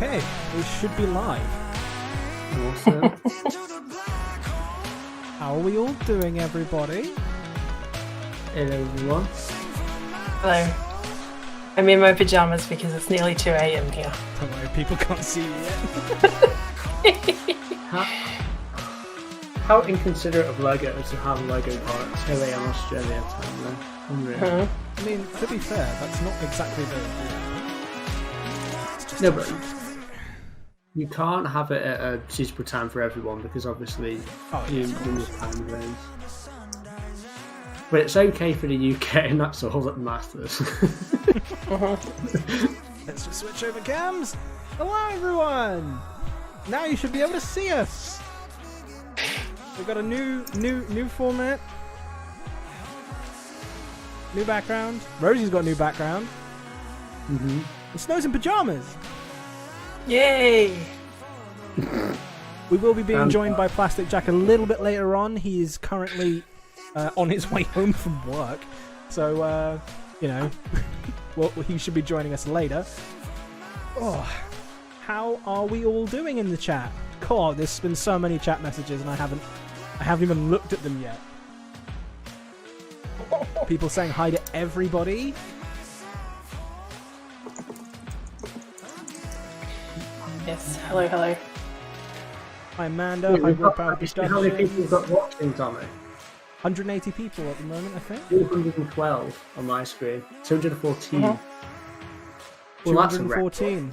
Okay, we should be live. Awesome. How are we all doing, everybody? Hello, everyone. Hello. I'm in my pajamas because it's nearly 2 a.m. here. Don't worry, people can't see you yet. How inconsiderate of Lego to have Lego parts 2 a.m. Australia time then. Unreal. I mean, to be fair, that's not exactly the... No, but you can't have it at a suitable time for everyone because obviously you need time zones. But it's okay for the UK and that's all that matters. Let's just switch over cams. Hello, everyone. Now you should be able to see us. We've got a new format. New background. Rosie's got a new background. Mm-hmm. And Snow's in pajamas. Yay! We will be being joined by Plastic Jack a little bit later on. He is currently on his way home from work. So, you know, well, he should be joining us later. Oh, how are we all doing in the chat? God, there's been so many chat messages and I haven't even looked at them yet. People saying hi to everybody. Yes, hello, hello. Hi Amanda, hi Will Power Production. How many people have got watching, Tommy? 180 people at the moment, I think. 212 on my screen. 214. Uh-huh. Well, that's a 214.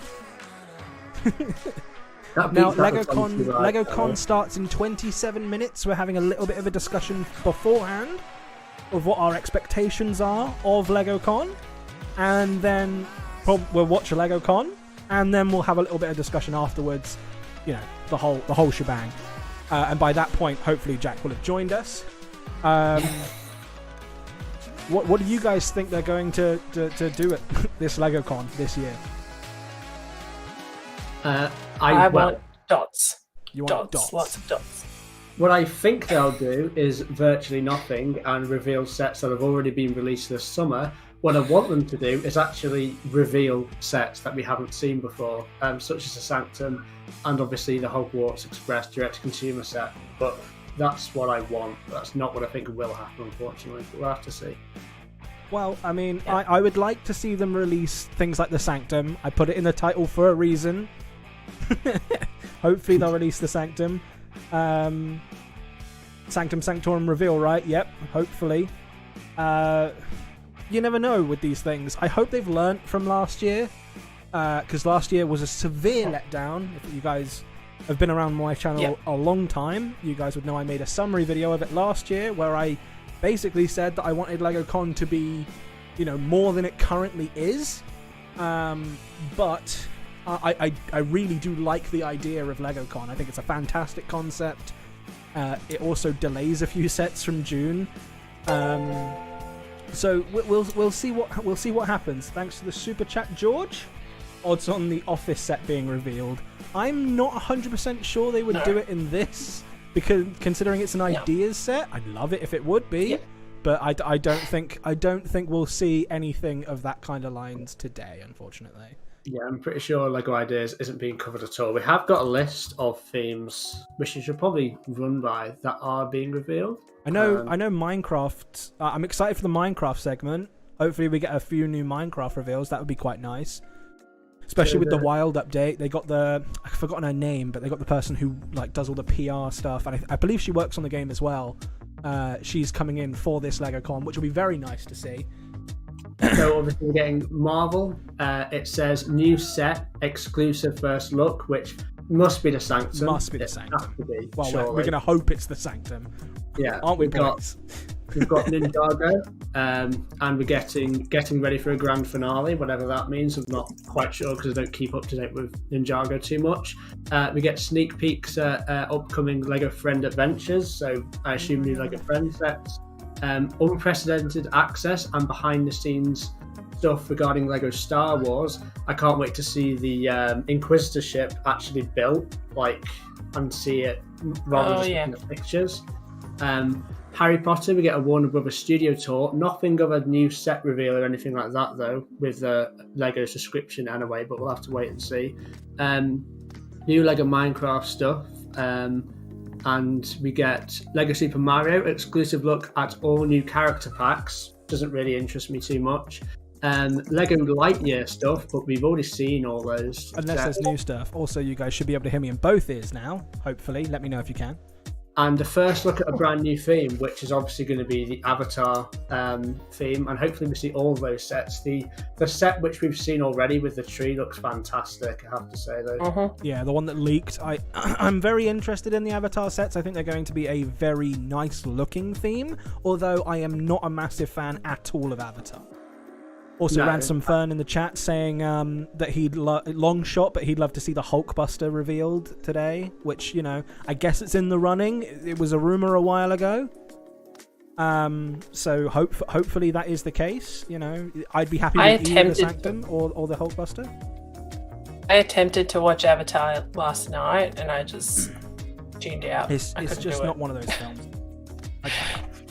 That Now, beats that with LegoCon starts in 27 minutes. We're having a little bit of a discussion beforehand of what our expectations are of LegoCon. And then we'll watch a LegoCon. And then we'll have a little bit of discussion afterwards. You know, the whole shebang. And by that point, hopefully Jack will have joined us. What do you guys think they're going to do at this LegoCon this year? I want dots. You want dots? Lots of dots. What I think they'll do is virtually nothing and reveal sets that have already been released this summer. What I want them to do is actually reveal sets that we haven't seen before, such as the Sanctum and obviously the Hogwarts Express direct-to-consumer set. But that's what I want. That's not what I think will happen, unfortunately. But we'll have to see. Well, I mean, yeah. I would like to see them release things like the Sanctum. I put it in the title for a reason. Hopefully they'll release the Sanctum. Sanctorum reveal, right? Yep, hopefully. You never know with these things. I hope they've learnt from last year. Because last year was a severe letdown. If you guys have been around my channel a long time, you guys would know I made a summary video of it last year where I basically said that I wanted LegoCon to be, you know, more than it currently is. But I really do like the idea of LegoCon. I think it's a fantastic concept. It also delays a few sets from June. So we'll see what happens. Thanks to the super chat, George. Odds on the Office set being revealed. I'm not 100% sure they would do it in this, because considering it's an ideas set, I'd love it if it would be. But I don't think we'll see anything of that kind of lines today, unfortunately. Yeah, I'm pretty sure Lego Ideas isn't being covered at all. We have got a list of themes which you should probably run by that are being revealed. I know Minecraft. I'm excited for the Minecraft segment. Hopefully we get a few new Minecraft reveals. That would be quite nice. Especially with the Wild update. They got I've forgotten her name, but they got the person who like does all the PR stuff. And I believe she works on the game as well. She's coming in for this LegoCon, which will be very nice to see. So obviously we're getting Marvel. It says new set, exclusive first look, which must be the Sanctum. Must be the Sanctum. Has to be, well, we're going to hope it's the Sanctum. Yeah, aren't we? We've got Ninjago, and we're getting ready for a grand finale, whatever that means. I'm not quite sure because I don't keep up to date with Ninjago too much. We get sneak peeks at upcoming Lego Friend Adventures, so I assume new Lego Friend sets. Unprecedented access and behind the scenes stuff regarding Lego Star Wars. I can't wait to see the Inquisitor ship actually built, and see it rather than just looking at pictures. Harry Potter, we get a Warner Brothers studio tour. Nothing of a new set reveal or anything like that, though, with Lego's description anyway, but we'll have to wait and see. New Lego Minecraft stuff, and we get Lego Super Mario exclusive look at all new character packs. Doesn't really interest me too much. Lego Lightyear stuff, but we've already seen all those. Unless there's new stuff. Also, you guys should be able to hear me in both ears now, hopefully. Let me know if you can. And the first look at a brand new theme, which is obviously going to be the Avatar theme, and hopefully we see all of those sets. The set which we've seen already with the tree looks fantastic, I have to say, though. Yeah, the one that leaked. I'm very interested in the Avatar sets. I think they're going to be a very nice looking theme, although I am not a massive fan at all of Avatar. Also, Ransom Fern in the chat saying that he'd long shot, but he'd love to see the Hulkbuster revealed today. Which, you know, I guess it's in the running. It was a rumor a while ago. So hopefully that is the case. You know, I'd be happy with either the Sanctum or the Hulkbuster. I attempted to watch Avatar last night, and I just tuned out. It's just not one of those films.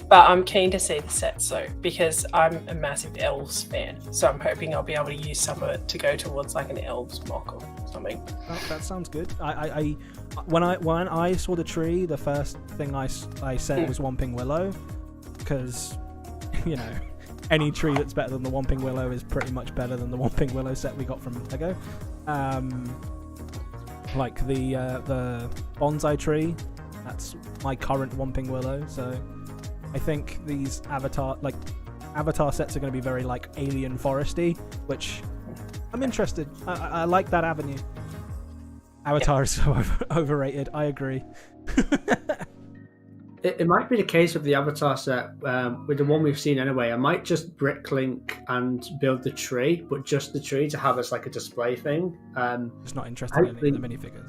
But I'm keen to see the sets though, because I'm a massive Elves fan. So I'm hoping I'll be able to use some of it to go towards like an Elves mock or something. That sounds good. When I saw the tree, the first thing I said was Whomping Willow, because, you know, any tree that's better than the Whomping Willow is pretty much better than the Whomping Willow set we got from Lego. Like the bonsai tree, that's my current Whomping Willow, so I think these Avatar sets are going to be very like alien foresty, which I'm interested. I like that avenue. Avatar is so overrated. I agree. It might be the case with the Avatar set, with the one we've seen anyway. I might just bricklink and build the tree, but just the tree to have as like a display thing. Just not interested in any of the minifigures.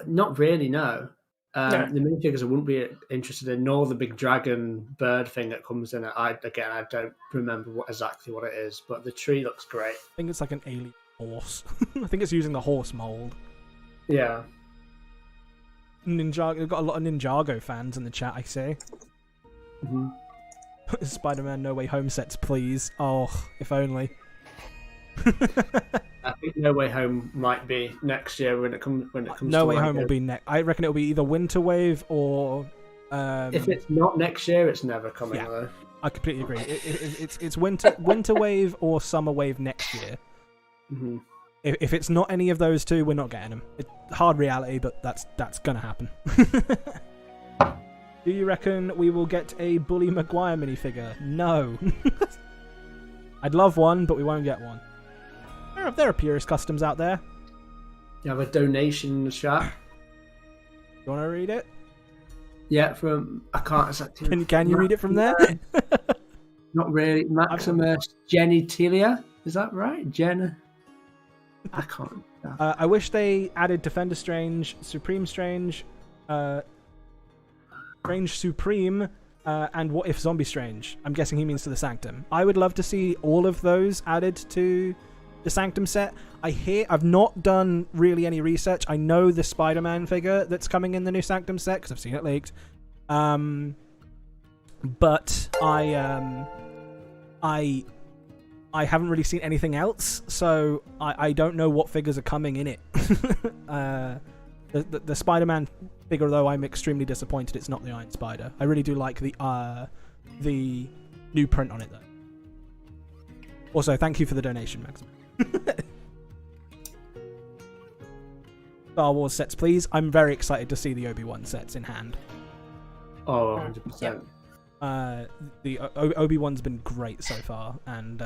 Not really, no. No. The minifigures I wouldn't be interested in, nor the big dragon bird thing that comes in it. I don't remember exactly what it is, but the tree looks great. I think it's like an alien horse. I think it's using the horse mold. Yeah. Ninjago, we've got a lot of Ninjago fans in the chat, I see. Spider-Man No Way Home sets, please. Oh, if only. I think No Way Home might be next year when it comes. No Way Home will be next. I reckon it'll be either Winter Wave or. If it's not next year, it's never coming. Yeah, though. I completely agree. It's Winter Wave or Summer Wave next year. If it's not any of those two, we're not getting them. It's hard reality, but that's gonna happen. Do you reckon we will get a Bully Maguire minifigure? No. I'd love one, but we won't get one. There are Purist Customs out there. You have a donation in the chat. You want to read it? Yeah, from I can't exactly. Can you read it from there? Not really. Maximus Genitalia, is that right? Jenna. I can't. I wish they added Defender Strange, Supreme Strange, Strange Supreme, and What If Zombie Strange. I'm guessing he means to the Sanctum. I would love to see all of those added to the Sanctum set. I've not done really any research. I know the Spider-Man figure that's coming in the new Sanctum set because I've seen it leaked. But I haven't really seen anything else, so I don't know what figures are coming in it. The Spider-Man figure, though, I'm extremely disappointed it's not the Iron Spider. I really do like the new print on it, though. Also, thank you for the donation, Maxim. Star Wars sets, please. I'm very excited to see the Obi-Wan sets in hand. Oh, 100%. The Obi-Wan's been great so far, and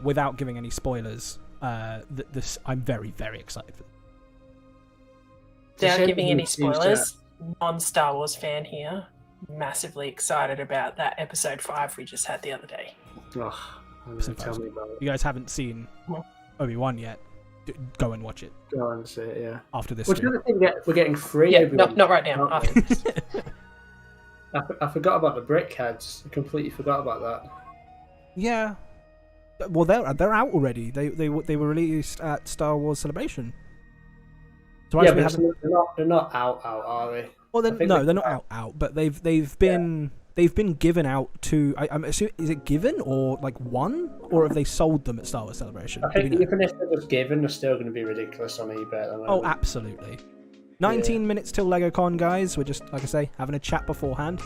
without giving any spoilers, I'm very, very excited for this. Without giving any spoilers, non-Star Wars fan here, massively excited about that episode 5 we just had the other day. Oh, tell me about it. You guys haven't seen Obi-Wan yet. Go and watch it. Go and see it, yeah. After this. Which other thing we're getting free? Yeah, not right now. After this. I forgot about the brick heads. I completely forgot about that. Yeah. Well, they're out already. They were released at Star Wars Celebration. So yeah, but they're not out, are they? Well, they're not out, but they've been they've been given out to. I'm assuming, is it given or like won, or have they sold them at Star Wars Celebration? I think even if they're just given, they're still going to be ridiculous on eBay at the moment. Oh, absolutely. 19 minutes till LegoCon, guys. We're just, like I say, having a chat beforehand.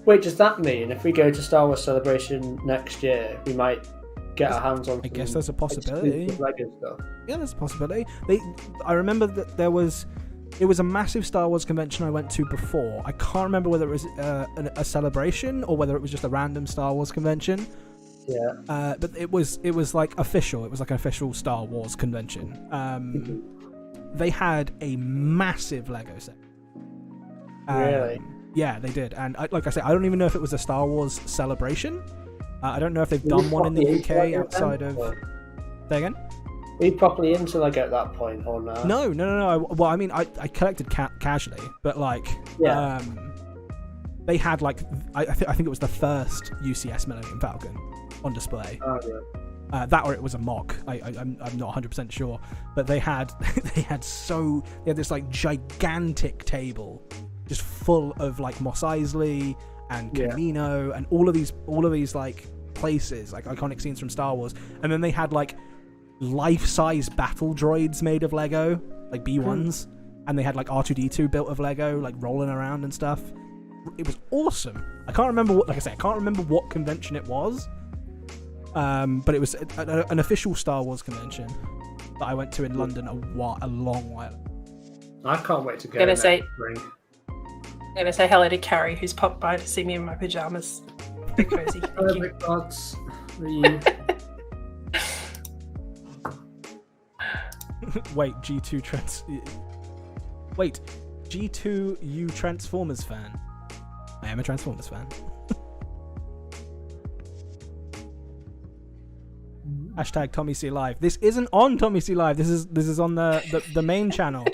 Wait, does that mean if we go to Star Wars Celebration next year, we might get our hands on? I guess there's a possibility. Lego stuff. Yeah, there's a possibility. I remember that it was a massive Star Wars convention I went to before. I can't remember whether it was a celebration or whether it was just a random Star Wars convention. Yeah. But it was like official. It was like an official Star Wars convention. They had a massive Lego set. Really? Yeah, they did. And like I said, I don't even know if it was a Star Wars celebration. I don't know if they've done one in the UK outside of. Say again? Were you properly into Lego at that point or not? No. Well, I mean, I collected casually, but like, they had like, I think it was the first UCS Millennium Falcon on display. Oh, yeah. That or it was a mock. I'm not 100% sure, but they had this like gigantic table, just full of like Mos Eisley and Camino and all of these like places, like iconic scenes from Star Wars, and then they had like life-size battle droids made of Lego, like B1s, and they had like R2-D2 built of Lego, like rolling around and stuff. It was awesome. I can't remember what convention it was, but it was an official Star Wars convention that I went to in London a long while ago. I can't wait to go. I'm gonna say hello to Carrie, who's popped by to see me in my pajamas. Very cozy. Thank you. Gods. Wait, G2 you Transformers fan? I am a Transformers fan. Hashtag Tommy C Live. This isn't on Tommy C Live. This is on the main channel.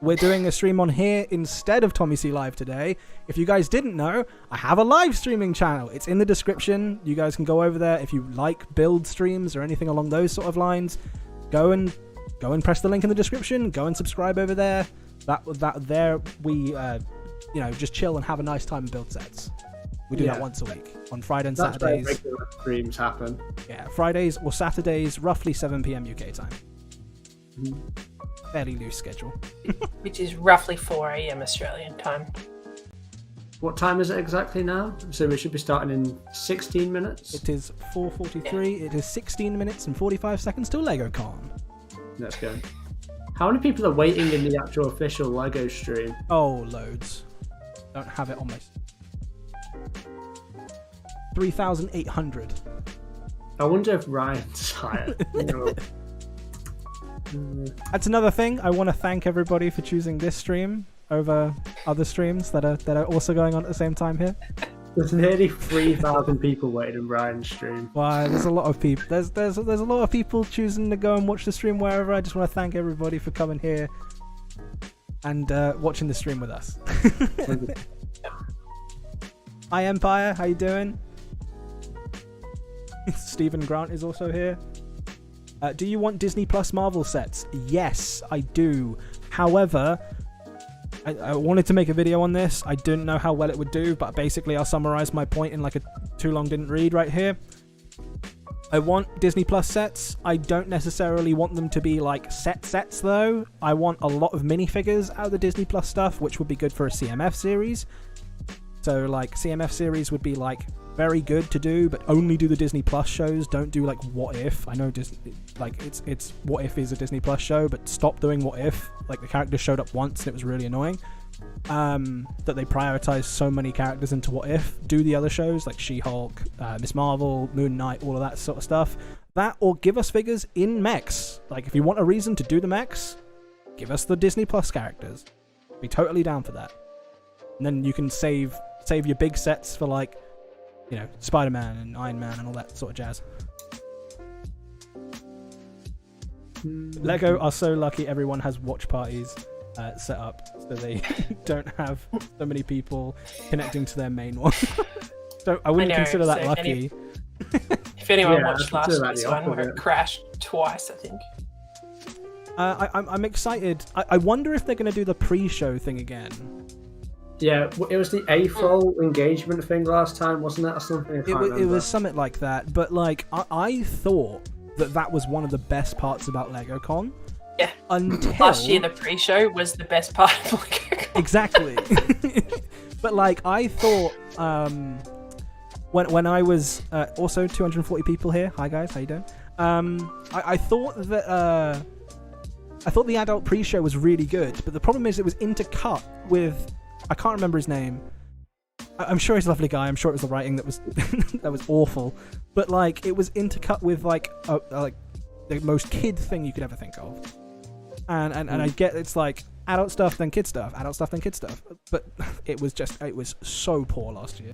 We're doing a stream on here instead of Tommy C Live today. If you guys didn't know, I have a live streaming channel. It's in the description. You guys can go over there if you like build streams or anything along those sort of lines. Go and press the link in the description. Go and subscribe over there. We just chill and have a nice time and build sets. We do that once a week on Friday and Saturdays. That's where regular streams happen. Yeah, Fridays or Saturdays, roughly 7 p.m. UK time. Fairly loose schedule. Which is roughly 4 a.m. Australian time. What time is it exactly now? So we should be starting in 16 minutes? It is 4:43. Yeah. It is 16 minutes and 45 seconds till LegoCon. Let's go. How many people are waiting in the actual official Lego stream? Oh, loads. Don't have it on my... 3,800. I wonder if Ryan's higher. That's another thing. I want to thank everybody for choosing this stream over other streams that are also going on at the same time here. There's nearly 3,000 people waiting in Ryan's stream. Why? There's a lot of people. There's a lot of people choosing to go and watch the stream wherever. I just want to thank everybody for coming here and watching the stream with us. Hi Empire, how you doing? Stephen Grant is also here. Do you want Disney Plus Marvel sets? Yes, I do. However, I wanted to make a video on this. I didn't know how well it would do, but basically I'll summarize my point in like a too long didn't read right here. I want Disney Plus sets. I don't necessarily want them to be like sets though. I want a lot of minifigures out of the Disney Plus stuff, which would be good for a CMF series. So like CMF series would be like very good to do, but only do the Disney Plus shows. Don't do like What If. I know Disney, like it's What If is a Disney Plus show, but stop doing What If. Like the character showed up once and it was really annoying. That they prioritize so many characters into What If. Do the other shows like She-Hulk, Miss Marvel, Moon Knight, all of that sort of stuff. That, or give us figures in mechs. Like if you want a reason to do the mechs, give us the Disney Plus characters. Be totally down for that. And then you can save your big sets for like, you know, Spider-Man and Iron Man and all that sort of jazz. Lego are so lucky everyone has watch parties set up so they don't have so many people connecting to their main one. So I wouldn't consider that lucky. If anyone watched last week's one where it crashed twice, I think. I'm excited. I wonder if they're going to do the pre-show thing again. Yeah, it was the AFOL engagement thing last time, wasn't it, or something? It was something like that. But like, I thought that was one of the best parts about LegoCon. Yeah. Until last year, the pre-show was the best part of LegoCon. Exactly. But like, I thought when I was also 240 people here. Hi guys, how you doing? I thought that the adult pre-show was really good, but the problem is it was intercut with, I can't remember his name. I'm sure he's a lovely guy. I'm sure it was the writing that was that was awful, but like it was intercut with like the most kid thing you could ever think of. And I get it's like adult stuff then kid stuff, adult stuff then kid stuff, but it was so poor last year.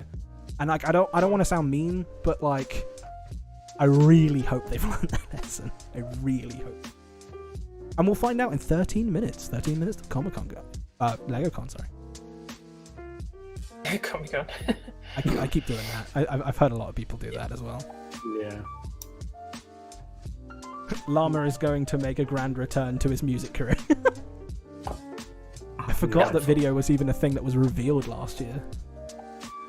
And like I don't want to sound mean, but like I really hope they've learned their lesson. I really hope. And we'll find out in 13 minutes. 13 minutes to Comic-Con go. LegoCon, sorry. Comic-Con. I keep doing that. I've heard a lot of people do that as well. Yeah. Llama is going to make a grand return to his music career. I forgot that video was even a thing that was revealed last year.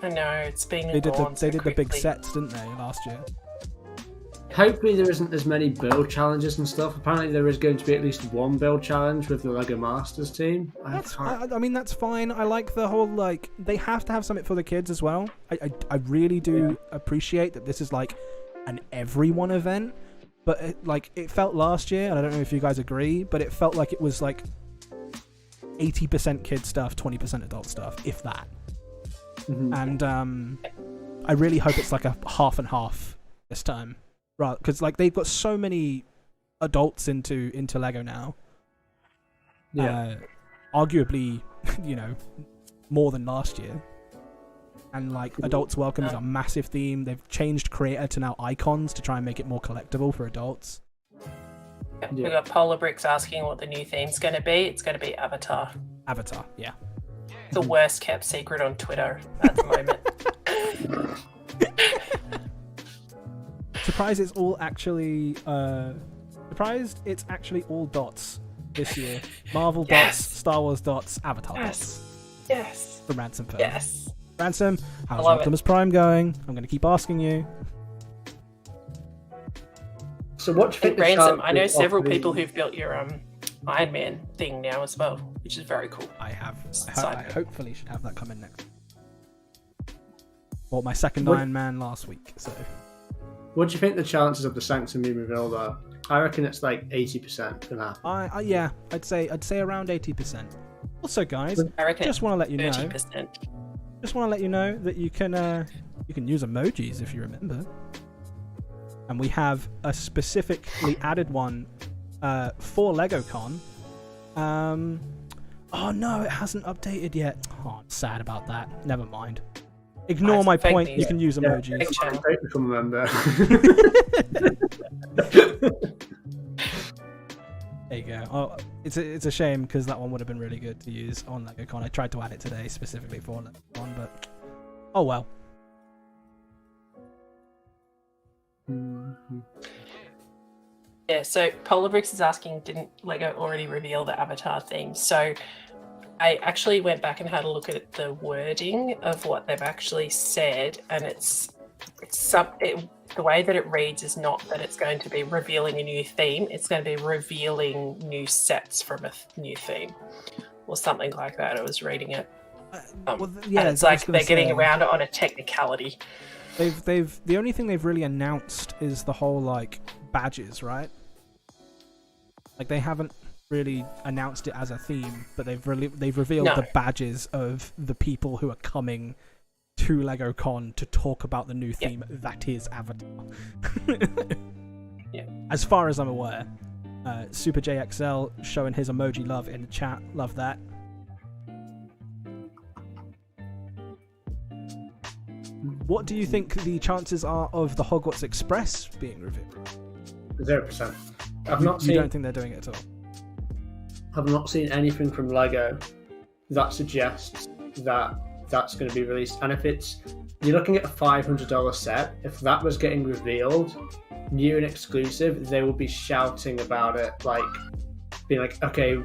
I know, it's been They did so the big quickly. sets, didn't they, last year? Hopefully there isn't as many build challenges and stuff. Apparently there is going to be at least one build challenge with the LEGO Masters team. I mean, that's fine. I like the whole, like, they have to have something for the kids as well. I really do appreciate that this is, like, an everyone event. But, it felt last year, and I don't know if you guys agree, but it felt like it was, like, 80% kid stuff, 20% adult stuff, if that. Mm-hmm. And I really hope it's, like, a half and half this time. Right, because like they've got so many adults into Lego now. Yeah. Arguably, more than last year. And like Adults Welcome is a massive theme. They've changed creator to now icons to try and make it more collectible for adults. Yeah. We've got Polar Bricks asking what the new theme's going to be. It's going to be Avatar. Avatar, yeah. The worst kept secret on Twitter at the moment. Surprised it's actually all dots this year. Marvel dots, Star Wars dots, Avatar dots. Yes. From Ransom Pearl. Yes. Ransom, how's Optimus Prime going? I'm going to keep asking you. So what do you think? Ransom, I know several people who've built your Iron Man thing now as well, which is very cool. I have. I hopefully should have that coming next. Bought my second Iron Man last week, so. What do you think the chances of the Sanctum being revealed are? I reckon it's like 80% for that. Yeah, I'd say around 80%. Also, guys, I reckon just want to let you know. 30%. Just want to let you know that you can use emojis if you remember, and we have a specifically added one for LegoCon. Oh no, it hasn't updated yet. Oh, I'm sad about that. Never mind. Ignore my point. You can use emojis. I don't become a member. There you go. Oh, it's a shame because that one would have been really good to use on LegoCon. I tried to add it today specifically for LegoCon, but oh well. Yeah, so Polar Bricks is asking, didn't Lego already reveal the Avatar theme? So I actually went back and had a look at the wording of what they've actually said, and the way that it reads is not that it's going to be revealing a new theme, it's going to be revealing new sets from a new theme, or something like that. I was reading it. And it's like they're getting around it on a technicality. The only thing they've really announced is the whole like badges, right? Like they haven't really announced it as a theme, but they've revealed the badges of the people who are coming to LegoCon to talk about the new theme that is Avatar. As far as I'm aware. Super JXL showing his emoji love in the chat. Love that. What do you think the chances are of the Hogwarts Express being revealed? 0%. You don't think they're doing it at all? I've not seen anything from Lego that suggests that that's going to be released. And if you're looking at a $500 set, if that was getting revealed, new and exclusive, they will be shouting about it, like, being like, okay,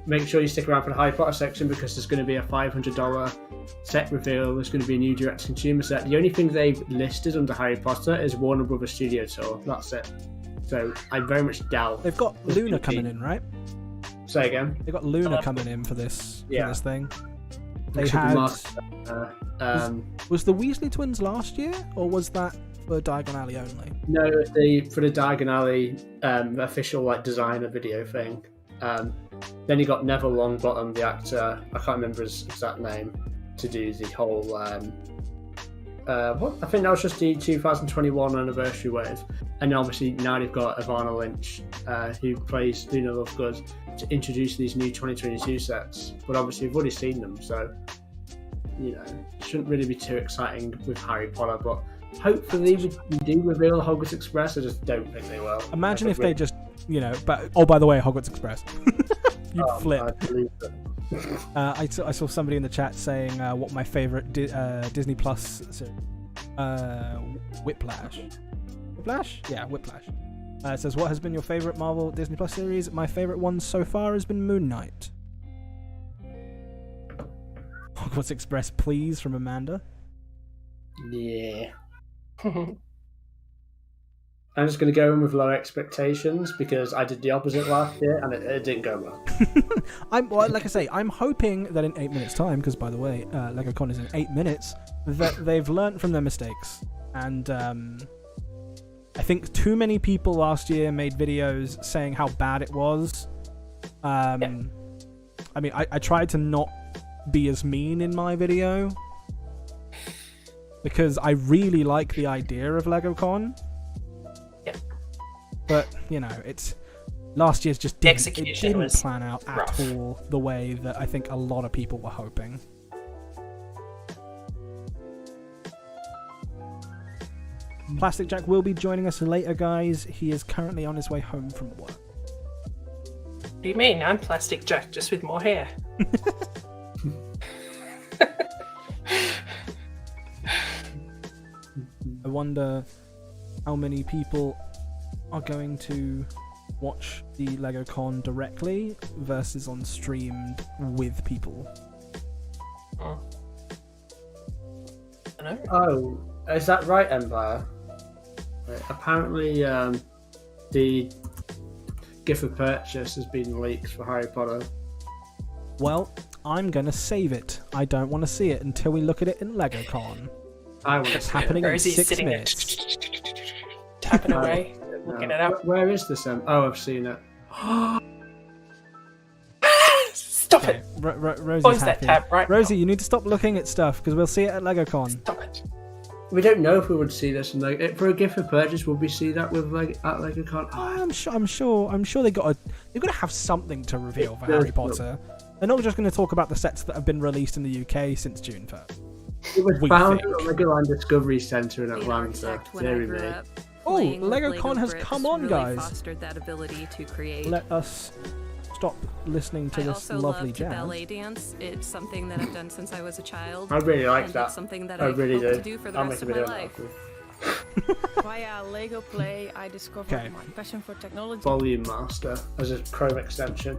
make sure you stick around for the Harry Potter section because there's going to be a $500 set reveal. There's going to be a new direct-to-consumer set. The only thing they've listed under Harry Potter is Warner Brothers Studio Tour. That's it. So I very much doubt they've got Luna coming in, right? Say again. They've got Luna coming in for this thing. They had. Was the Weasley twins last year, or was that for Diagon Alley only? No, for the Diagon Alley official like designer video thing. Then you got Neville Longbottom, the actor. I can't remember his exact name, to do the whole. What I think that was just the 2021 anniversary wave, and obviously now they've got Ivana Lynch, who plays Luna Lovegood, to introduce these new 2022 sets. But obviously we've already seen them, so it shouldn't really be too exciting with Harry Potter. But hopefully we do reveal Hogwarts Express. I just don't think they will. Imagine if they just, but by the way, Hogwarts Express. You'd flip. I saw somebody in the chat saying what my favorite Disney Plus Whiplash. Whiplash? Yeah, Whiplash. It says, what has been your favorite Marvel Disney Plus series? My favorite one so far has been Moon Knight. Hogwarts Express, please, from Amanda. Yeah. I'm just going to go in with low expectations because I did the opposite last year and it didn't go well. Like I say, I'm hoping that in 8 minutes' time, because by the way, LegoCon is in 8 minutes, that they've learnt from their mistakes. And I think too many people last year made videos saying how bad it was. I mean, I tried to not be as mean in my video because I really like the idea of LegoCon. But, it's last year's just didn't plan out at all the way that I think a lot of people were hoping. Plastic Jack will be joining us later, guys. He is currently on his way home from work. What do you mean? I'm Plastic Jack, just with more hair. I wonder how many people are going to watch the LegoCon directly versus on streamed with people. I don't know. Oh, is that right, Empire? Apparently, the gift of purchase has been leaked for Harry Potter. Well, I'm gonna save it. I don't want to see it until we look at it in LegoCon. It's happening in Rosie's 6 sitting minutes. Tapping away, looking it up. Where is this? Oh, I've seen it. Stop it! Rosie's Close happy. that tab right Rosie, you need to stop looking at stuff because we'll see it at LegoCon. Stop it. We don't know if we would see this for a gift of purchase. Would we see that with at LegoCon? Oh, I'm sure they've got to have something to reveal for Harry Potter. They're not just going to talk about the sets that have been released in the UK since June 1st. It was found at the Legoland Discovery Centre in Atlanta. Deary me. Oh, LegoCon has come on, guys. Fostered that ability to create. Let us stop listening to this lovely jazz. I also love ballet dance. It's something that I've done since I was a child. I really like that. It's something that I really hope do. to do for the rest of my life. Via Lego Play, I discovered my passion for technology. Volume Master as a Chrome extension.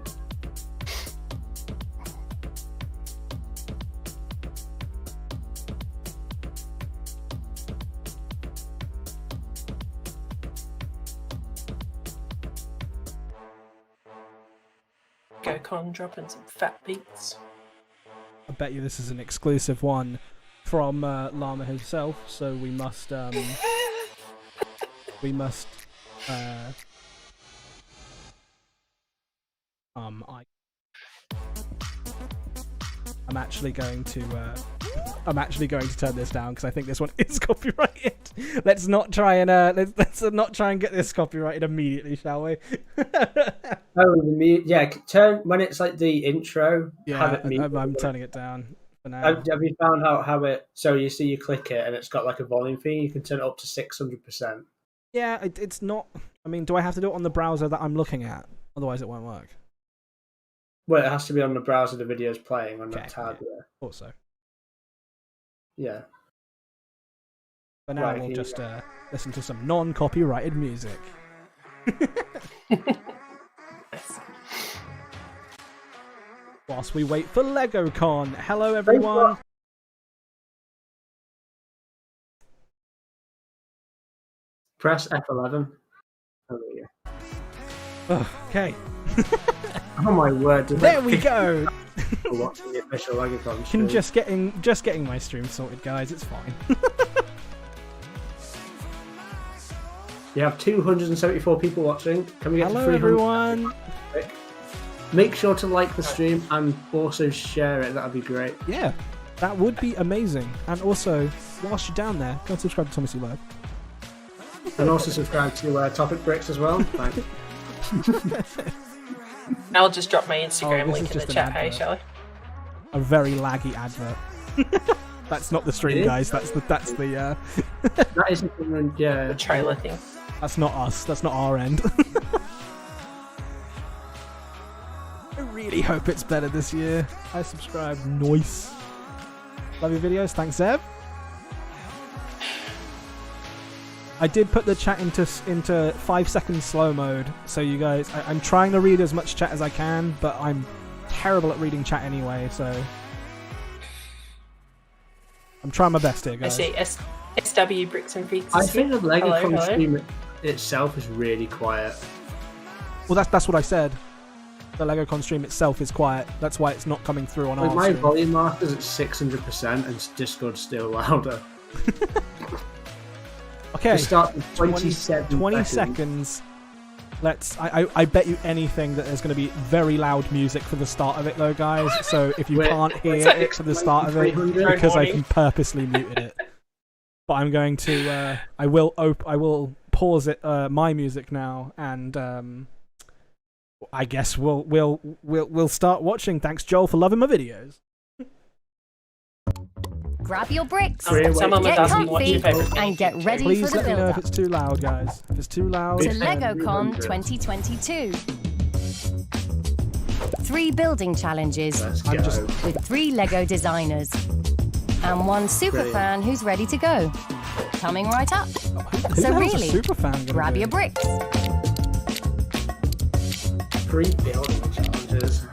LegoCon dropping some fat beats. I bet you this is an exclusive one from Llama himself, so we must I'm actually going to turn this down because I think this one is copyrighted. Let's not try and let's not try and get this copyrighted immediately, shall we? Turn when it's like the intro. Yeah, I'm turning it down for now. Have you found out how it? So you see, you click it and it's got like a volume thing. You can turn it up to 600%. Yeah, it's not. I mean, do I have to do it on the browser that I'm looking at? Otherwise, it won't work. Well, it has to be on the browser the video's playing on that tab. Yeah. Also. Yeah. For now, we'll just listen to some non-copyrighted music. whilst we wait for LegoCon. Hello, everyone. Press F11. Oh, yeah. Okay. Oh my word! There we go. Watching the official LegoCon Can stream. just getting my stream sorted, guys. It's fine. You have 274 people watching. Can we get Hello, to 300? everyone. Make sure to like the stream and also share it. That'd be great. Yeah, that would be amazing. And also, whilst you're down there, go and subscribe to Thomas E. Live. And also subscribe to Topic Bricks as well. Thank you. I'll just drop my Instagram this is link in just the an chat, hey, advert. shall I? A very laggy advert. That's not the stream, guys. That's the That is a different, yeah. The trailer thing. That's not us. That's not our end. I really hope it's better this year. I subscribe. Nice. Love your videos. Thanks, Zev. I did put the chat into 5-second slow mode, so you guys. I'm trying to read as much chat as I can, but I'm terrible at reading chat anyway. So I'm trying my best here, guys. I see. SW Bricks and Feats. I think the LegoCon Hello. stream itself is really quiet. Well, that's what I said. The LegoCon stream itself is quiet. That's why it's not coming through on our My stream. volume marker's at 600% and Discord's still louder. Okay. We start in 27 20 seconds. I bet you anything that there's going to be very loud music for the start of it, though, guys. So if you can't hear it for the start of it, because I can purposely muted it. But I'm going to. I will pause it. My music now, and I guess we'll start watching. Thanks, Joel, for loving my videos. Grab your bricks, Someone get doesn't watch your comfy, favorite and get ready Please for the let me know if build-up it's too loud, guys. If it's too loud, to then- LegoCon 2022. 3 building challenges Let's I'm go. just- with 3 Lego designers and 1 super Brilliant. fan who's ready to go. Coming right up. Who So the hell's a really, super fan gonna grab be? your bricks. 3 building challenges.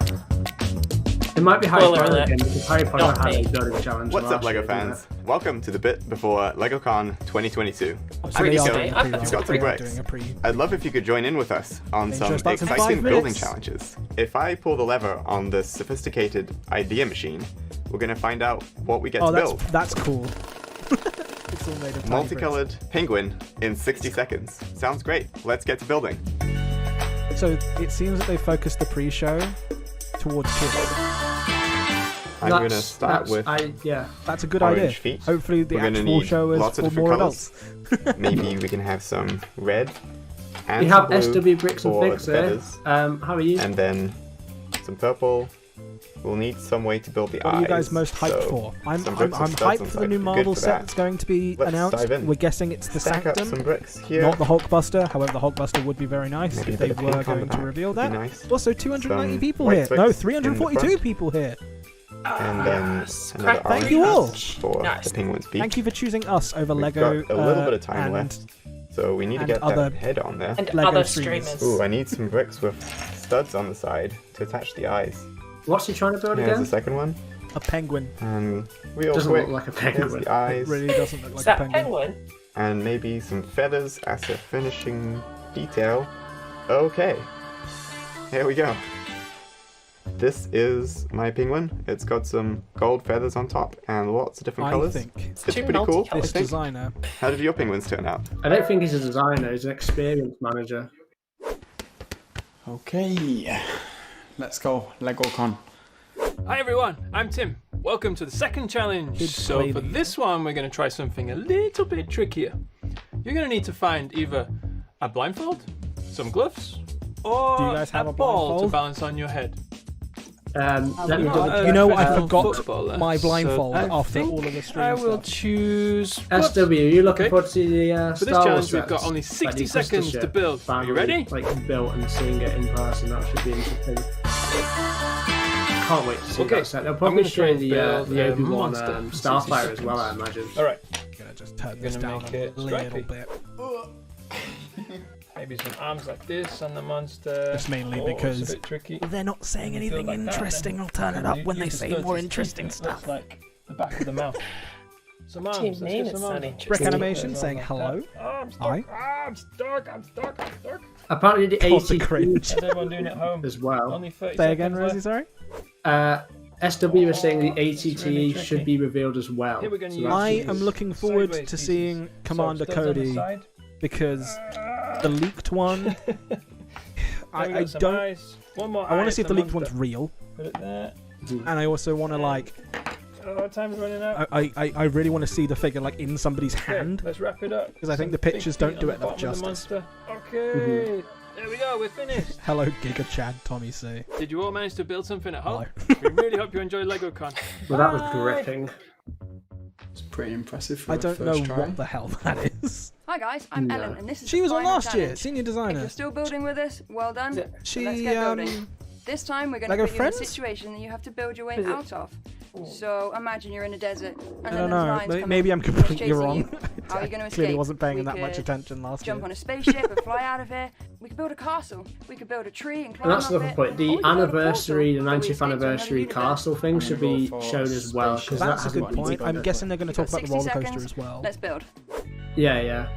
It might be Harry Spoiler Potter alert. again because Harry Potter Not had me. a building challenge. What's up, last LEGO year, didn't fans? Welcome to the bit before LegoCon 2022. So I'm they are Nico. doing a I've pre-roll. got some They are bricks. doing a pre- I'd love if you could join in with us on Intro some starts in 5 exciting building minutes. challenges. If I pull the lever on this sophisticated idea machine, we're going to find out what we get Oh, to build. that's cool. It's all made of tiny Multicolored penguin in 60 seconds. Sounds great. Let's get to building. bricks. So it seems that they focused the pre-show towards kids. I'm going to start with yeah. That's a good orange idea. feet. Hopefully the We're gonna actual need show is lots of for different more colours. adults. Maybe we can have some red and We some have blue SW Bricks and for Fix the there. feathers. How are you? And then some purple. We'll need some way to build the What eyes. are you guys most hyped so for? I'm some bricks and studs hyped on for the site new would be Marvel good for set that. that's going to be Let's announced. dive in. We're guessing it's the Stack up some Sanctum, bricks here. not the Hulkbuster. However, the Hulkbuster would be very nice Maybe if a they bit of were pink on going the to back reveal would be that. nice. Also, 290 Some people white here. bricks No, in the 342 front. people here. And then Nice. another Crack, orange thank you all. for Nice. the penguin's beak. Thank you for choosing us over We've Lego. got a little bit of time and left, so we need to and get other- that head on there. And Lego other streamers. streamers. Ooh, I need some bricks with studs on the side to attach the eyes. What's he trying to build Here's again? the second one. a penguin. And real Doesn't quick, look like a here's penguin. the eyes. It really doesn't look Is like a that penguin. penguin? And maybe some feathers as a finishing detail. Okay, here we go. This is my penguin. It's got some gold feathers on top and lots of different I colors. think It's too pretty cool, I this think. designer. How did your penguins turn out? I don't think he's a designer. He's an experienced manager. Okay, let's go, LegoCon. Hi everyone, I'm Tim. Welcome to the second challenge. Kids So play for these. this one, we're going to try something a little bit trickier. You're going to need to find either a blindfold, some gloves, or Do you guys have a ball blindfold? to balance on your head. Let me not double a check. You know what? I professional forgot footballer, my blindfold so I after think all of the stream I will stuff. choose gloves. SW, you looking Okay. forward to see the For this Star challenge, Wars we've got sets? only Like 60 the crystal seconds to ship build. Are you finally, ready? Like built and seeing it in person, that should be interesting. Can't wait to see Okay, that set. They'll I'm probably gonna show try and the build a Obi-Wan monster in 60 Starfire as well, I seconds. imagine. All right. I'm gonna just turn this Gonna down make a it little stripy. bit. Maybe some arms like this on the monster. Just mainly It's because a bit tricky. they're not saying You feel anything like that, interesting. then I'll turn it up when you they just say go more to interesting it stuff. looks like the back of the mouth. Some arms. What do you Let's mean get it's some not arms. interesting? Brick animation There's saying one like hello. that. Oh, I'm stuck. Hi. Ah, I'm stuck. I'm stuck. I'm stuck. Apparently the God, the 80 cringe. How's everyone doing at home? as well. Only 30 Say again, seconds Rosie, left. sorry? SW is saying the ATTE really should tricky. be revealed as well. Here we're gonna So use that's I good. am looking forward Sideways to pieces. seeing Commander So studs on the Cody side. because the leaked one, There we I got some don't. eyes. One more I want eye to see at if the leaked monster. one's real, Put it there. and I also want to like. Oh, time's running out. I really want to see the figure like in somebody's Okay, hand. let's wrap it up. Because I think Some the big pictures feet don't on do the it enough bottom of the justice. monster. Okay, there we go. We're finished. Hello, Giga Chad, Tommy C. Did you all manage to build something at home? Hello. We really hope you enjoyed LegoCon. Well, that was gripping. It's pretty impressive for I a don't know first try. what the hell that is. Hi guys, I'm No. Ellen, and this is She the was on final last year, challenge. senior If designer. you're still building with us, well done. So let's She get building. This time we're going to Lego put you in a Friends? situation that you have to build your way Is it- out of. So imagine you're in a desert, and I then don't there's know. lions coming, Maybe I'm and they're completely chasing wrong. you. How are you going to escape? Clearly wasn't paying We that much could attention last jump year. on a spaceship and fly out of here. We could build a castle. We could build a tree and climb And that's up another it. point. Or The we could build a anniversary, the portal that we 90th escape to another anniversary universe. castle thing should be for shown as well because that That's a hasn't good been point. done. I'm guessing they're going to We've talk got about the 60 roller coaster seconds. as well. Let's build. Yeah.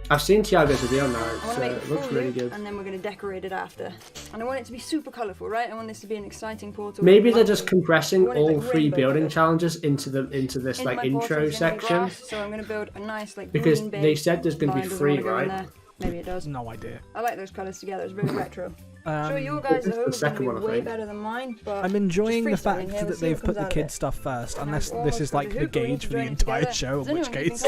I've seen Tiago's video now. I want It's, to make it a looks full really loop, good. and then we're going to decorate it after. And I want it to be super colourful, right? I want this to be an exciting portal. Maybe with they're just mountains. compressing What is all it, 3 rainbow building colours? challenges into this In like my portal intro is gonna be section grass, so I'm going to build a nice like because green they base. said there's going to be Mine doesn't free, wanna go in right? there. Maybe it does. No idea. I like those colours together. It's very retro. Sure, your This guys is at home the is going to second be one, I way think. better than mine, but I'm enjoying the just freestyling fact here, we'll that see they've what put comes the out of kid it. stuff first, And unless I've this is almost got like a the hoop, but we need gauge to for the join it entire together. show, in Does which anyone case,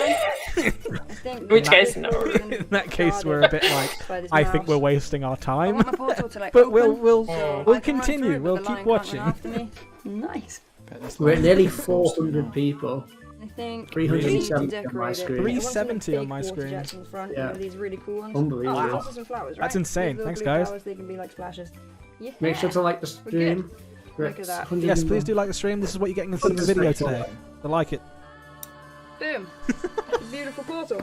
think Which case, this no. portal is gonna be in that case we're a bit like, by this I think mouse. we're wasting our I time. want my portal to like But open, we'll so I can run continue, through it, but we'll the keep lion can't run watching. after me. Nice. Bet this We're at line nearly is close to 400 now. people. I think 370 we need to on my decorate it. screen. I want some, like, 370 on big my water screen. jets in the front, Yeah. you know, these really cool ones. Unbelievable. Oh, Wow. also some flowers, right? That's insane. These little Thanks, blue guys. Flowers, they can be like splashes. Yeah. Make sure to like the stream. We're Look at that. 100 Yes, and please one. do like the stream. This is what you're getting instead of the video today. I like it. Boom. Beautiful portal.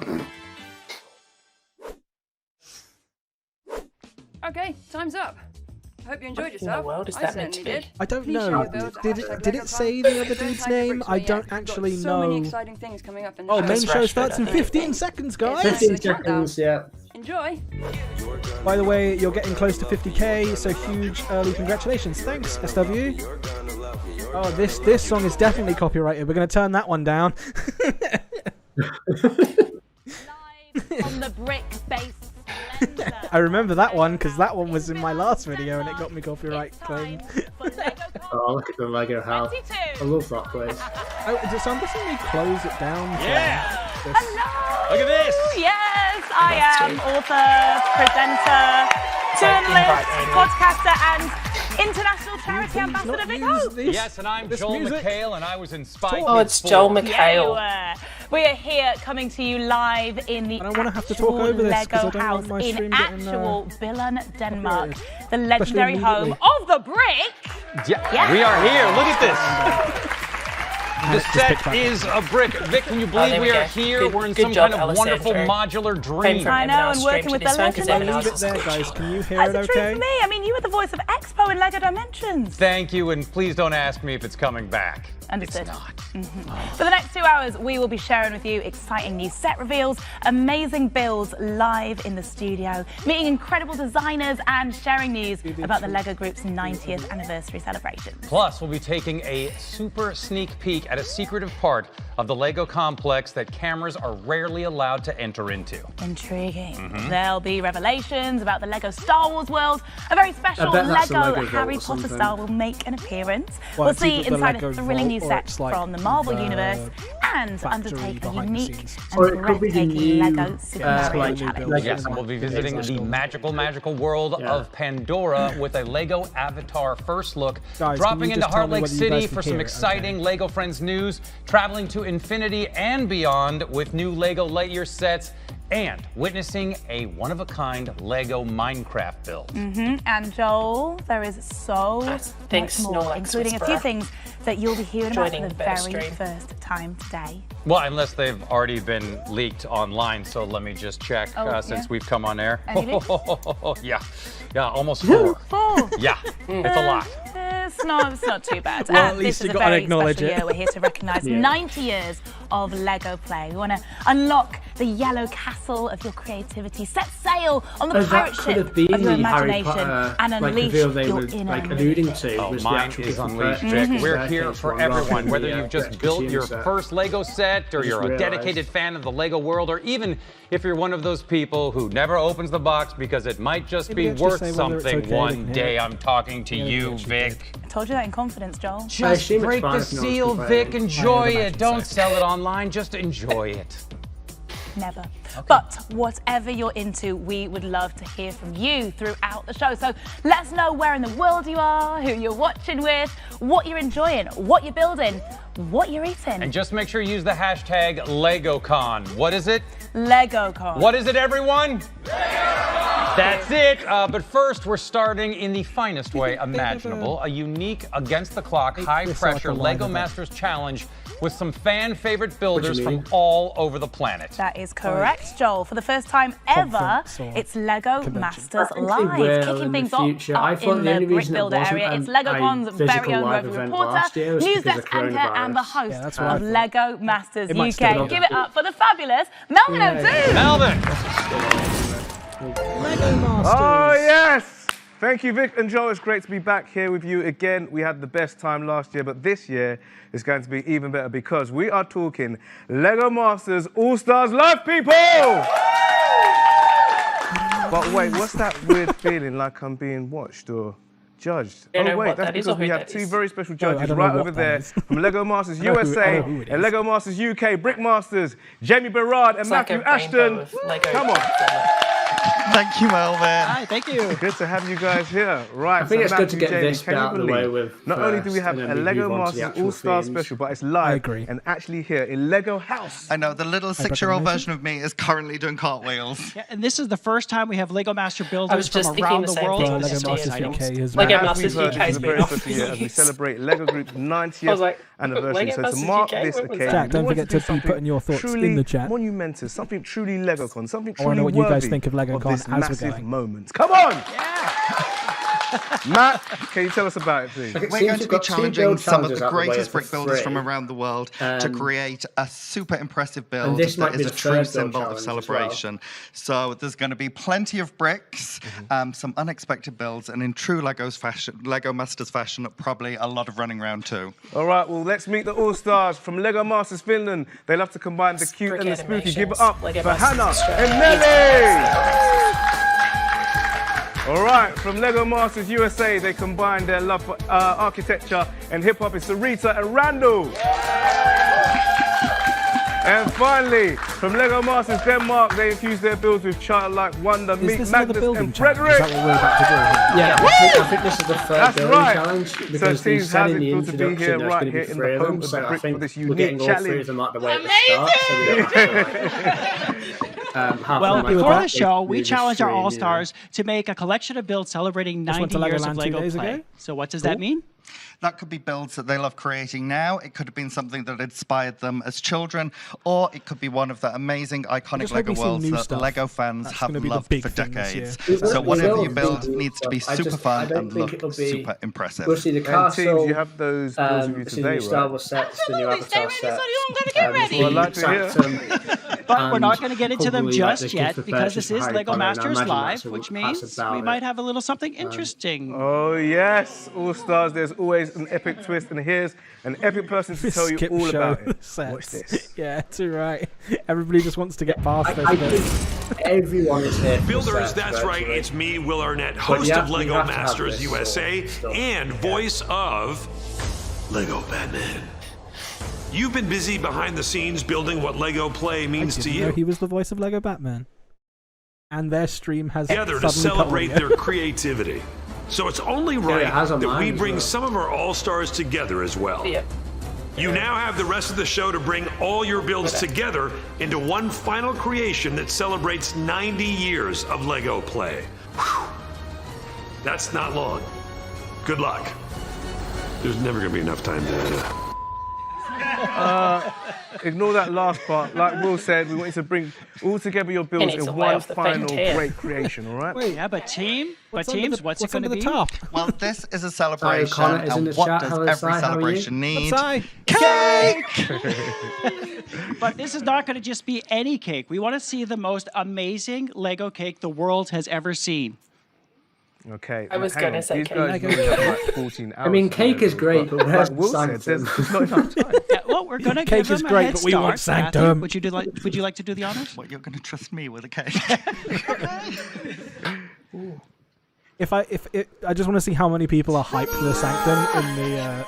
Okay, time's up. I hope you enjoyed What in the yourself. world is I that meant certainly to be? did. I don't Please know. share your builds at Did hashtag it Lego say Con. the other Don't dude's hide your name? bricks I away don't yet. We've actually got so many know. exciting things coming up in the Oh, show. main That's show right, starts in I think. 15 seconds, guys. 15 It's a countdown. seconds, yeah. Enjoy. By the way, you're getting close to 50k, so huge early congratulations. Thanks, SW. Oh, this song is definitely copyrighted. We're going to turn that one down. Live on the brick base splendor. I remember that one because that one was in my last video and it got me copyright claimed. Oh, look at the Lego house. I love that place. Oh, did somebody close it down? Yeah. This? Hello. Look at this. Yes, I am author, presenter, journalist, podcaster, and international charity ambassador. Big hope. Yes, and I'm Joel music. McHale, and I was in Spy Oh, Kids it's Joel 4. Yeah, you McHale. were. We are here coming to you live in the I don't wanna have to actual talk over this 'cause I Lego don't house want my in stream getting, actual Billund, Denmark, copyrighted. the legendary home immediately. of the brick. Yeah, we are here. Look at this. The Just pick set back. is a brick. Vic, can you believe there we we are go. here? Good- We're in good some job, kind of wonderful Alessandro. modular dream. I know, and working with the Stream to this one, 'cause legends. everyone Leave else it is there, still guys. Can you hear That's it a treat okay? for me. I mean, you were the voice of Expo in Lego Dimensions. Thank you, and please don't ask me if it's coming back. Understood. It's not. For the next 2 hours, we will be sharing with you exciting new set reveals, amazing builds live in the studio, meeting incredible designers, and sharing news about the Lego Group's 90th anniversary celebration. Plus, we'll be taking a super sneak peek at a secretive part of the Lego complex that cameras are rarely allowed to enter into. Intriguing. There'll be revelations about the Lego Star Wars world. A very special bet that's a Lego Lego Harry vault or Potter something. star will make an appearance. Well, we'll it's see either the inside Lego a thrilling new vault or set it's like from the Marvel the universe and factory undertake a behind the unique scenes. Or and it could be the breathtaking new, Lego Super Mario like new Challenge. builds. Yes, and we'll be visiting the magical world Yeah. of Pandora with a Lego Avatar first look. Guys, dropping can you into just tell Heart me Lake whether you City guys can for some hear it, exciting okay? Lego Friends news, traveling to infinity and beyond with new Lego Lightyear sets, and witnessing a one-of-a-kind Lego Minecraft build. And Joel, there is so much more, including a few things that you'll be hearing about for the very first time today. Well, unless they've already been leaked online, so let me just check since we've come on air. Yeah, almost 4. 4? Yeah, it's a lot. It's not too bad. Well, at least this you is a got to very acknowledge special it. year. We're here to recognise 90 years of Lego play. We want to unlock the yellow castle of your creativity, set sail on the pirate ship of your imagination, and unleash your inner alluding to. Oh, mine is unleashed, Vic. We're here for everyone, whether you've just built your first Lego set, or you're a dedicated fan of the Lego world, or even if you're one of those people who never opens the box because it might just be worth something one day. I'm talking to you, Vic. I told you that in confidence, Joel. Just break the seal, Vic. Enjoy it. Don't sell it online. Just enjoy it. Never. Okay. But whatever you're into, we would love to hear from you throughout the show. So let us know where in the world you are, who you're watching with, what you're enjoying, what you're building, what you're eating. And just make sure you use the hashtag LegoCon. What is it? LegoCon. What is it, everyone? That's it. But first, we're starting in the finest way imaginable. A unique, against-the-clock, high-pressure Lego Masters challenge with some fan-favorite builders from all over the planet. That is correct, Joel. For the first time ever, it's Lego Masters Live, kicking things off in the Brick Builder area. It's LegoCon's very own roving reporter, news desk anchor, and the host of Lego Masters UK. Give it up for the fabulous Melvin O'Doon. Melvin! Lego Masters. Oh, yes! Thank you, Vic and Joel. It's great to be back here with you again. We had the best time last year, but this year is going to be even better because we are talking Lego Masters All-Stars Live, people! But wait, what's that weird feeling like I'm being watched or judged? Oh, wait, that's because we have 2 very special judges right over there from Lego Masters USA and Lego Masters UK, Brick Masters, Jamie Berard and Matthew Ashton. Come on. Thank you, Melvin. Hi, thank you. Good to have you guys here. Right, I think so it's good to Matthew, get Jamie, this out of the way with. Not only do we have a Lego Masters All-Star special, but it's live and actually here in Lego House. I know, the little 6-year-old version of me is currently doing cartwheels. Yeah, and this is the first time we have Lego Master builders from around the world. Lego Masters UK is Lego Masters UK is very special year as we celebrate Lego Group's 90th anniversary. So to mark this occasion, Jack, don't forget to be putting your thoughts in the chat. Monumentous, something truly LegoCon, something I want to know truly what you guys worthy think of LegoCon this as we're massive going. moment. Come on! Matt, can you tell us about it, please? We're going to be challenging some of the greatest brick builders from around the world to create a super impressive build that is a true symbol of celebration. So there's going to be plenty of bricks, some unexpected builds, and in true Lego Masters fashion, probably a lot of running around too. All right, well, let's meet the All-Stars from Lego Masters Finland. They love to combine the cute and the spooky. Give it up for Hannah and Nelly! All right, from Lego Masters USA, they combine their love for architecture and hip-hop. It's Sarita and Randall. And finally, from Lego Masters Denmark, they infuse their builds with childlike wonder. Meet Magnus and Frederick. Is that what we're about to do? Yeah, I think this is the third building challenge because So they teams, said how's in it the feel to be introduction here there's right going to here be in 3 the of home them, of the so I brick for think this we're getting unique all 3 of challenge? them at the way at the start. Well, before the show, we challenged our All-Stars to make a collection of builds celebrating 90 years of Lego play. So what does that mean? That could be builds that they love creating now. It could have been something that inspired them as children, or it could be one of the amazing, iconic Lego worlds that Lego fans have loved for decades. So whatever you build needs to be super fun and look super impressive. We'll see the castle. And teams, you have those builds with you today, the Star Wars sets, the new Avatar sets. Well, I'd like to hear. But we're not going to get into them just yet because this is Lego Masters Live, which means we might have a little something interesting. Oh, yes. All-Stars, there's always an epic twist, and here's an epic person to tell you all about it. Watch this. Yeah, too right. Everybody just wants to get past this. I think everyone is here. Builders, that's right. It's me, Will Arnett, host of Lego Masters USA and voice of Lego Batman. You've been busy behind the scenes building what Lego play means to you. He was the voice of Lego Batman. And their stream has together to celebrate their creativity. So it's only right that we bring some of our All-Stars together as well. You now have the rest of the show to bring all your builds together into one final creation that celebrates 90 years of Lego play. Whew. That's not long. Good luck. There's never going to be enough time to... Ignore that last part. Like Will said, we want you to bring all together your builds in one final great creation, all right? Wait, yeah, but teams, what's it going to be? Well, this is a celebration, and what does every celebration need? Cake! But this is not going to just be any cake. We want to see the most amazing Lego cake the world has ever seen. Okay. I was going to say cake. Like 14 hours. I mean, cake is great, but where's Will said, there's not enough time. Yeah, well, we're going to give Cake is them great, a head but we want start. Sanctum. Matthew, would you like to do the honors? What, you're going to trust me with a cake? I just want to see how many people are hyped for the Sanctum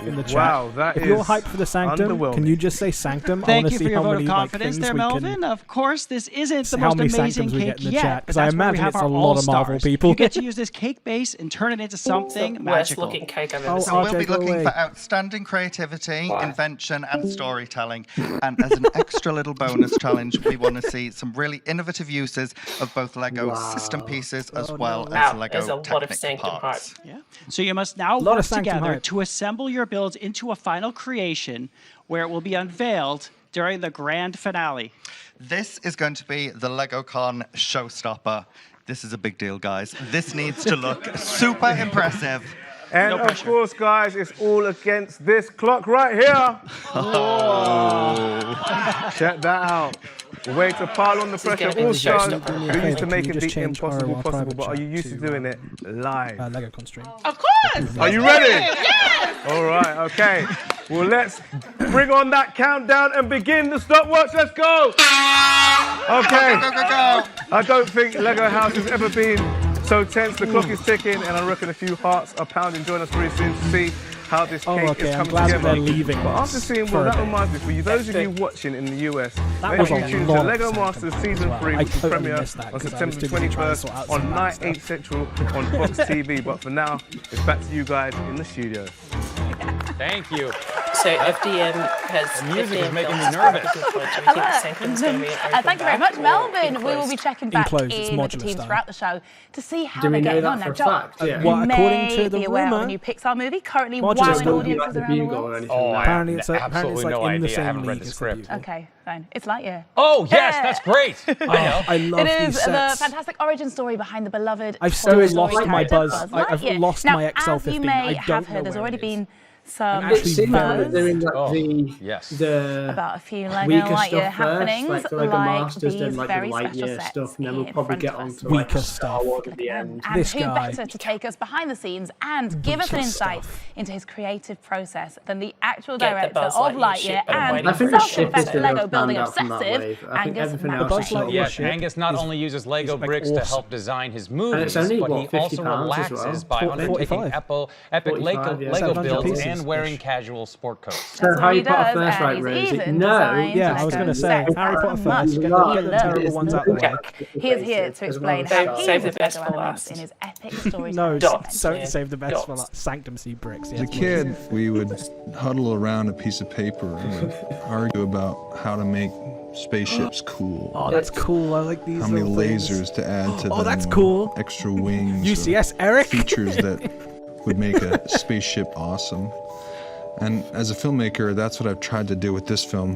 in the chat. Wow, that if you're hyped for the Sanctum, can you just say Sanctum? Thank you for your vote of confidence there, Melvin. Of course, this isn't the most amazing cake yet, because I imagine it's a lot of Marvel people. You get to use this cake base and turn it into something magical. Worst looking cake I've ever So seen. we'll be looking for outstanding creativity, invention, and storytelling. And as an extra little bonus challenge, we want to see some really innovative uses of both Lego system pieces as well as Lego Sanctum parts. Yeah. So you must now work together to assemble your builds into a final creation where it will be unveiled during the grand finale. This is going to be the LegoCon showstopper. This is a big deal, guys. This needs to look super impressive. And of course, guys, it's all against this clock right here. Check that out. A way to pile on the pressure. AllStars, you're used to making the impossible possible, but are you used to doing it live? Lego Constraint. Of course! Are you ready? Yes! All right, okay. Well, let's bring on that countdown and begin the stopwatch. Let's go! Okay. Go. I don't think Lego House has ever been so tense. The clock is ticking, and I reckon a few hearts are pounding. Join us very soon to see how this cake is coming together. They're leaving. But after seeing, well, that reminds me, for you, those of you watching in the US, make sure you tune to Lego Masters Season 3, which will premiere on September the 21st on Night 8 Central on Fox TV. But for now, it's back to you guys in the studio. Thank you. So FDM has... The music is making me nervous. Thank you very much, Melvin. We will be checking back in with the teams throughout the show to see how they're getting on. Now, Joel, you may be aware of a new Pixar movie currently wowing audiences around the world. Apparently it's like no in the idea. I haven't same read league the as script. Okay, fine. It's Lightyear. Oh, yes, that's great. I know. I love It is these the sets. fantastic origin story behind the beloved I've still Toy lost Story my character buzz. Buzz I've Lightyear. lost Now, my XL15. as you may I have don't heard, know there's where already it been some It seems like buzz they're doing like the about a few Lego weaker Lightyear stuff happenings, first, like the Lego Masters these did like very the special Lightyear sets stuff, and then we'll in probably front get of on us. to like Weaker Star stuff. Wars at the end. And This who guy. better to take us behind the scenes and give us an insight into his creative process than the actual Get the director Buzz of Lightyear ship, Lightyear but I'm and waiting I think the ship is self-confessed the Lego real building standout from that obsessive wave. I think Angus everything Mackey. else is sort of Yeah, shit. Angus not only uses Lego bricks to help design his movies, only, but what, he 50 also pounds as relaxes well? by undertaking 45. epic 45, yeah. Lego 700 builds pieces. and wearing casual sport coats. So That's what Harry he Potter does, first, and right, he's Rosie? even No. designed Yeah, I was going to say sets Harry Potter as first. much Get the love terrible ones out of the way. He is here to explain how he Save the uses best Lego for elements last. in his epic storytelling. No, Dots. don't save the best for Dots. like Sanctum Sea bricks. As a kid, we would huddle around a piece of paper and would argue about how to make spaceships cool. Oh, that's cool. I like these. How many little things. lasers to add to them. Oh, that's cool. Extra wings. UCS, Eric. Features that would make a spaceship awesome. And as a filmmaker, that's what I've tried to do with this film.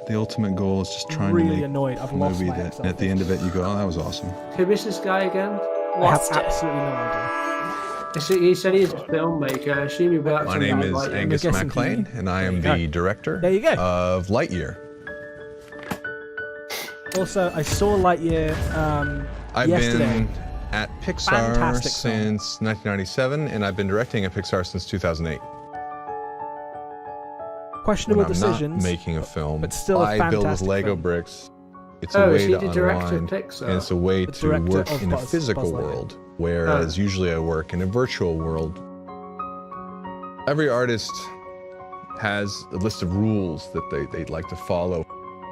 The ultimate goal is just trying Really to make annoyed. I've a lost movie my that XL. at the end of it you go, oh, that was awesome. Who is this guy again? I have absolutely no idea. He said he's a filmmaker. I assume he works My on name that, is like, Angus guessing MacLean, and I am the director There you go. of Lightyear. Also, I saw Lightyear I've yesterday. been at Pixar Fantastic film. since 1997, and I've been directing at Pixar since 2008. Questionable When I'm decisions. not making a film, but still a I build with fantastic Lego film. bricks. It's Oh, a is way he to the director of unwind, Pixar? and it's a way The to director work of in a Buzz physical Lightyear. world, whereas usually I work in a virtual world. Every artist has a list of rules that they'd like to follow.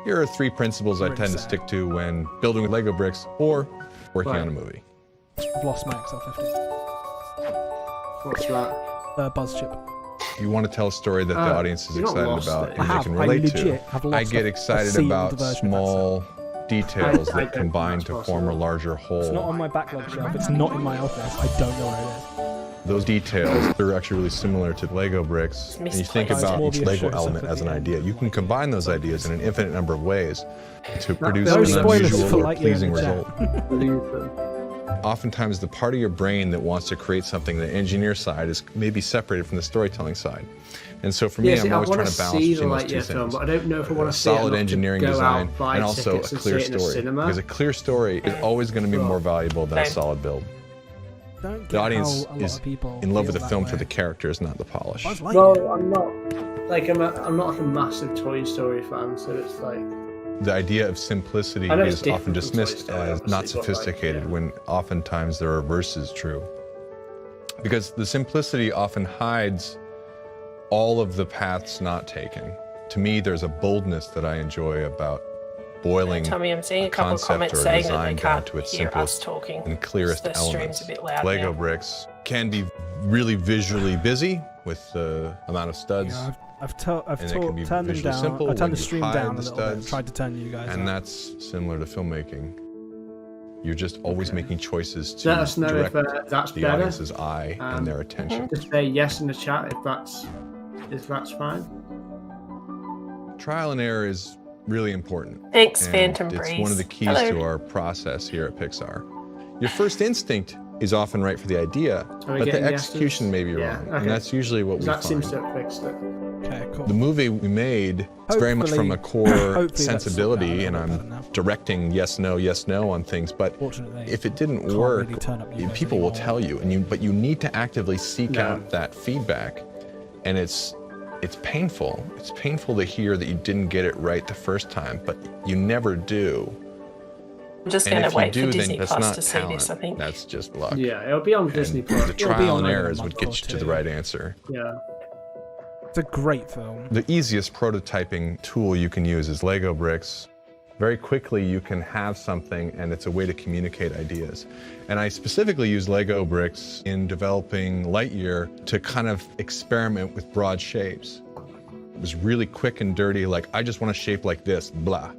Here are 3 principles I Really tend to sad. stick to when building with Lego bricks or working Right. on a movie. I've lost my XL15. What's that? Buzz chip. You want to tell a story that the audience is excited about and they can I relate legit have to. lost I get excited about small details that combine to form a larger whole. It's not on my backlog shelf. It's not in my office. I don't know where it is. Those details, they're actually really similar to Lego bricks. And you think about each Lego element as an idea. You can combine those ideas in an infinite number of ways to produce an unusual or pleasing result. Oftentimes, the part of your brain that wants to create something, the engineer side, is maybe separated from the storytelling side. And so for me, I'm always trying to balance between those two things. But I don't know if I want to see solid engineering design and also a clear story. Because a clear story is always going to be more valuable than a solid build. The audience is in love with the film for the characters, not the polish. Well, I'm not like a massive Toy Story fan, so it's like. The idea of simplicity is often dismissed as not sophisticated, when oftentimes the reverse is true. Because the simplicity often hides all of the paths not taken. To me, there's a boldness that I enjoy about boiling Tommy, I'm seeing a couple of concept comments or saying that design they down can't to its hear us simplest talking. and clearest The stream's elements. a bit loud Lego now. bricks can be really visually busy with the amount of studs. Yeah, I've and it can be turned them visually down. simple I turned when the you stream hide down the a little bit. studs. Tried to turn you guys And up. that's similar to filmmaking. You're just always making choices to Let us know if direct that's the better. audience's eye and their attention. Just say yes in the chat if that's fine. Trial and error is really important. Thanks, and Phantom it's Breeze. one of the keys Hello. to our process here at Pixar. Your first instinct is often right for the idea, but the execution may be wrong. Okay. And that's usually what we That find. seems to have fixed it. Okay, cool. The movie we made is very much from a core sensibility, and I'm directing yes, no on things. But if it didn't work, people will tell you, but you need to actively seek out that feedback, and it's painful. It's painful to hear that you didn't get it right the first time, but you never do. I'm just going to wait for Disney Plus to see this, I think. That's just luck. Yeah, it'll be on Disney Plus. The trial and errors would get you to the right answer. Yeah. It's a great film. The easiest prototyping tool you can use is Lego bricks. Very quickly you can have something, and it's a way to communicate ideas. And I specifically use Lego bricks in developing Lightyear to kind of experiment with broad shapes. It was really quick and dirty, like I just want to shape like this, blah.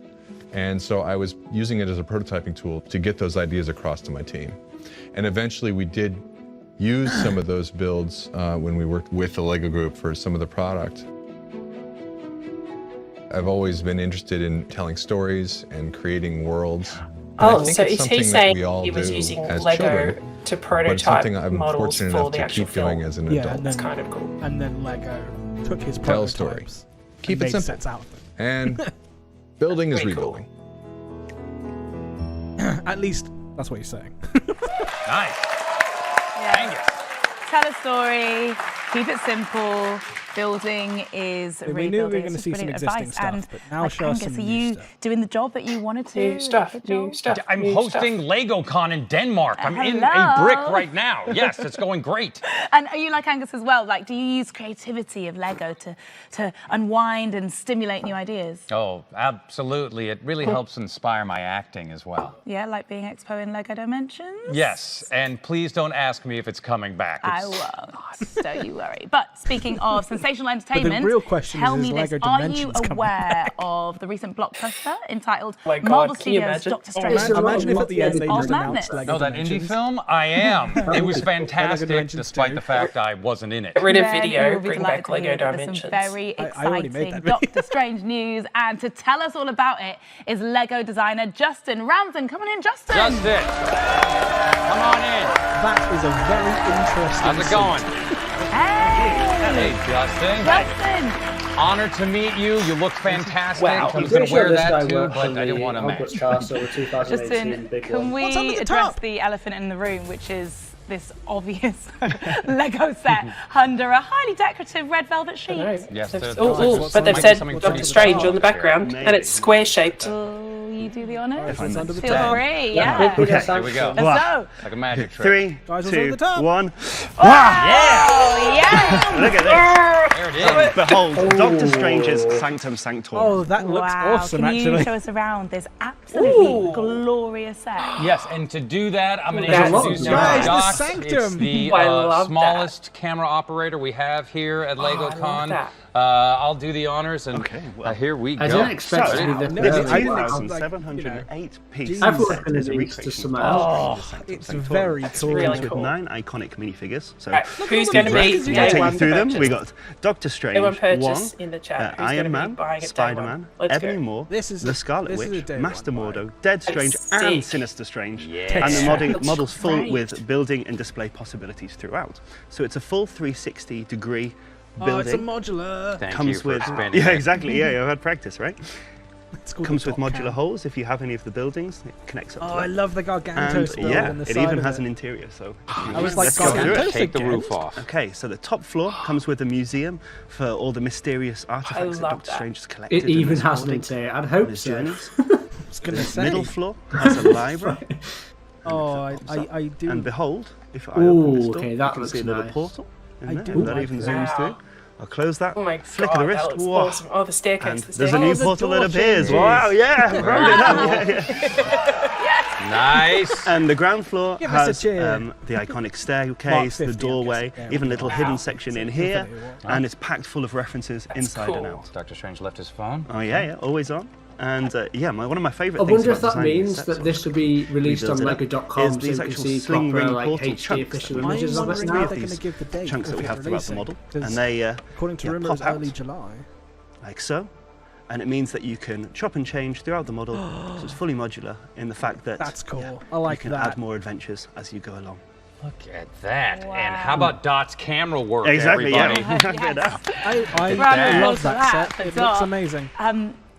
And so I was using it as a prototyping tool to get those ideas across to my team. And eventually we did use some of those builds when we worked with the Lego group for some of the product. I've always been interested in telling stories and creating worlds. Oh, so is he saying he was using Lego to prototype I'm models fortunate for enough the to actual keep doing film? as an Yeah, adult. and then, That's kind of cool. And then Lego took his Tell a story. prototypes Keep and it made simple. sets out of them. And building is rebuilding. At least that's what he's saying. Nice. Yeah. Tell a story, keep it simple. Building is We knew we were rebuilding. going to It's see some brilliant existing advice. stuff, And but now like, show us Angus, some are new you stuff. doing the job that you wanted to? New stuff. I'm new hosting stuff. LegoCon in Denmark. I'm in a Hello. brick right now. Yes, it's going great. And are you like Angus as well? Like, do you use creativity of Lego to unwind and stimulate new ideas? Oh, absolutely. It really helps inspire my acting as well. Yeah, like being Expo in Lego Dimensions? Yes, and please don't ask me if it's coming back. I won't. Don't you worry. But speaking of sensational entertainment, real question tell is me this: Lego are you Dimensions coming aware of the recent blockbuster entitled my God, Marvel can you Studios' imagine? Doctor Strange? Imagine if at the end they Of just Madness. announced Lego No, that Dimensions. indie film? I am. It was fantastic, Dimensions despite 2. the fact I wasn't in it. Get rid of Then video, you'll be bring delighted back to Lego hear that there's Dimensions. some very I already made exciting that Doctor Strange news, and to tell us all about it is Lego designer Justin Ramsden. Come on in, Justin. Justin, come on in. That is a very interesting How's it going? Hey, Hey, Justin. Justin. Honored to meet you. You look fantastic. Wow. I was going to wear that too, but I didn't want to match. Hogwarts Castle, the 2018 Justin, big can one. What's up we at the address top? the elephant in the room, which is this obvious Lego set under a highly decorative red velvet sheet? Yes, But they've said Doctor Strange on the background, and it's square shaped. Will you do the honours? It's under the Feel top. free, yeah. Okay, Here we go. Let's go. Like a magic trick. 3, Guys, what's on 2, the top? 1. Yeah! Oh, yeah. Look at There it is. this. Behold, Doctor Strange's Sanctum Sanctorum. Oh, that looks Wow. awesome, Can you actually. show us around? There's absolutely absolutely glorious set. Yes, and to do that, I'm going to That's introduce you nice. to Doc. The Sanctum. It's the I love smallest camera operator we have here at LegoCon. I'll do the honors, and here we go. I didn't expect it to be the 2,708 pieces. I thought it was going to be just somewhere else. It's very cool. really with cool. 9 iconic minifigures. So Who's going to be take you through them? We got Doctor Strange, Everyone purchase Wong, in the chat. Who's Iron gonna be Man, buying it Spider-Man, Ebony Moore, the Scarlet Witch, Master Mordo, Dead Strange, and Sinister Strange. And the model's full with building and display possibilities throughout. So it's a full 360-degree building. Oh, it's a modular. Thank you for expanding. Yeah, exactly. Yeah, I've had practice, right? It's called Comes the with top modular cam. holes if you have any of the buildings. It connects up to I that. love the Gargantos build yeah, on the it side even of has it. an interior. So I was like, let's go through it. Gargantos Take the again? roof off. Okay, so the top floor comes with a museum for all the mysterious artifacts that love Doctor that. Strange has collected. It even and has an holding interior. I'd on hope his so. journeys. I was going to The say. middle floor has a library. Oh, I do. And behold, if I open this door, okay, you that can looks see a little nice. portal. I In there, do and that like even that. zooms through. I'll close that. Oh my Flick god, of the wrist. that looks Whoa. awesome. Oh, the staircase. And The there's a new staircase. portal that door appears. changes. Wow, yeah. Round it up. Nice. And the ground floor Give us a has cheer. the iconic staircase, Mark the 50, doorway, yeah. even a little hidden section in here. Infinity War. And it's packed full of references inside and cool. out. Dr. Strange left his phone. Oh, yeah, always on. And yeah, one of my I favourite things wonder if about that designing means sets that or this will be released on rebuilds it up Lego.com is so these you can actual see sling proper ring like portal HD chunks. official I'm images of it wondering now. how they're going to give the date chunks that we of have it throughout the releasing, model, 'cause and they according to rumor, pop it's out early July. like so. And it means that you can chop and change throughout the model, so it's fully modular in the fact that That's cool. I like you can that. add more adventures as you go along. Look at that. And how about Dot's camera work, Exactly, everybody? I love that set. It looks amazing.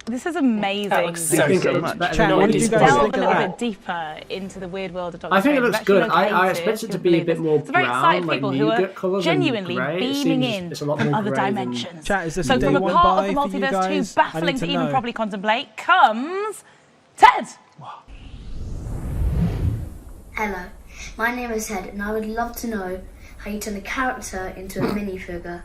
This is amazing. That looks so think good. it looks better Chat, than what what did you it guys is. Delve think a of little that? bit deeper into the weird world of Doctor I think it Strange. looks It's actually good. I located, expect it to couldn't be a believe bit this. more It's very excited brown, like people who nougat are colours than genuinely grey. It beaming seems in it's a lot more other grey than- dimensions. Chat, is this So a day from a one part buy of the for you multiverse guys? too baffling to even know. probably contemplate comes Ted. Hello, my name is Ted, and I would love to know how you turn a character into a minifigure.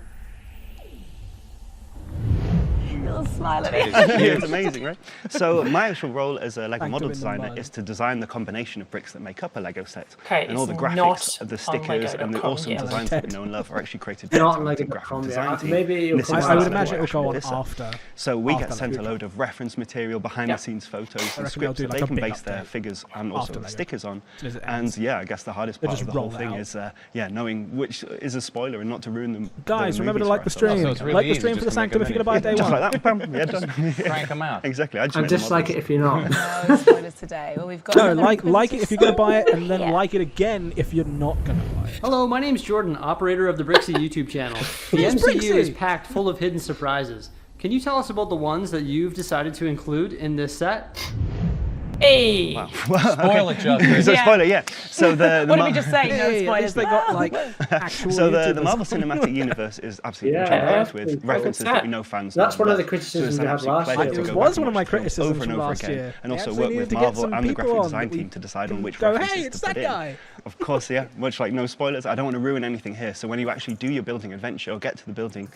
Little smile at Yeah, me. it's amazing, right? So my actual role as a Lego Sanctum model in the designer mud. is to design the combination of bricks that make up a Lego set. Okay, And all the it's graphics, not the on stickers, and the Lego.com awesome yet. designs that we know and love are actually created by Not a on talented graphic Lego.com design yet. team. Maybe it'll This come is out I would how imagine it'll go on this up. after. So we after get the sent a preview. load of reference material, behind the scenes photos I and reckon they'll scripts do that like they a can big base their update figures and also after the Lego. stickers on. As it And ends. yeah, I guess the hardest They part just of the whole roll thing out. is knowing which is a spoiler and not to ruin them. Guys, remember to movies like the for stream. ourselves. So it's really Like the easy stream for just the to make Sanctum a if you're going to buy it day Just one. like that, bam, yeah, done. Crank them out. Exactly. I just And made the dislike it models. if you're not. No spoilers today. Well, we've got No, another like it if you're going to buy it, and then Yeah. like it again if you're not going to buy it. Hello, my name's Jordan, operator of the Brixie YouTube channel. The Who's MCU Brixie? is packed full of hidden surprises. Can you tell us about the ones that you've decided to include in this set? Hey! Wow. Spoil it, Justin. So Yeah. spoiler, yeah. So the What did we just say? No Hey, at spoilers. least they got like actual So the YouTubers. Marvel Cinematic Universe is absolutely Yeah, jam-packed yeah. with references that we know fans That's know one of the and love. criticisms So we it's had an last absolute year. pleasure to It go was back one of and my watch films criticisms over and from over last again, year. and We also actually work needed with to get Marvel some and the people graphic on design that we team to decide on which go, references hey, to it's put that in. guy. Of course, yeah. Much like no spoilers, I don't want to ruin anything here. So when you actually do your building adventure or get to the building,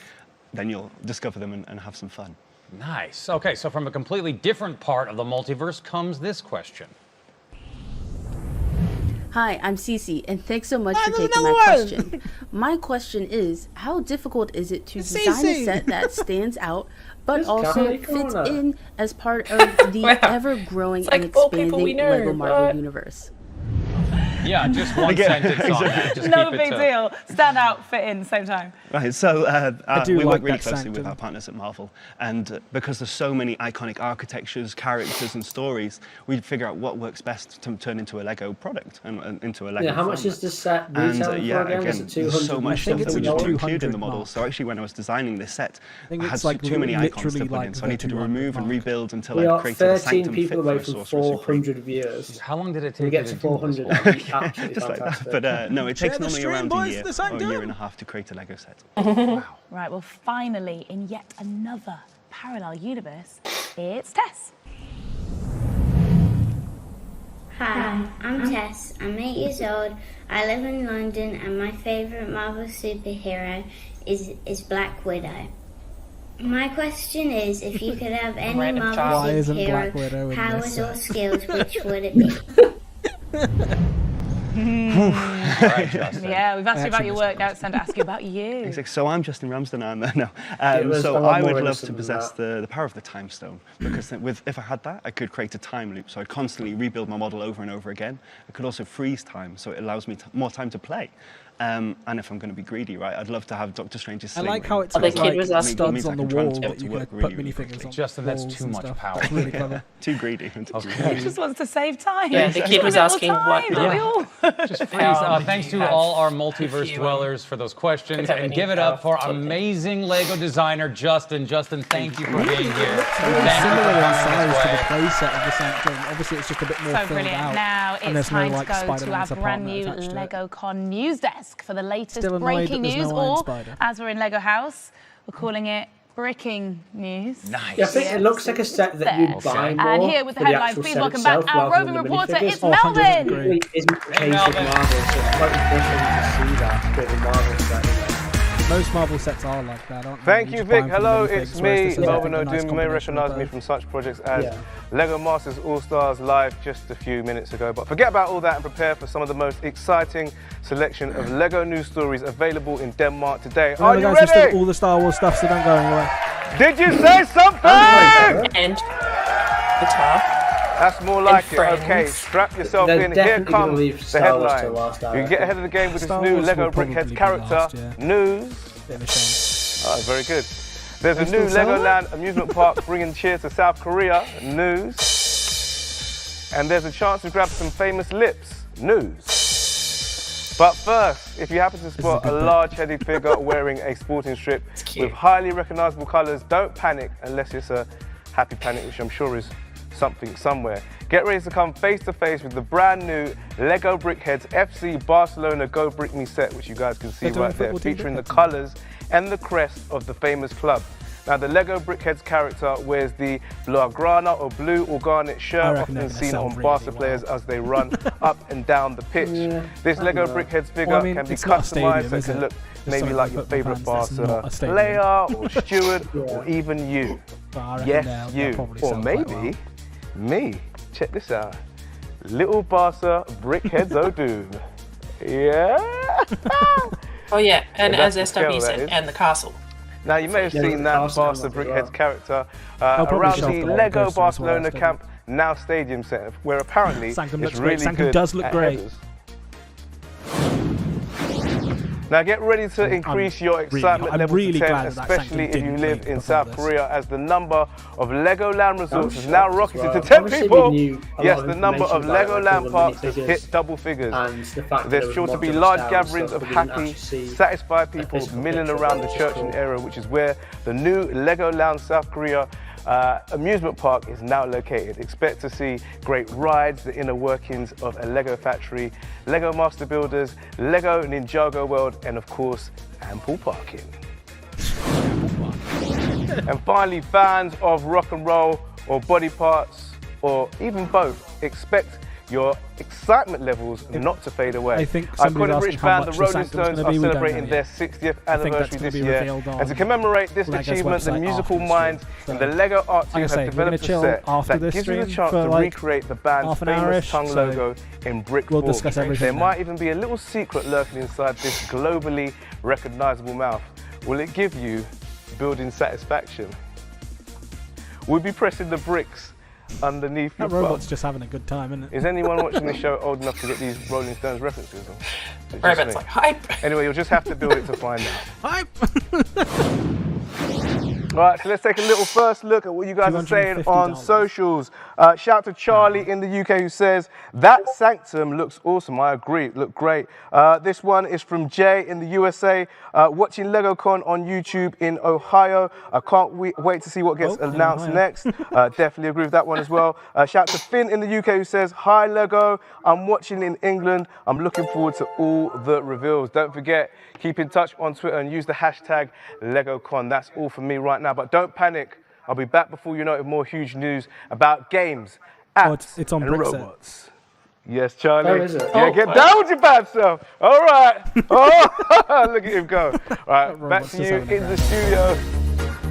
then you'll discover them and have some fun. Nice. Okay, so from a completely different part of the multiverse comes this question. Hi, I'm Cece, and thanks so much for taking my question. My question is, how difficult is it to design a set that stands out, but also fits in as part of the ever-growing and expanding Lego Marvel universe? Yeah, just one sentence on that. Just No keep it big to- deal. Stand out, fit in, same time. Right, so do we like work really that closely with Sanctum. our partners at Marvel, and because there's so many iconic architectures, characters, and stories, we figure out what works best to turn into a Lego product and into a Lego. Yeah, how much format. is this set And retailing yeah, for again? Is again, it there's 200? so much I think stuff it's that we in need the to include in 200 the model. mark. So actually, when I was designing this set, think I it's had like too many icons to literally put in, like so I needed to the 200 remove and mark. rebuild until We I are created a 13 Sanctum fit people for away a from sorceress degree. 400 viewers. How long did it We take get you to to do 400. this? That'd be absolutely Just like that. fantastic. But no, it Share takes the normally stream, around boys, a year the or a Sanctum. year and a half to create a Lego set. Right, well, finally, in yet another parallel universe, it's Tess. Hi, I'm Tess. I'm 8 years old. I live in London, and my favourite Marvel superhero is Black Widow. My question is, if you could have any Random Marvel Why isn't superhero Black Widow in powers this or set? skills, which would it be? All right, Justin. Yeah, we've asked you about your work. Now it's time to ask you about you. Exactly. So I'm Justin Ramsden. No. So I would love to possess the power of the time stone, because if I had that, I could create a time loop. So I'd constantly rebuild my model over and over again. I could also freeze time, so it allows me more time to play. And if I'm going to be greedy, right, I'd love to have Doctor Strange's sling. I like how it's like studs on the wall that you can put minifigures on. Justin, that's too much power. That's really clever. Too greedy. He just wants to save time. Yeah, the kid was asking what. Just please, thanks to all our multiverse dwellers for those questions, and give it up for amazing Lego designer Justin. Justin, thank you for being here. Similar in size to the playset of the Sanctum. Obviously, it's just a bit more So filled brilliant. out. Now and it's there's time no, to go to our brand new LegoCon news desk for the latest Still annoyed breaking that there's news, no Iron or Spider. as we're in Lego House, we're calling it bricking news. Nice. Yeah, I think it looks like a set that you'd buy more. And here with the for headlines, actual please set welcome back itself our rather roving than the reporter, minifigures. it's Melvin. It really isn't the case with Marvel, so it's quite refreshing to see that with the Marvel set. Most Marvel sets are like that, aren't they? Thank you, just Vic. buy them from Hello, the minifigs, it's whereas me, this is Melvin like a nice O'Doom. You may combination of recognise me both. from such projects as Lego Masters All-Stars Live just a few minutes ago. But forget about all that and prepare for some of the most exciting selection of Lego news stories available in Denmark today. Are you Guys, ready? all the Star Wars stuff, so don't go anywhere. Did you say something? And guitar. That's more like it. Okay, strap yourself in. Here comes the headline. You can get ahead of the game with this new Lego Brickheads character. News. Oh, very good. There's a new Legoland amusement park bringing cheer to South Korea. News. And there's a chance to grab some famous lips. News. But first, if you happen to spot a large-headed figure wearing a sporting strip with highly recognizable colors, don't panic unless it's a happy panic, which I'm sure is something somewhere. Get ready to come face to face with the brand new Lego Brickheads FC Barcelona Go Brick Me set, which you guys can see right there, featuring the colors and the crest of the famous club. Now, the Lego Brickheads character wears the Blaugrana or blue or garnet shirt, often seen on Barca players as they run up and down the pitch. This Lego Brickheads figure can be customized so it can look maybe like your favorite Barca player or steward or even you. Yes, you. Or maybe me. Check this out. Little Barca Brickheads O'Doom. Yeah? Oh yeah, and as SW said, and the castle. Now you may have seen that Barca Brickheads character around the Lego Barcelona Camp Now Stadium Centre, where apparently Sanctum it's looks really great. Sanctum good does look at great. headers. Now get ready to increase your excitement level to 10, especially if you live in South Korea, as the number of Legoland resorts has now rocketed to 10 people. Yes, the number of Legoland parks has hit double figures. There's sure to be large gatherings of happy, satisfied people milling around the Churchill area, which is where the new Legoland South Korea amusement park is now located. Expect to see great rides, the inner workings of a Lego factory, Lego Master Builders, Lego Ninjago World, and of course, ample parking. And finally, fans of rock and roll or body parts, or even both, expect your excitement levels not to fade away. I think iconic Rich band, the much Rolling the Stones, Sanctum's are gonna be, we don't celebrating know their yet. 60th I think anniversary that's this gonna be year. revealed And to on commemorate this Lego's achievement, the website musical after the minds stream. and the Lego art Like team I say, have we're gonna developed a chill set after that this gives you the stream chance for to like recreate the band's half an famous hour-ish, tongue so logo in brick we'll form. discuss everything There then. might even be a little secret lurking inside this globally recognizable mouth. Will it give you building satisfaction? We'll be pressing the bricks underneath your That bum. robot's just having a good time, isn't it? Is anyone watching this show old enough to get these Rolling Stones references? Or is it just Robot's me? like, hype! Anyway, you'll just have to build it to find out. Hype! Right, so let's take a little first look at what you guys are saying on socials. Shout to Charlie in the UK who says, that Sanctum looks awesome. I agree, it looked great. This one is from Jay in the USA, watching LegoCon on YouTube in Ohio. I can't wait to see what gets announced next. Definitely agree with that one as well. Shout to Finn in the UK who says, hi Lego, I'm watching in England. I'm looking forward to all the reveals. Don't forget, keep in touch on Twitter and use the hashtag LegoCon. That's all from me right now, but don't panic. I'll be back before you know it with more huge news about games, apps, it's on and Brickset. robots. Yes, Charlie. Oh, is it? Yeah, get down with your bad self. All right. Oh, look at him go. All right, back to you in the studio.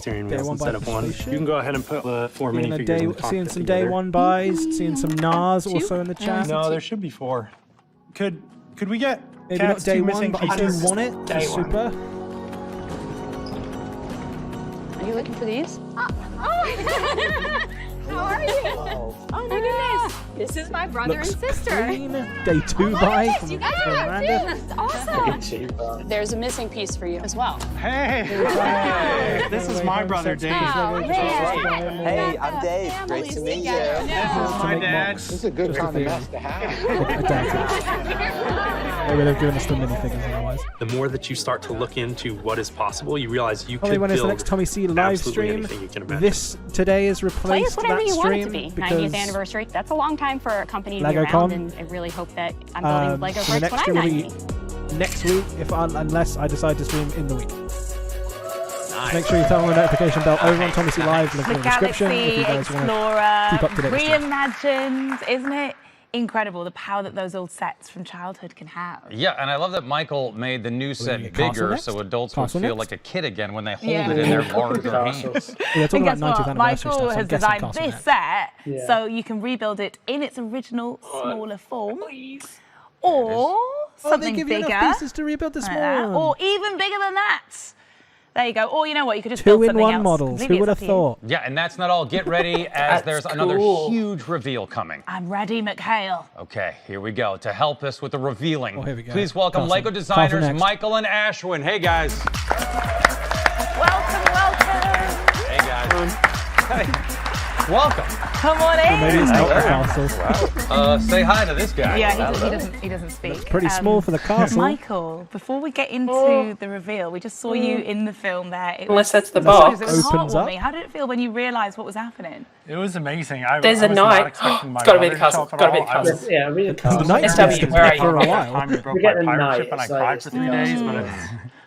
steering wheels one instead by of one. You PlayStation. can go ahead and put the 4 minifigures in the Seeing cockpit some together. day one buys, seeing some Nas also in the chat. No, there should be 4. Could we get maybe not Cat's day two one, missing but I do pieces? want it. Day one. Super. you looking for these? How are you? Oh my goodness. This is my brother and sister. Clean. Day 2 buy from You guys Amanda. have too. That's awesome. There's a missing piece for you as well. Hey! This is my brother, Dave. Hey, I'm Dave. Great to meet you. This is my dad. This is a good kind of mess to have. They would have given us the minifigures otherwise. The more that you start to look into what is possible, you realize you Probably could when it's the build next Tommy C live absolutely stream. anything you can imagine. This today is Play replaced us whatever that you want it to stream be. because 90th anniversary. That's a long time for a company to Lego be Con. around, and I really hope that I'm building Lego so the bricks next when I'm stream will 90. be next week, unless I decide to stream in the week. Nice. Make sure you turn on the notification bell over on Tommy C Live, link in The the description if Galaxy you guys want to keep up to Explorer, date. reimagined, isn't it? Incredible the power that those old sets from childhood can have. Yeah, and I love that Michael made the new set bigger so adults would feel like a kid again when they hold it in their larger hands. Yeah, And guess what? Michael has stuff, so I'm guessing designed Castle this Net. set Yeah. so you can rebuild it in its original smaller form, or something they give you bigger, enough pieces to rebuild this like that, one. or even bigger than that. There you go. Or you know what? You could just 2 build in something 1 else. models. Completely, Who would it's have up to you. thought? Yeah, and that's not all. Get ready as there's another cool. huge reveal coming. I'm ready, McHale. Okay, here we go. To help us with the revealing, here we go. please welcome Castle. Lego Castle designers next. Michael and Ashwin. Hey, guys. Welcome. Hey, guys. Hey. Welcome. Come on in. Or maybe it's not the castle. Say hi to this guy. Yeah, he doesn't speak. It's pretty small for the castle. Michael, before we get into the reveal, we just saw you in the film there. It Unless that's the was- box. It was Opens up. heartwarming. How did it feel when you realised what was happening? It was amazing. There's I a was knight. not expecting my It's gotta be the brother to castle. show up Gotta be at the all. I was- castle. Yeah, really. The knight's SW, been where are there you? for a By the while. time you broke We my get a pirate knight, ship and I it's cried like- for 3 days, but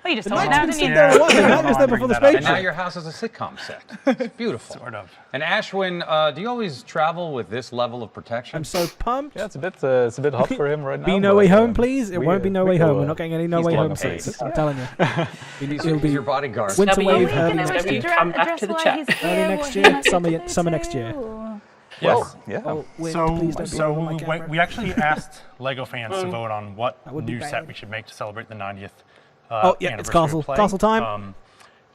Oh, you just The told me knight's now, been didn't you? there a while. The knight was there before the And now spaceship. your house is a sitcom set. It's beautiful. Sort of. And Ashwin, do you always travel with this level of protection? I'm so pumped. Yeah, it's a bit hot for him right now. Be No Way Home, please. It won't be No Way go, Home. We're not getting any No he's Way going Home on sets. pace. I'm telling you. He'll be your bodyguard. Winter W, Wave are we early gonna next year. come back to the chat. Early next year. Summer next year. Well, yeah. Oh, wait, So, please don't be over my camera. we actually asked Lego fans to vote on what would be new bad. set we should make to celebrate the 90th Oh, yeah, it's anniversary Castle. of play. Castle time.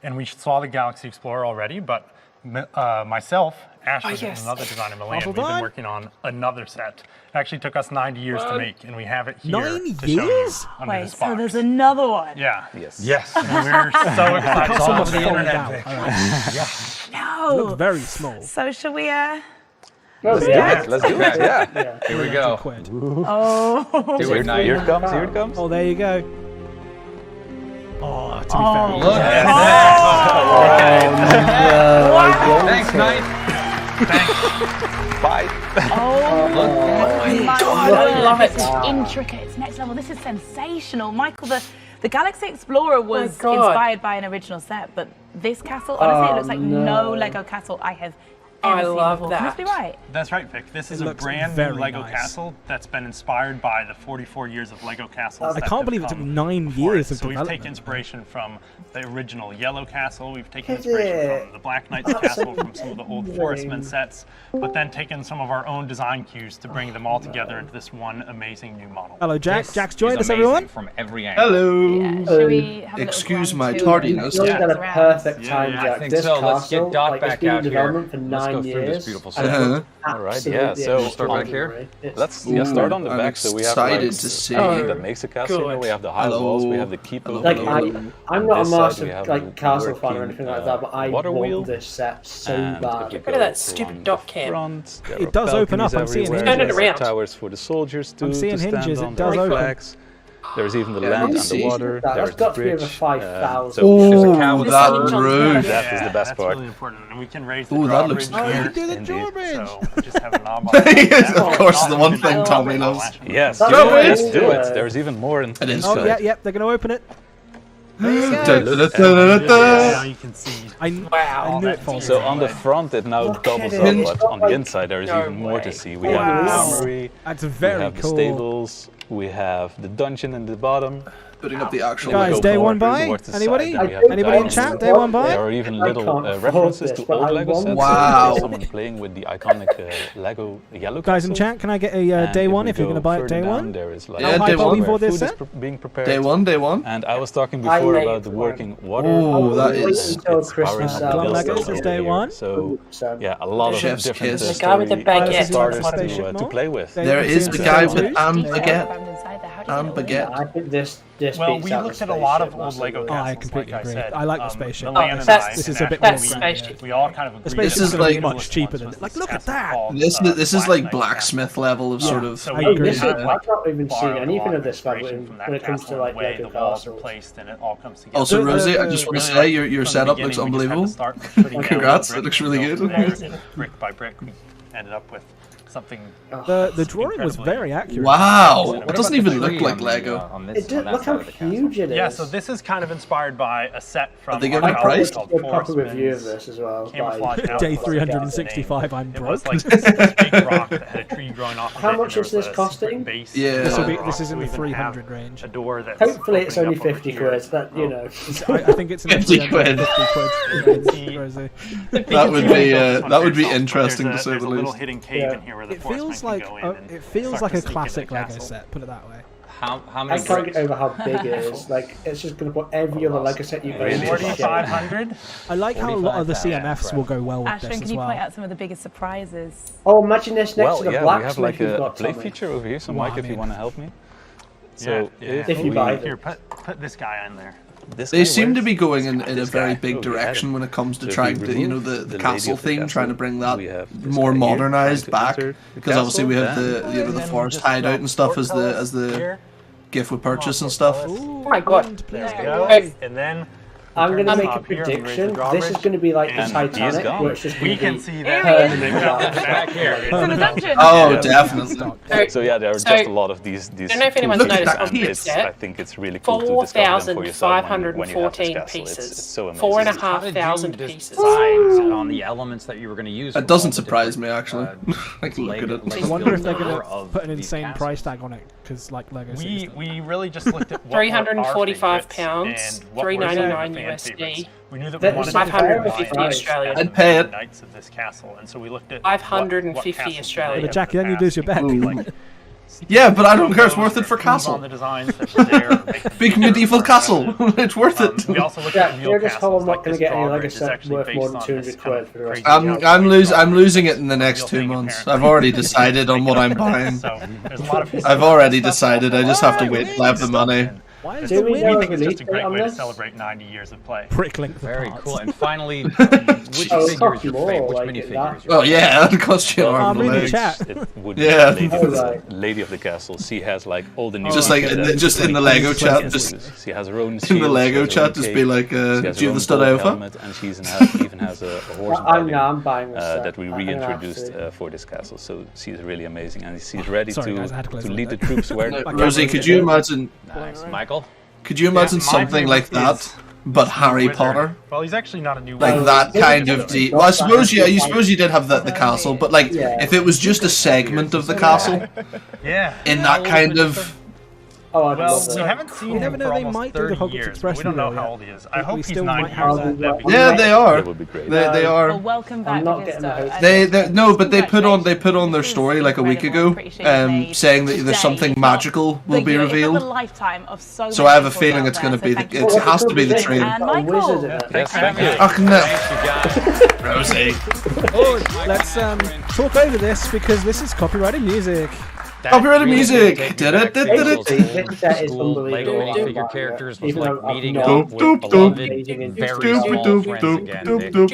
And we saw the Galaxy Explorer already, but myself, Ashley, yes. and another designer, Milan, Castle we've time? been working on another set. It actually took us 90 years to make, and we have it here 9 to show you years? under Wait, this so box. there's another one? Yeah. Yes. And we're so excited. Castle must the fall internet, down. Vic. All right. No. Look very small. So shall we, Let's do it. Yeah. Here we go. oh. Do it, Knight. Here it comes. Here it comes. Oh, there you go. Oh, to be fair. Look at that. Thanks, Knight. Bye. Oh my God, I love it. This is intricate. It's next level. This is sensational. Michael, the Galaxy Explorer was God. inspired by an original set, but this castle, honestly, it looks like no Lego castle I have ever seen love before. that. Must be right. That's right, Vic. This is a looks brand new very Lego nice. castle that's been inspired by the 44 years of Lego castles. I that can't have believe it took come 9 before years it. of So we've development. taken inspiration from the original Yellow Castle. We've taken Has inspiration it? from the Black Knight's Castle, from some of the old Forestman sets, but then taken some of our own design cues to bring them all together into this one amazing new model. Hello, Jack. This Jack's joined is us, everyone. amazing from every angle. Hello. Yeah, should we have a Excuse little my grand tardiness. tour? You've done a perfect time, yeah, I Jack. think This so. Let's castle, get Dot like, back it's been out in here. development for Let's 9 go through years. this beautiful and it set. looks All right, absolutely yeah, so we'll start back here. extraordinary. It's- Let's start on the I'm back. So we have excited like to see. everything that makes a castle. You know, we have the high Hello. walls. We have the keeper. Hello. Like here. I'm not a This side massive we have like the castle fan or working, anything like that, but I water want wheel. this set so And bad. if you Get rid of that go stupid along dot the cam. front, there It are does open up, balconies I'm seeing everywhere. hinges. Turn it There's around. towers for the soldiers I'm to seeing stand hinges. on. It does There are open. flags. There's even the Yeah, land let me and see. the water. That's There's got the to be over bridge. 5,000. So there's a Ooh, cow. that roof. That is the best that's part. really important. And we can raise the Ooh, that looks drawbridge good. here. Do the Indeed. drawbridge. So we just have a knob on Yes, of course, the one thing Tommy loves. Yes, That's you know, good. let's do it. There's even more in It is Oh, good. yeah, they're going to open it. There you go. Now you can see. I knew it falls So down. on the front it now doubles up, it. but on the inside there is even more to see. We have the Wow. armory, That's we very have the cool. stables, we have the dungeon in the bottom, putting up the actual. Guys, day one buy? Anybody? Anybody in chat? Day one buy? There are even little references to old Lego sets. Wow. Someone playing with the iconic Lego yellow. Guys in chat, can I get a day one if you're going to buy it day one? There is like day one for this set? Being prepared. Day one. And I was talking before about the working water. Oh, that is. It's Christmas. Legos is day one. So yeah, a lot of Chef's different kiss. The guy with the baguette started to play with. There is the guy with baguette. And baguette. I think this well, we looked at a lot of old Lego castles. I completely agree. Said, I like the spaceship. This is a bit more spaceship. We all kind of agreed. This is like much cheaper than like. Look at that. This is like blacksmith level of sort of. I agree. I've not even seen anything of this when it comes to like Lego castles. Also, Rosie, I just want to say your setup looks unbelievable. Congrats, it looks really good. Brick by brick, we ended up with something. The drawing was very accurate. Wow, it doesn't even look like Lego. Look how huge it is. Yeah, so this is kind of inspired by a set from. Are they giving a price? A proper review of this as well. Day 365, I'm broke. It was like this big rock that had a tree growing off. How much is this costing? Yeah, this is in the 300 range. A door that. Hopefully, it's only 50 quid. That you know. I think it's 50 quid. That would be interesting to say the least. Little hidden cave in here where the feels like a classic Lego set. Put it that way. How many? I can't get over how big it is. Like it's just going to put every other Lego set you play. 4,500. I like how a lot of the CMFs will go well with Ashton, this can as you well. point out some of the biggest surprises? Oh, imagine this next to the black. We have like a play feature over here. So Mike, if you want to help me. So if you buy it, here, put this guy in there. They seem to be going in a very big direction when it comes to trying to, the castle theme, trying to bring that more modernized back. Because obviously we have the forest hideout and stuff as the gift with purchase and stuff. Oh my god! There we go. And then I'm going to make a prediction. This is going to be like the Titanic, where it's just we can see that back here. It's in the dungeon. Oh, definitely. So yeah, there are just a lot of these. I don't know if anyone's noticed on this set. I think it's really cool to discover them for yourself when you have this castle. It's so amazing. 4,500 pieces. On the elements that you were going to use. It doesn't surprise me actually. Like look at it. I wonder if they're going to put an insane price tag on it because like Lego. We really just looked at £345, $399 USD. We knew that we wanted 550 Australian. I'd pay it. Knights of this castle, and so we looked at 550 Australian. But Jackie, then you lose your bet. Yeah, but I don't care. It's worth it for castle. Big medieval castle. It's worth it. We also looked at real castles. I'm not going to get any Lego set worth more than 200 quid for the rest. I'm losing it in the next 2 months. I've already decided on what I'm buying. I've already decided. I just have to wait till I have the money. Why is Do we know We think it's just a great on way to this? celebrate 90 years of play. Bricklink. Very cool. And finally, which figure is your favorite? Which minifigure? Oh yeah, that costs you an arm and a leg. It would be Yeah. Lady of the Castle. She has like all the new. Just like just in the Lego chat, just she has her own. in the Lego chat, just be like, do you have the stud alpha? And she even has a horse I'm buying this that we reintroduced for this castle. So she's really amazing, and she's ready to lead the troops where. Rosie, could you imagine? Nice, Michael. Could you imagine something like that, but Harry Potter? Well, he's actually not a new Like that kind of deep. Well, I suppose you did have the castle, but like if it was just a segment of the castle, in that kind of. Oh, well, we haven't seen him for almost 30 years. We don't know how old he is. I hope he's 9 years old. Yeah, they are. That would be great. They are. Well, welcome back. No, but they put on their story like a week ago, saying that there's something magical will be revealed. So I have a feeling it's going to be. It has to be the train. Yes, thank you. Rosie. Let's talk over this because this is copyrighted music. Copyrighted music. Lego figure characters was like meeting up with beloved, very small friends again.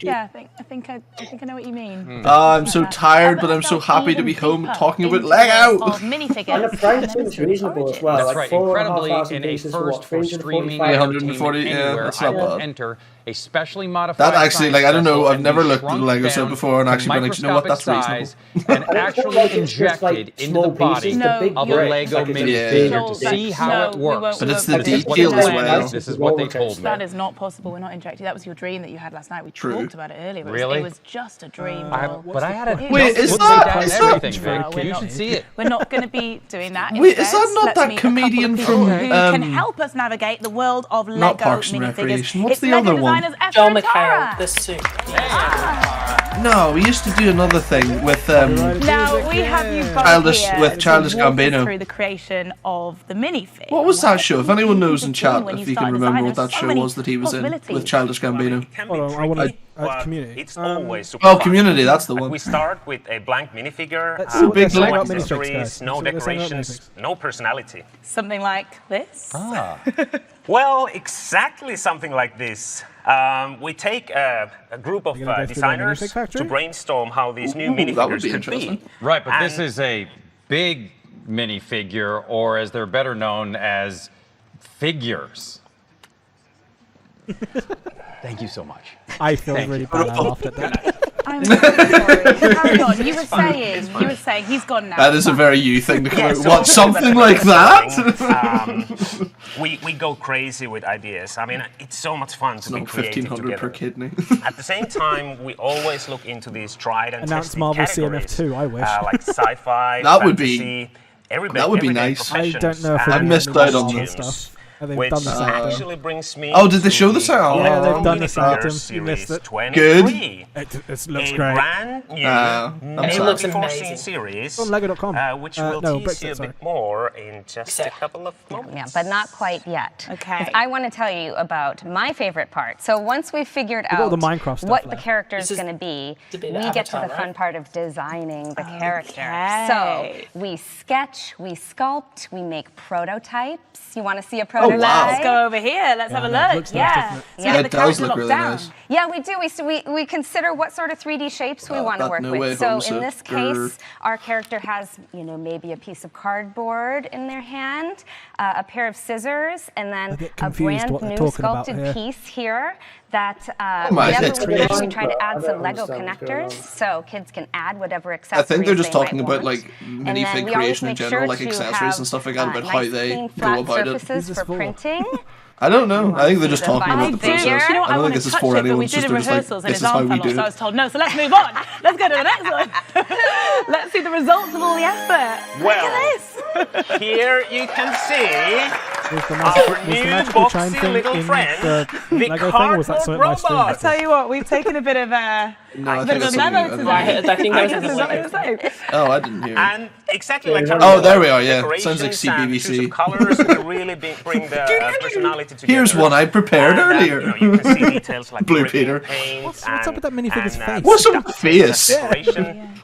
Yeah, I think I know what you mean. I'm so tired, but I'm so happy to be home talking about Lego. And the price is reasonable as well. That's right. Incredibly, in a first for streaming 140, yeah, anywhere, that's I not will bad. enter a specially modified. That actually, like, I don't know, I've never looked at the Lego set before and actually been like, you know what, that's reasonable. And actually injected into the body of a Lego minifigure to see how it works. But it's the detail as well. This is what they told me. That is not possible. We're not injecting. That was your dream that you had last night. We talked about it earlier. Really? It was just a dream. But I had a wait, is that you should see it. We're not going to be doing that. Wait, is that not that comedian from who can help us navigate the world of Lego not Parks and Recreation? What's the other one? Joel McHale, the suit. No, we used to do another thing with Now we have you both here with Childish Gambino through the creation of the minifig. What was that show? If anyone knows in chat, if you can remember what that show was that he was in with Childish Gambino. Hold on, I want to Community. It's always Community, that's the one. We start with a blank minifigure, big no blank accessories, no decorations, no personality. Something like this? Well, exactly something like this. We take a group of designers to brainstorm how these new minifigures could be. Right, but this is a big minifigure, or as they're better known as figures. Thank you so much. I feel really bad. I laughed at that. I'm so sorry. Hang on, you were saying he's gone now. That is a very you thing to come out. What, something like that? We go crazy with ideas. I mean, it's so much fun to be creative together. per kidney. At the same time, we always look into these tried and Announce tested Marvel categories. CMF2, I wish. Like sci-fi, that would fantasy, be that would be nice. I don't know if I missed out on that stuff. Which actually brings me did they show the Sanctum? Yeah, they've done the Sanctum. You missed it. Good. It looks great. Brand new, it looks amazing. Series, on Lego.com. which will tease you a bit more in just a couple of moments. Yeah, but not quite yet. Okay. I want to tell you about my favorite part. So once we've figured out the Minecraft what the character is going to be, we get to the fun part of designing the character. So we sketch, we sculpt, we make prototypes. You want to see a prototype? Let's go over here. Let's have a look. It does look really nice. Yeah, we do. We consider what sort of 3D shapes we want to work with. So in this case, our character has, maybe a piece of cardboard in their hand, a pair of scissors, and then a brand new sculpted piece here that whenever we do, we try to add some Lego connectors so kids can add whatever accessories I think they're just talking want. about like minifig creation in general, like accessories and stuff like that, about how they go about it. For printing. I don't know. I think they're just talking about the process. You know, I don't think this is for anyone. It's just they're just like, this is how we do it. So I was told no. So let's move on. Let's go to the next one. Let's see the results of all the effort. Well, look at this. Here you can see our new boxy little friend, the cardboard robot. I tell you what, we've taken a bit of a memo today. I think that was Oh, I didn't hear. And exactly like there we are. Yeah, sounds like CBBC. Colors to really bring the personality together. Here's one I prepared earlier. You can see details like Blue Peter. What's up with that minifigure's face? What's up with the face?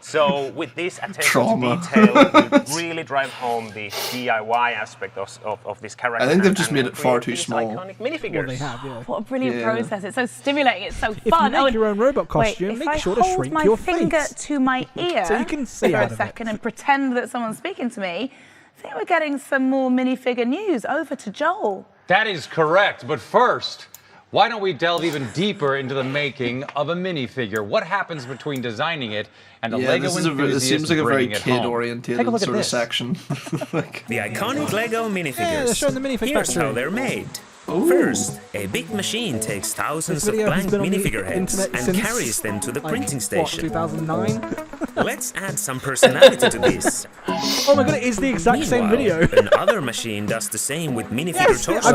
So with this attention to detail, we really drive home the DIY aspect of this character. I think they've just made it far too small. Iconic minifigures. Well, they have, yeah. What a brilliant process! It's so stimulating. It's so If fun. you make your own robot costume, make sure to shrink your If I hold my finger to my ear so you can see for a second and pretend that someone's speaking to me, I think we're getting some more minifigure news. Over to Joel. That is correct, but first, why don't we delve even deeper into the making of a minifigure? What happens between designing it and a Lego enthusiast this seems like a very bringing it home? kid-oriented sort of section. The iconic Lego minifigures. Yeah, they're showing the minifig Here's factory. how they're made. Ooh. First, a big machine takes thousands of blank minifigure heads and carries them to the printing station. 2009? Let's add some personality to this. Oh my god, it is the exact same video. Another machine does the same with minifigure torsos.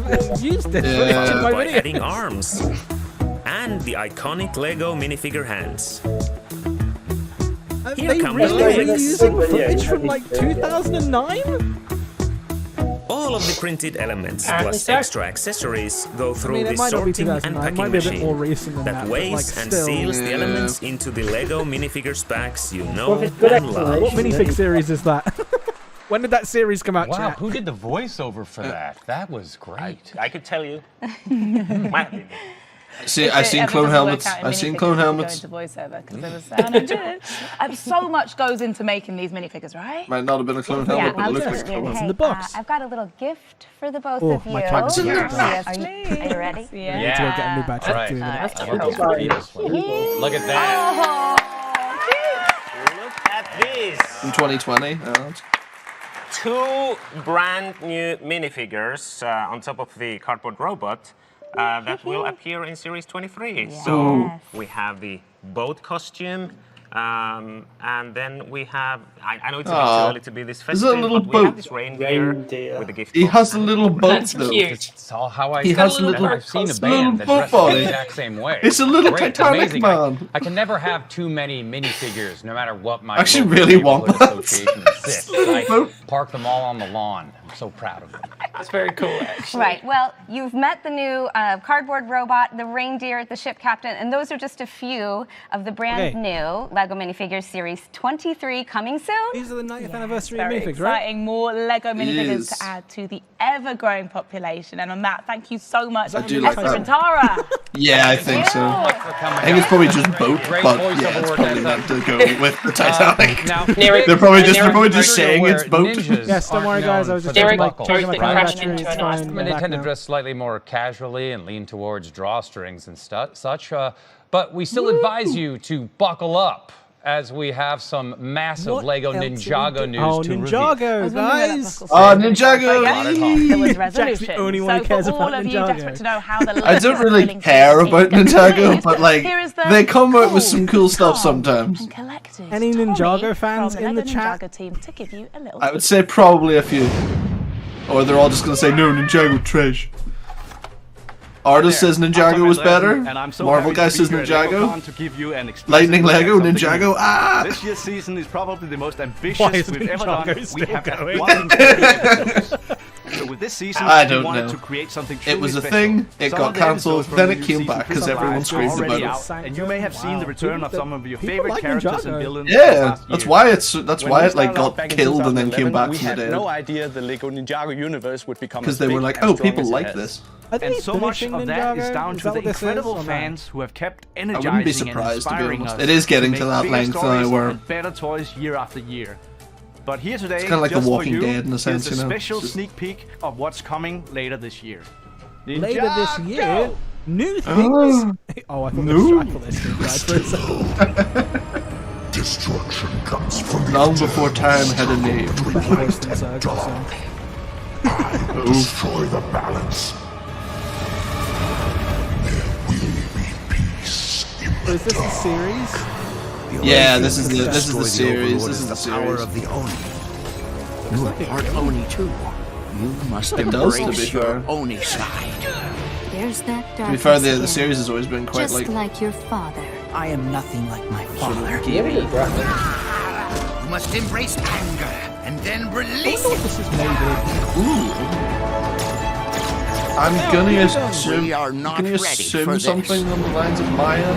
I've used this in my by video. adding arms. And the iconic Lego minifigure hands. Here comes Are you using footage from like 2009? All of the printed elements plus extra accessories go through the sorting and packing machine that weighs and seals the elements into the Lego minifigures packs you know and love. What minifig series is that? When did that series come out, Wow, chat? who did the voiceover for that? That was great. I could tell you. I've seen clone helmets. I've seen clone helmets. So much goes into making these minifigures, right? Might not have been a clone helmet, but it looks like clone helmet. In the box. I've got a little gift for the both of you. My cat's Are you ready? Yeah. I need to go get a new batch. Look at that. Look at this. In 2020. 2 brand new minifigures on top of the cardboard robot that will appear in Series 23. Yes. So we have the boat costume, and then we have, I know it's a bit too early to be this festive, little but we boat. have this reindeer with a gift He box. has a little boat though. It's all how I He has a little, I've seen a band that dresses the exact same way. It's a little Great, Titanic amazing. man. I can never have too many minifigures, no matter what my I actually local really want neighborhood that. association insists. I park them all on the lawn. I'm so proud of them. That's very cool, actually. Right. Well, you've met the new cardboard robot, the reindeer, the ship captain, and those are just a few of the brand new Lego minifigures Series 23 coming soon. These are the 90th anniversary Very minifigs, exciting. right? More Lego minifigures to add to the ever-growing population. And on that, thank you so much, I do like Esther that. and Tara. Yeah, I think so. I think it's probably just boat, but yeah, it's probably meant to go with the Titanic. They're probably just saying it's boat. Yes, don't worry, guys. I was just They tend to dress slightly more casually and lean towards drawstrings and such. But we still advise you to buckle up, as we have some massive Lego Ninjago news to Ninjago, review. guys! Oh, Ninjago! It was resolution. the only one who cares so for all about of you Ninjago. desperate to know how the I don't really care about Ninjago, but like, they come out with some cool stuff sometimes. Any Ninjago fans in the chat? Team to give you a little I would say probably a few. Or they're all just gonna say, no, Ninjago trash. Artist says Ninjago was better. Marvel guy says Ninjago. Lightning Lego, Ninjago. Ah! This year's season is probably the most ambitious we've ever done. We have had so with this season, I we don't wanted know. to create something truly It was a special. thing, it Some got of the cancelled, episodes from then the it new came season back because everyone screamed already about out, and you may have seen the return of some of your favorite like characters and Ninjago. villains. Yeah, that's why it like got back in killed and then came 2011, back we from the had dead. no idea the Lego Ninjago universe would become Because they were like, oh, people like this. And so much of that is down to the incredible fans who have kept energizing I wouldn't be and surprised, to be inspiring honest. us It is getting to make that bigger length stories now where and better toys year after year. But here today, it's kind of like just The Walking for you, Dead in a sense, here's you a know. special Just- sneak peek of what's coming later this year. Later this year? New things? Oh, I thought this thing died for a second. Destruction comes from Long before time had a name. Destroy the balance. There will be peace in So is this a series? Yeah, this is the series. This is the power series. of the Oni. You are part Oni too. You must It does, to be embrace your fair. Oni side. There's that To be darkness fair, the again, series has always been quite just like your father. I am nothing like my father. You must embrace anger and then release it. I'm gonna assume, We are not gonna ready assume for this. something on the lines of Maya.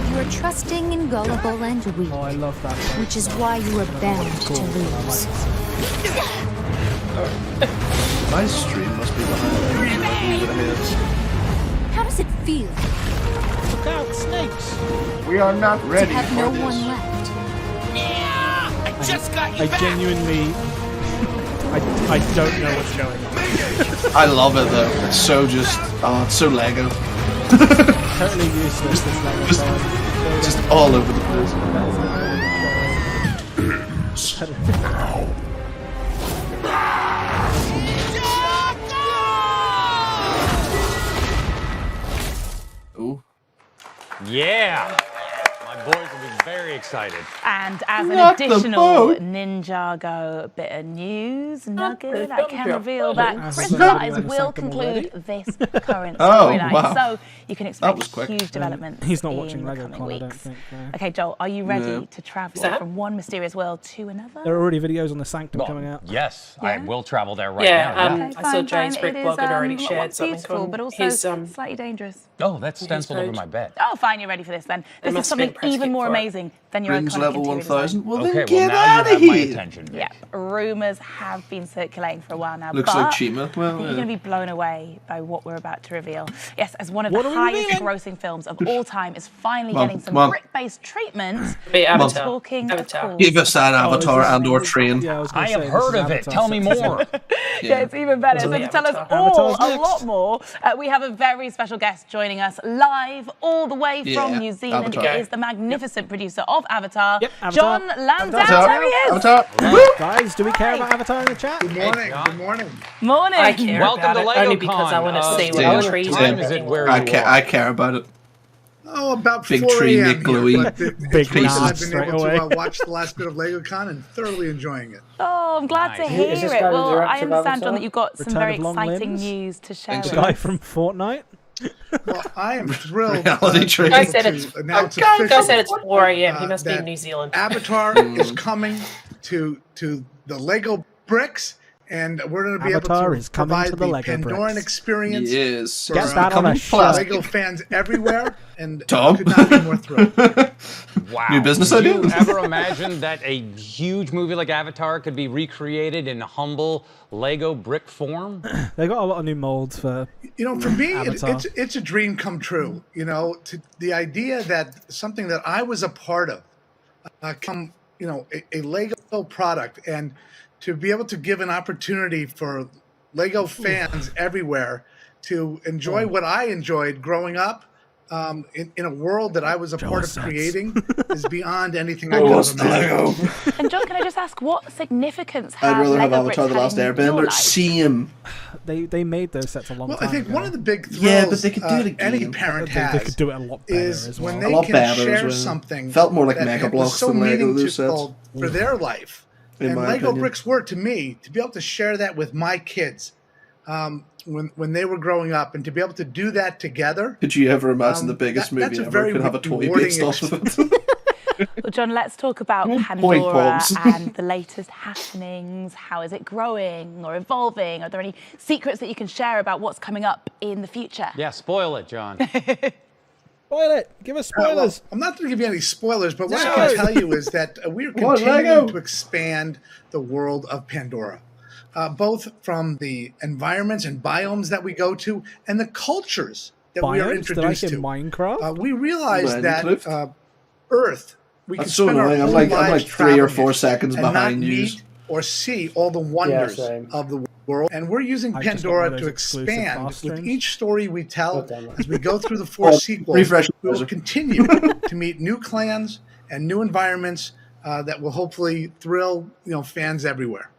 You are trusting and gullible and weak. Oh, I love that. Which is why you are bound to lose. My stream must be behind the heads. How does it feel Look out, snakes! We are not to ready have for no this. one left? I genuinely... I don't know what's going on. I love it though. It's so just, it's so Lego. Totally useless, this Lego time. Just all over the place. Ooh. Yeah! My boys will be very excited. And as an Not the additional boat. Ninjago bit of news, nugget, I can reveal that As Christmas a Lies will Sanctum conclude this current Oh, storyline. wow. So you can was expect quick. huge development. He's not watching in Lego the coming Con, I don't weeks. think. No. Okay, Joel, are you ready No. to travel that- from one mysterious world to another? There are already videos on the Sanctum coming out. Yes, Yeah? I will travel there right Yeah, now. Okay, I saw fine, James fine. Brick It blog is, had already well, shared something beautiful, on but also his slightly dangerous. Oh, that's stenciled over page. my bed. Oh, fine, you're ready for this then. This is must have been something even more press kit amazing than your iconic level interior 1000. design. Well, then get out of here. Attention. Yeah, rumours have been circulating for a while now. Looks but like Chima. Well, I think you're going to be blown away by what we're about to reveal. Yes, as one of the highest-grossing films of all time is finally getting some brick-based treatment. Avatar. Talking of course. Give us that Avatar and/or Train. I have heard of it. Tell me more. Yeah, it's even better. So to tell us all a lot more, we have a very special guest joining us live all the way from New Zealand. Avatar. It is the magnificent producer of Avatar, Avatar. John Landau. There he is. Avatar. Guys, do we care about Avatar in the chat? Good morning. Good morning. Morning. I care Welcome about to it LegoCon. only because I want to see what the trees are. I care about it. Oh, about Big 4 tree, a.m. Nick Louie. Big I've nods been straight able away. to watch the last bit of LegoCon and thoroughly enjoying it. Oh, I'm glad to hear Is this it. guy Well, the I director of understand, John, Avatar? that you've got some Return very of Long exciting Limbs? news to share. Thanks, The with guy us. from Fortnite. Well, I am thrilled Reality Train. Guy said it's announce Guy said it's 4 a.m. He must be in that New Zealand. Avatar is coming to the Lego bricks, and we're going to be Avatar able is to coming provide to the the Lego Pandoran bricks. experience Yes. for Get that on a Lego fans everywhere, and Tom? could not be more thrilled. Wow. New business Did idea? you ever imagine that a huge movie like Avatar could be recreated in humble Lego brick form? They got a lot of new molds for. You know, for me, Avatar. it's a dream come true. You know, the idea that something that I was a part of, come, you know, a Lego product, and to be able to give an opportunity for Lego fans everywhere to enjoy what I enjoyed growing up in a world that I was a part of creating is beyond anything I could have imagined. And John, can I just ask, what significance have I'd rather have Lego Avatar: The bricks Last had in your Airbender. life? See him. They made those sets a long Well, time I think ago. one of the big thrills Yeah, but they could do it again. any parent They has could do it a lot better is as well. when A they lot can better as share well. something Felt more like that Mega was Bloks so than Lego, those meaningful sets. for their life. In And my Lego opinion. bricks were to me to be able to share that with my kids when they were growing up, and to be able to do that together. Could you ever imagine the biggest that's movie a ever very could have a toy rewarding based off of it? Well, John, let's talk about Good Pandora point, Pops. and the latest happenings. How is it growing or evolving? Are there any secrets that you can share about what's coming up in the future? Yeah, spoil it, John. Spoil it. Give us spoilers. I'm not going to give you any spoilers, but what No. I can tell you is that we're Come on, continuing Lego. to expand the world of Pandora, both from the environments and biomes that we go to and the cultures that we are Biomes? introduced Did I to. hear Minecraft? We realize Minecraft? that Earth, we That's can so spend our annoying. I'm whole like lives 3 or traveling 4 it seconds and behind not you. meet or see all the wonders same. of the world. And we're using I just got one Pandora of to those exclusive expand fast with streams. each story we tell damn it. as we go through the 4 Oh, sequels. refresh We will browser. continue to meet new clans and new environments that will hopefully thrill fans everywhere.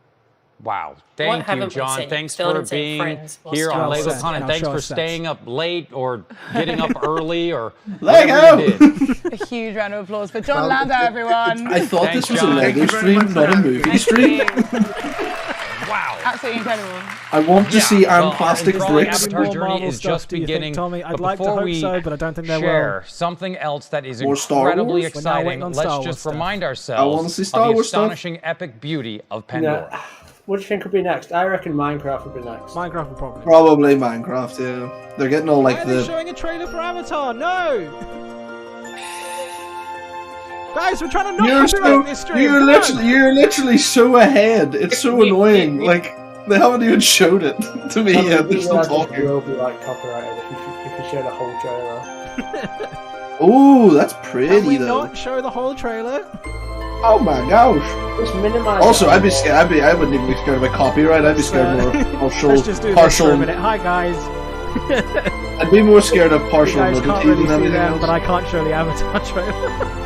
Wow. Thank you, haven't we John. seen? Thanks Still for haven't seen being Friends or here Star on Wars. LegoCon, and Now thanks show for us staying up late or getting up early or Lego! whatever you did. A huge round of applause for John Landau, everyone. I thought Thanks, this was a John. Lego Thank you very stream, much for not a having me. movie stream. Wow. Absolutely incredible. I want to see well, plastic enthralling bricks. Avatar More journey Marvel is stuff, just do you think, beginning. Tommy? I'd But like to before hope we so, but I don't think they will. share something else that is More Star incredibly Wars? We're now waiting exciting, on let's Star Wars just stuff. remind I ourselves wanna see of Star the Wars stuff. astonishing epic beauty of Pandora. What do you think would be next? I reckon Minecraft would be next. Minecraft will probably. Probably Minecraft, yeah. They're getting all Why like are they the. showing a trailer for Avatar? No! Guys, we're trying to not copyright this stream. You're Come on. literally so ahead. It's so annoying. Like they haven't even showed it to me yet. They're still It talking. will be like copyrighted if you show the whole trailer. Oh, that's Can pretty we though. not show the whole trailer? Oh my gosh. Just minimize. Also, it. I'd be scared. I wouldn't even be scared of a copyright. I'd be scared more partial. Let's just do this for a partial. minute. Hi guys. I'd be more scared of You partial guys can't nudity really than see anything them, else. but I can't show the Avatar trailer.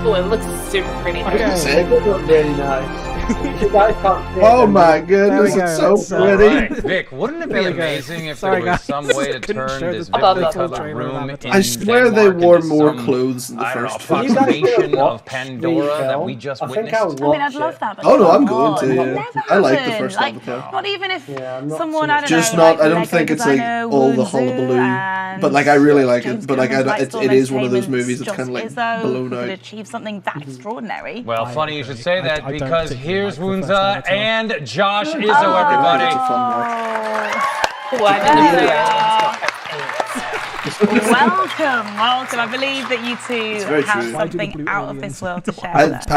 Oh, it looks super pretty. Okay. It would look really nice. You guys can't see Oh it. my goodness, There we it's go. so Let's, pretty. Right, Vic, wouldn't it be There we go. amazing if Sorry, there was guys. some way to Couldn't turn show this the vividly full colored trailer of room Avatar. in I swear they Denmark wore into more some, clothes in the I don't know, first Can you film. guys approximation watch of Pandora the that we film? just I think witnessed? I'll I mean, I'd watch love it. that, but Oh no, come I'm going on. to. That Yeah. never I like the happened. first Like, Avatar. not even if Yeah, I'm not someone, too I don't Just know, not. like I don't Lego think it's like designer all the Wu Zhu hullabaloo. and But like I really like James it. But like Cameron's it is one of those Lightstorm movies that's kind of like Entertainment's blown Izzo could out. achieve something that extraordinary. Well, funny you should say that I don't because particularly here's like the first Wunza Avatar. and Josh Izzo, It's everybody. a fun watch. Why did the first one's not have welcome. I believe that you two have something out of this world to share. That's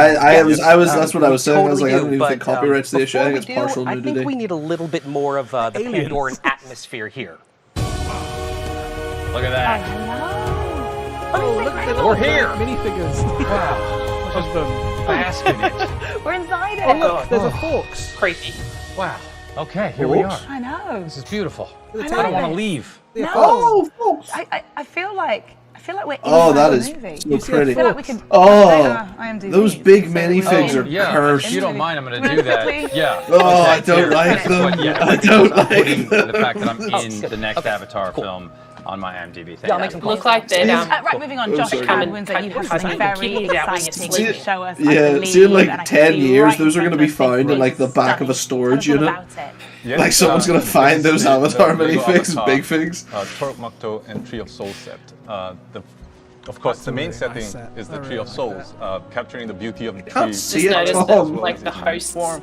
what I was saying. I was like, I don't even think copyright's the issue. I think it's partial nudity. I think we need a little bit more of the Pandoran atmosphere here. Look at that. Oh, look at We're here. Minifigures. Wow. Just bask in it. We're inside it. Oh, look, there's a forks. Creepy. Wow. Okay, here we are. I know. This is beautiful. I don't want to leave. No. Oh, folks. I feel like we're in that the is movie. so pretty. I feel like we can IMDb, those big minifigs are cursed. If you don't mind, I'm going to do that. Yeah. Oh, I don't like them. I don't like them. The fact that I'm in the next Avatar film on my IMDb thing. Yeah, make them look like they're right, moving on. Josh Cadwins, you have something very exciting to show us. Yeah, see, in like 10 years, those are going to be found in like the back of a storage unit. Like someone's going to find those Avatar minifigs, big figs. Torok Makto and Tree of Souls set. Of course, the main setting is the Tree of Souls, capturing the beauty of the tree. Just noticed that, like the hosts, for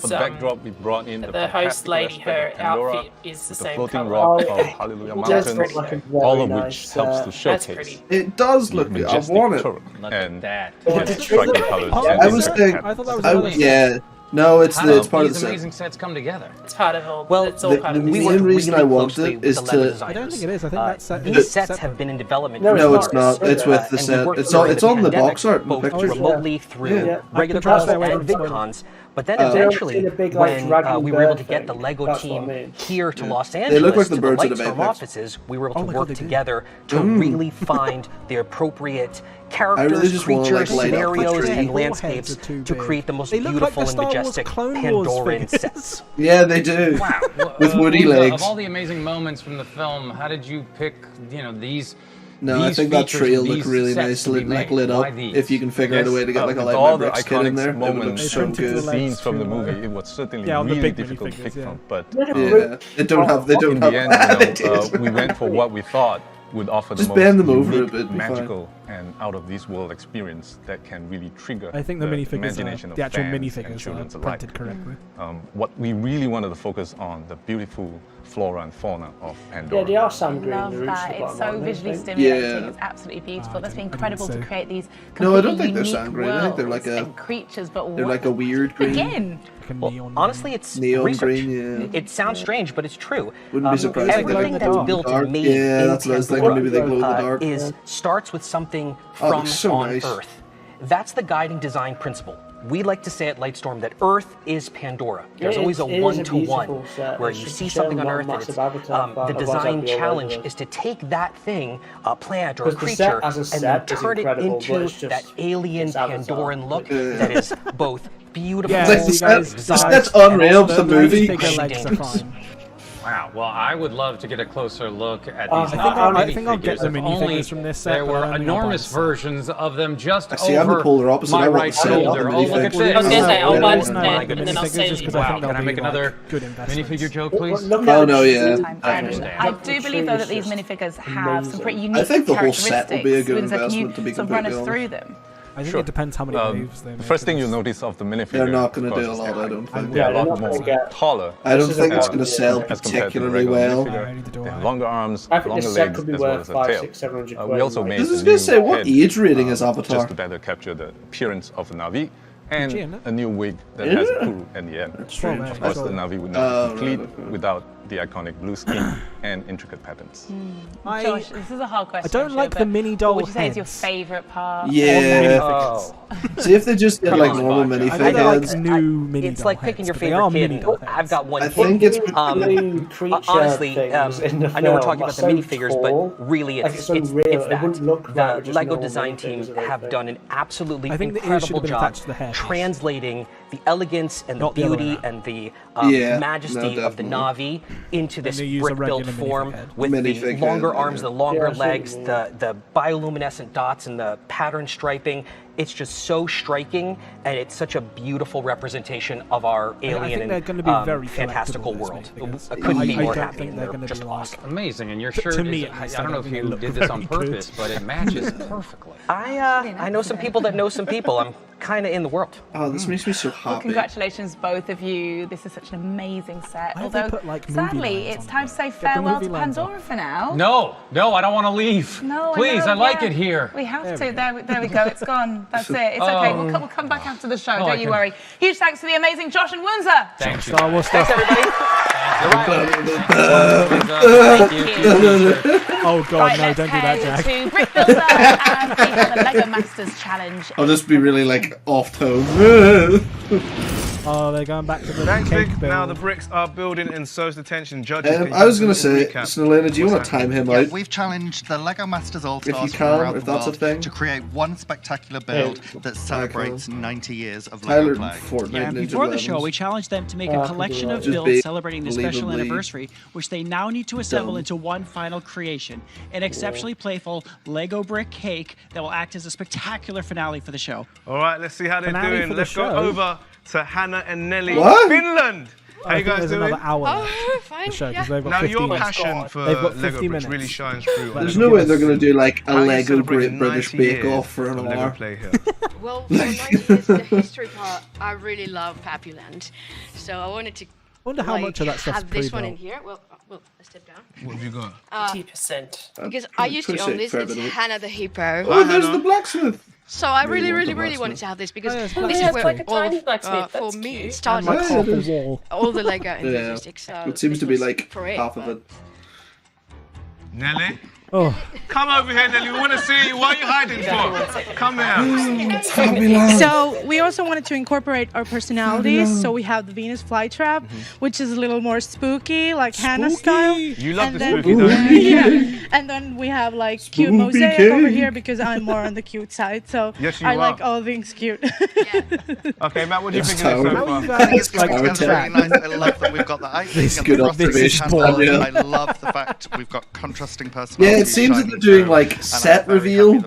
the backdrop, we brought in the host lady, her outfit is the same floating color. rock of Hallelujah Mountains, all of which helps to showcase. It does look good. I want it. And that. Striking colors. I was saying, I thought that was yeah. No, it's part of the set. Amazing sets come together. It's part of all. Well, it's all part of the main reason I want it is to. I don't think it is. I think that set. These sets have been in development. No, it's not. It's with the set. It's on the box art and the both pictures. remotely through regular cons and VidCons. But then eventually, when we were able to get the Lego team here to Los Angeles, to the Lightstorm offices, we were able to work together to really find the appropriate characters, creatures, scenarios, and landscapes to create the most beautiful and majestic Pandoran sets. Yeah, they do. Wow. With woody legs. Of all the amazing moments from the film, how did you pick, these? No, I think that tree will look really nice, lit up. If you can figure out a way to get like a Lightning Bricks kit in there, it would look so good. Scenes from the movie, it was certainly really difficult to pick from. But they don't have. In the end, we went for what we thought would offer the most unique, magical, and out-of-this-world experience that can really trigger the imagination of the actual fans minifigures and children are alike. printed correctly. What we really wanted to focus on, the beautiful flora and fauna of Pandora. Yeah, they are sand green. Love that. It's so visually stimulating. It's absolutely beautiful. That's been incredible to create these. No, I don't think they're sand green. I think they're like a creatures, but they're like a weird green. Again. Well, honestly, it's neon research. green. Yeah. It sounds strange, but it's true. Wouldn't be surprised. Everything that's built and made that's what I was thinking. Maybe they glow in the dark. Starts with something from on Earth. That's the guiding design principle. We like to say at Lightstorm that Earth is Pandora. There's always a one-to-one where you see something on Earth. The design challenge is to take that thing, a plant or a creature, and then turn it into that alien Pandoran look that is both beautiful. The set's unreal. The movie. Wow. Well, I would love to get a closer look at these. I think I'll get the minifigures from this set. There were enormous versions of them just I'm the polar opposite. my right shoulder. Oh, look at this. I was going to say, I'll buy this net, and then I'll save you. Wow. Can I make another minifigure joke, please? Oh, no, yeah. I understand. I do believe, though, that these minifigures have some pretty unique I think the whole set will be a good investment to be completely honest. Through them. I think it depends how many waves they make. The first thing you'll notice of the minifigure, they're not going to do a lot, I don't think. They're a lot more taller. I don't think it's going to sell particularly well. They have longer arms, longer legs, as well as a tail. We also made I was going to say, what age rating is Avatar? Just to better capture the appearance of the Na'vi. And a new wig that has a puru at the end. Of course, the Na'vi would not be complete without the iconic blue skin and intricate patterns. Josh, this is a hard question. I don't like the mini doll What would you say is your heads. favourite part? Yeah. See if they just did like normal minifigures. It's like picking your favorite kid. I've got one. I think it's honestly. I know we're talking about the minifigures, but really, it's that. The Lego design team have done an absolutely incredible job translating the elegance and the beauty and the majesty of the Na'vi into this brick-built form with the longer arms, the longer legs, the bioluminescent dots and the pattern striping. It's just so striking, and it's such a beautiful representation of our alien and fantastical world. I couldn't be more happy. They're just awesome. Amazing, and your shirt, I don't know if you did this on purpose, but it matches perfectly. I know some people that know some people. I'm kind of in the world. Oh, this makes me so happy. Well, congratulations, both of you. This is such an amazing set. Although, sadly, it's time to say farewell to Pandora for now. No, I don't want to leave. No, please, I like it here. We have to. There we go. It's gone. That's it. It's okay. We'll come back after the show. Don't you worry. Huge thanks to the amazing Josh and Windsor. Thank you. Star Wars stuff. Thanks, everybody. Oh God, no! Don't do that, Jack. To Brick Builder and we have the Lego Masters Challenge. I'll just be really like off tone. Oh, they're going back to the Thanks, cake Vic. build. Now the bricks are building, and so's the tension. Judges. I was going to say, Snellena, do you want to time him out? We've challenged the Lego Masters AllStars if you can, if the that's a world thing, to create one spectacular build that celebrates 90 years of Lego play. Before the show, we challenged them to make a collection of builds celebrating the special anniversary, which they now need to assemble into one final creation, an exceptionally playful Lego brick cake that will act as a spectacular finale for the show. All right, let's see how they're doing. Let's go over to Hannah and Nelly, Finland. How you guys doing? Another hour fine. show, they've got now 50 your minutes. passion for They've got Lego 50 bricks minutes. really shines through. There's no way they're going to do like a Lego Great British Bake Off for an hour. Well, for 90 years, the history part, I really love Papuland, so I wanted to. Wonder how much of that stuff's have this one in here. Well, let's step down. What have you got? 10%. Because I used to own this. It's Hannah the Hippo. Oh, there's the blacksmith. So I really wanted to have this because this is where like a all tiny blacksmith. for That's me cute. it started. All the Lego enthusiasts. It seems to be like half of it. Nelly? Oh. Come over here, Nelly. We want to see you. What are you hiding for? Come here. So we also wanted to incorporate our personalities. So we have the Venus flytrap, which is a little more spooky, like Hannah style. You love and the then, spooky, don't you? Yeah. And then we have like cute mosaic over here because I'm more on the cute side. So yes, you I are. like all things cute. Okay, Matt, what do you think of this so far? I think it's going to be really nice. I love that we've got the icing and good the observation. I love the fact we've got contrasting personalities. Yeah, it seems that they're doing like set reveal,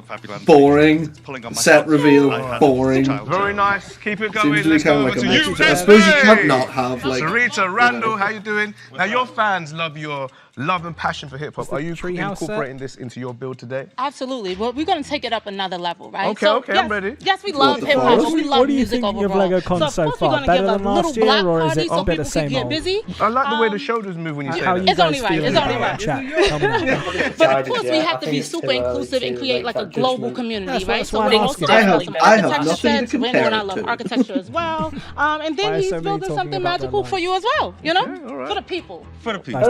boring, set reveal, boring. Very nice. Keep it going. Seems to be Let's go kind over of like to a you. mix. I suppose you can't not have like. Sarita, Randall, how you doing? Now your fans love your love and passion for hip hop. Are you incorporating this into your build today? Absolutely. Well, we're going to take it up another level, right? Okay, okay, I'm ready. Yes, we love hip hop, but we love music overall. What do you think of LegoCon so far? Better than last year, or is it a bit the same old? I like the way the shoulders move when you say that. It's only right. It's only right. But of course, we have to be super inclusive and create like a global community, right? So we're also doing some architecture sets. Wendy and I love architecture as well. And then he's building something magical for you as well, you know? For the people. For the people.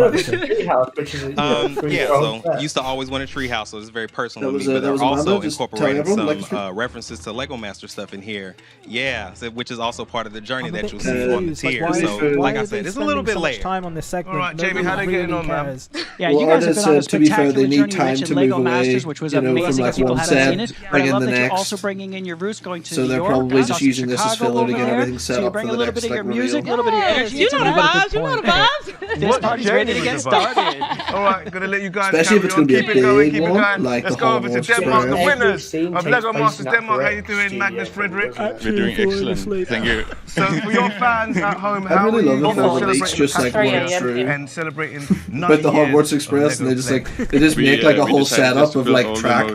Yeah, so I used to always want a treehouse, so it's very personal to me. But they're also incorporating some references to Lego Master stuff in here. Yeah, so, which is also part of the journey that you'll see on the tier. So, like I said, it's a little bit later. Time on this segment. All right, Jamie, how they getting on, man? Yeah, you guys have been on a to be fair, they spectacular need journey. time You to mentioned Lego move away, Masters, which was amazing if people hadn't seen it. But I love that you're also bringing in your roots, going to so New they're York, probably just also using this as Chicago filler to over get there. everything set so you up bring for a the little next bit of your reveal. music, a little bit of your energy. You know the vibes. You know the vibes. This party's ready to get started. All right, gonna let you guys Especially if it's going to be a big one, like Let's the go over to Hogwarts Denmark, the Express. winners of Lego Masters Denmark. How you doing, Magnus Frederick? We're doing excellent. Thank you. So for your fans at home, I how really are you love it also for the leaks just like celebrating going through. and celebrating But the Hogwarts Express, and they just like they just make like a whole setup of like track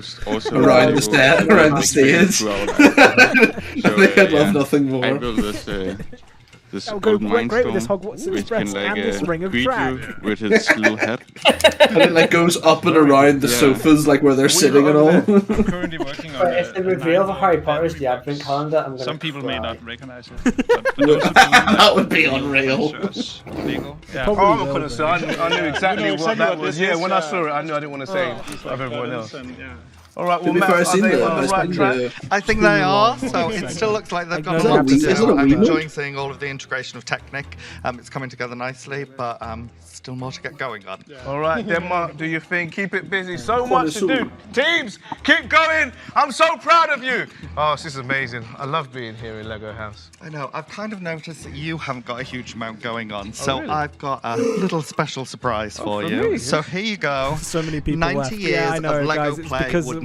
around the stage. They love nothing more. I built this Oh, old great with this mindstorm, Hogwarts which Express can like and this ring of greet track. you with its little head. And it like goes up and around the sofas, like where they're sitting and all. I'm currently working on if the reveal of Harry Potter is the advent calendar, I'm gonna Some people may cry. not recognize it. But for those of you That would be unreal. Legal. Yeah. Oh, I'm not gonna say. I knew exactly what that was. Yeah, when I saw it, I knew I didn't want to say of everyone else. All right, well, Matt, are they on the right track? I think they are, so it still looks like they've got a lot to do. I'm enjoying seeing all of the integration of Technic. It's coming together nicely, but still more to get going on. All right, Denmark, do your thing. Keep it busy. So much to do. Teams, keep going. I'm so proud of you. Oh, this is amazing. I love being here in Lego House. I know. I've kind of noticed that you haven't got a huge amount going on, so really? I've got a little special surprise for you. me? So here you go. So many people 90 left. years Yeah, I know, of Lego guys, it's play because would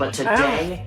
But today,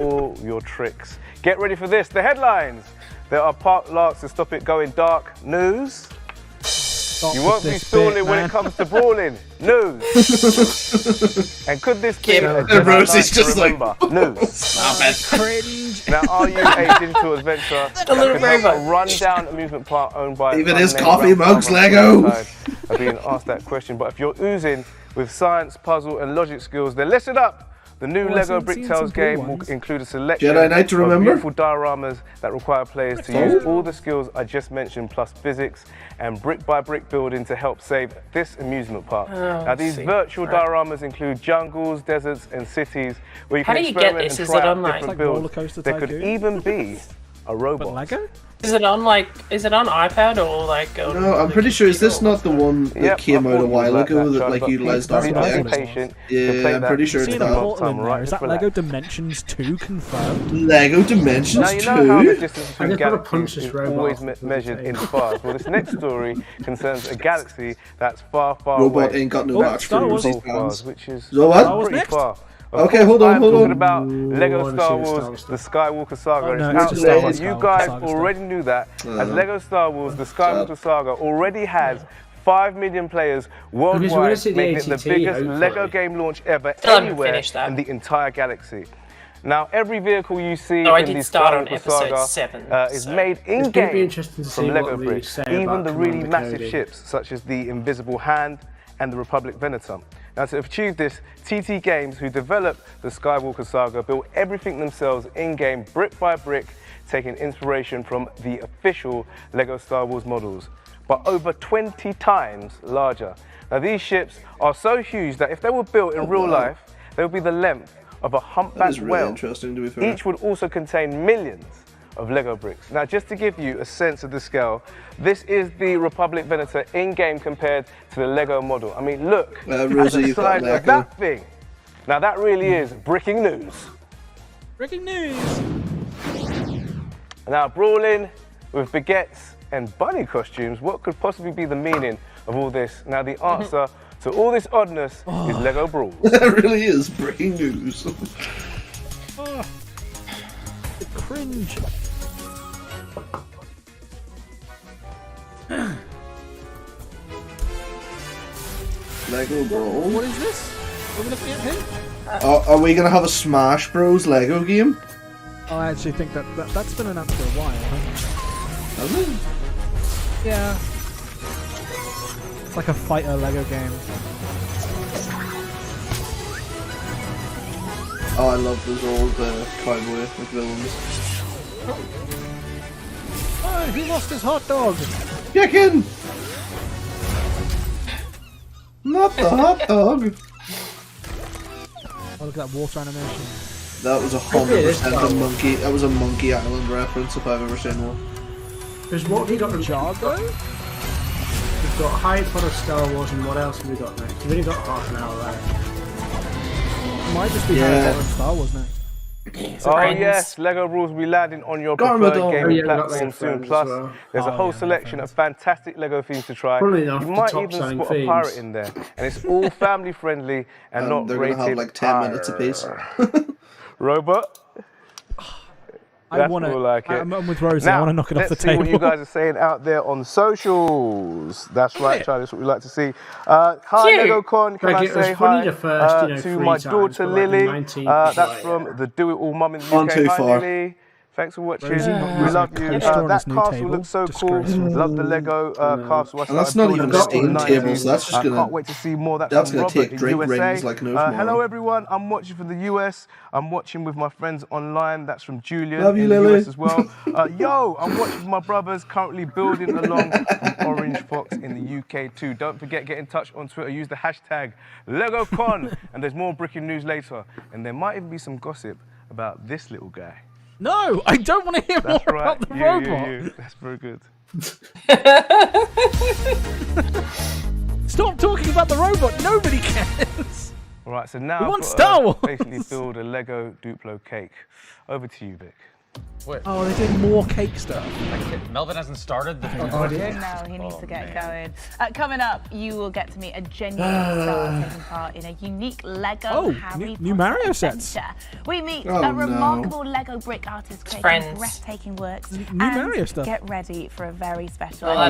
all your tricks. Get ready for this. The headlines. There are park larks to stop it going dark. News. You won't be stalling when it comes to brawling. News. And could this be a Rosie's just like news? Stop it. Cringe. Now, are you a digital adventurer? A rundown amusement park owned by even his coffee mugs Lego. I've been asked that question, but if you're oozing with science, puzzle, and logic skills, then listen up. The new Lego Brick Tales game will include a selection Jedi Knight to of remember? beautiful dioramas that require players to use all the skills I just mentioned, plus physics and brick-by-brick building to help save this amusement park. Now, these virtual dioramas include jungles, deserts, and cities where you can experiment and try out different builds. There could even be a robot. Lego? Is it on iPad or like? No, I'm pretty sure. Is this not the one that came out a while ago that like utilized our patient? Yeah, I'm pretty sure it's that. Is that Lego Dimensions 2 confirmed? Lego Dimensions 2? Now you know how the distance between galaxies is always measured in stars. Well, this next story concerns a galaxy that's far, far away. Robot ain't got no match for Rosie's plans. Which is pretty far. Okay, hold on. Talking about Lego Star Wars, the Skywalker Saga. It's out there. You guys already knew that. As Lego Star Wars, the Skywalker Saga already has 5 million players worldwide, making it the biggest Lego game launch ever anywhere in the entire galaxy. Now, every vehicle you see in the Skywalker Saga is made in-game from Lego bricks, even the really massive ships, such as the Invisible Hand and the Republic Venatum. Now, to achieve this, TT Games, who developed the Skywalker Saga, built everything themselves in-game, brick by brick, taking inspiration from the official Lego Star Wars models, but over 20 times larger. Now, these ships are so huge that if they were built in real life, they would be the length of a humpbacked whale. Each would also contain millions of Lego bricks. Now, just to give you a sense of the scale, this is the Republic Venator in-game compared to the Lego model. I mean, look at the size of that thing. Now, that really is breaking news. Breaking news! Now, brawling with baguettes and bunny costumes, what could possibly be the meaning of all this? Now, the answer to all this oddness is Lego Brawl. That really is breaking news. The cringe. Lego Brawl. What is this? Are we looking at him? Are we gonna have a Smash Bros Lego game? I actually think that's been announced for a while, hasn't it? Has it? Yeah. It's like a fighter Lego game. Oh, I love those old cowboy villains. Oh, he lost his hot dog! Chicken! Not the hot dog! Oh, look at that water animation. That was 100% a monkey. That was a Monkey Island reference if I've ever seen one. Because what have we got? Ninjago? We've got Harry Potter, Star Wars, and what else have we got next? We've only got half an hour left. Might just be Harry Potter and Star Wars next. Oh yes, Lego Rules will be landing on your preferred gaming platform soon. Plus, there's a whole selection of fantastic Lego themes to try. You might even spot a pirate in there, and it's all family friendly and not they're rated. They're gonna have like 10 minutes apiece. Robot. I want to. Like I'm with Rosie. I want to knock it off the table. Let's see what you guys are saying out there on socials. That's right, Charlie. That's what we like to see. Hi, Lego Con. Can I say hi to my daughter Lily? That's from the Do It All Mum in the UK. Hi, Lily. Thanks for watching. Rosie, we love you. That castle looks so cool. Love the Lego castle. And that's not even Steam tables. That's just gonna. Can't wait to see more. That's gonna take Drake rings like no tomorrow. Hello everyone. I'm watching from the US. I'm watching with my friends online. That's from Julian. Love you, in the Lily. US as well. Yo, I'm watching with my brothers. Currently building along with Orange Fox in the UK too. Don't forget, get in touch on Twitter. Use the hashtag LegoCon. And there's more breaking news later. And there might even be some gossip about this little guy. No, I don't want to hear more about the robot. That's very good. Stop talking about the robot. Nobody cares. All right, so now we want Star Wars. Basically build a Lego Duplo cake. Over to you, Vic. What? Oh, they're doing more cake stuff. Melvin hasn't started the No, he needs to get going. Coming up, you will get to meet a genuine star taking part in a unique Lego Harry new Mario sets. We meet a remarkable Lego brick artist creating breathtaking works. New Mario stuff. Get ready for a very special Super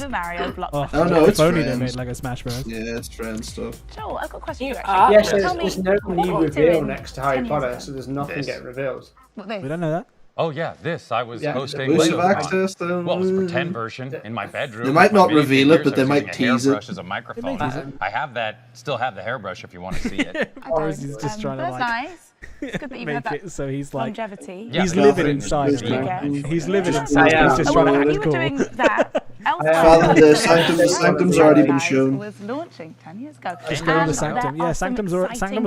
Mario blockbuster. Oh no, it's only they made Lego Smash Bros. Yeah, it's friend stuff. Joel, I've got a question for you. Yes, there's no new reveal next to Harry Potter, so there's nothing getting revealed. We don't know that. Oh yeah, this I was hosting. Exclusive access. Well, it was a pretend version in my bedroom. They might not reveal it, but they might tease it. As a microphone. I have that. Still have the hairbrush if you want to see it. Or is he just trying to That's like nice. It's good that you've had that so he's like longevity. he's living inside. He's living inside. He's just trying to act You were doing cool. that. The Sanctum's already been shown. Was launching 10 years ago. Just go to Sanctum. Yeah, Sanctum was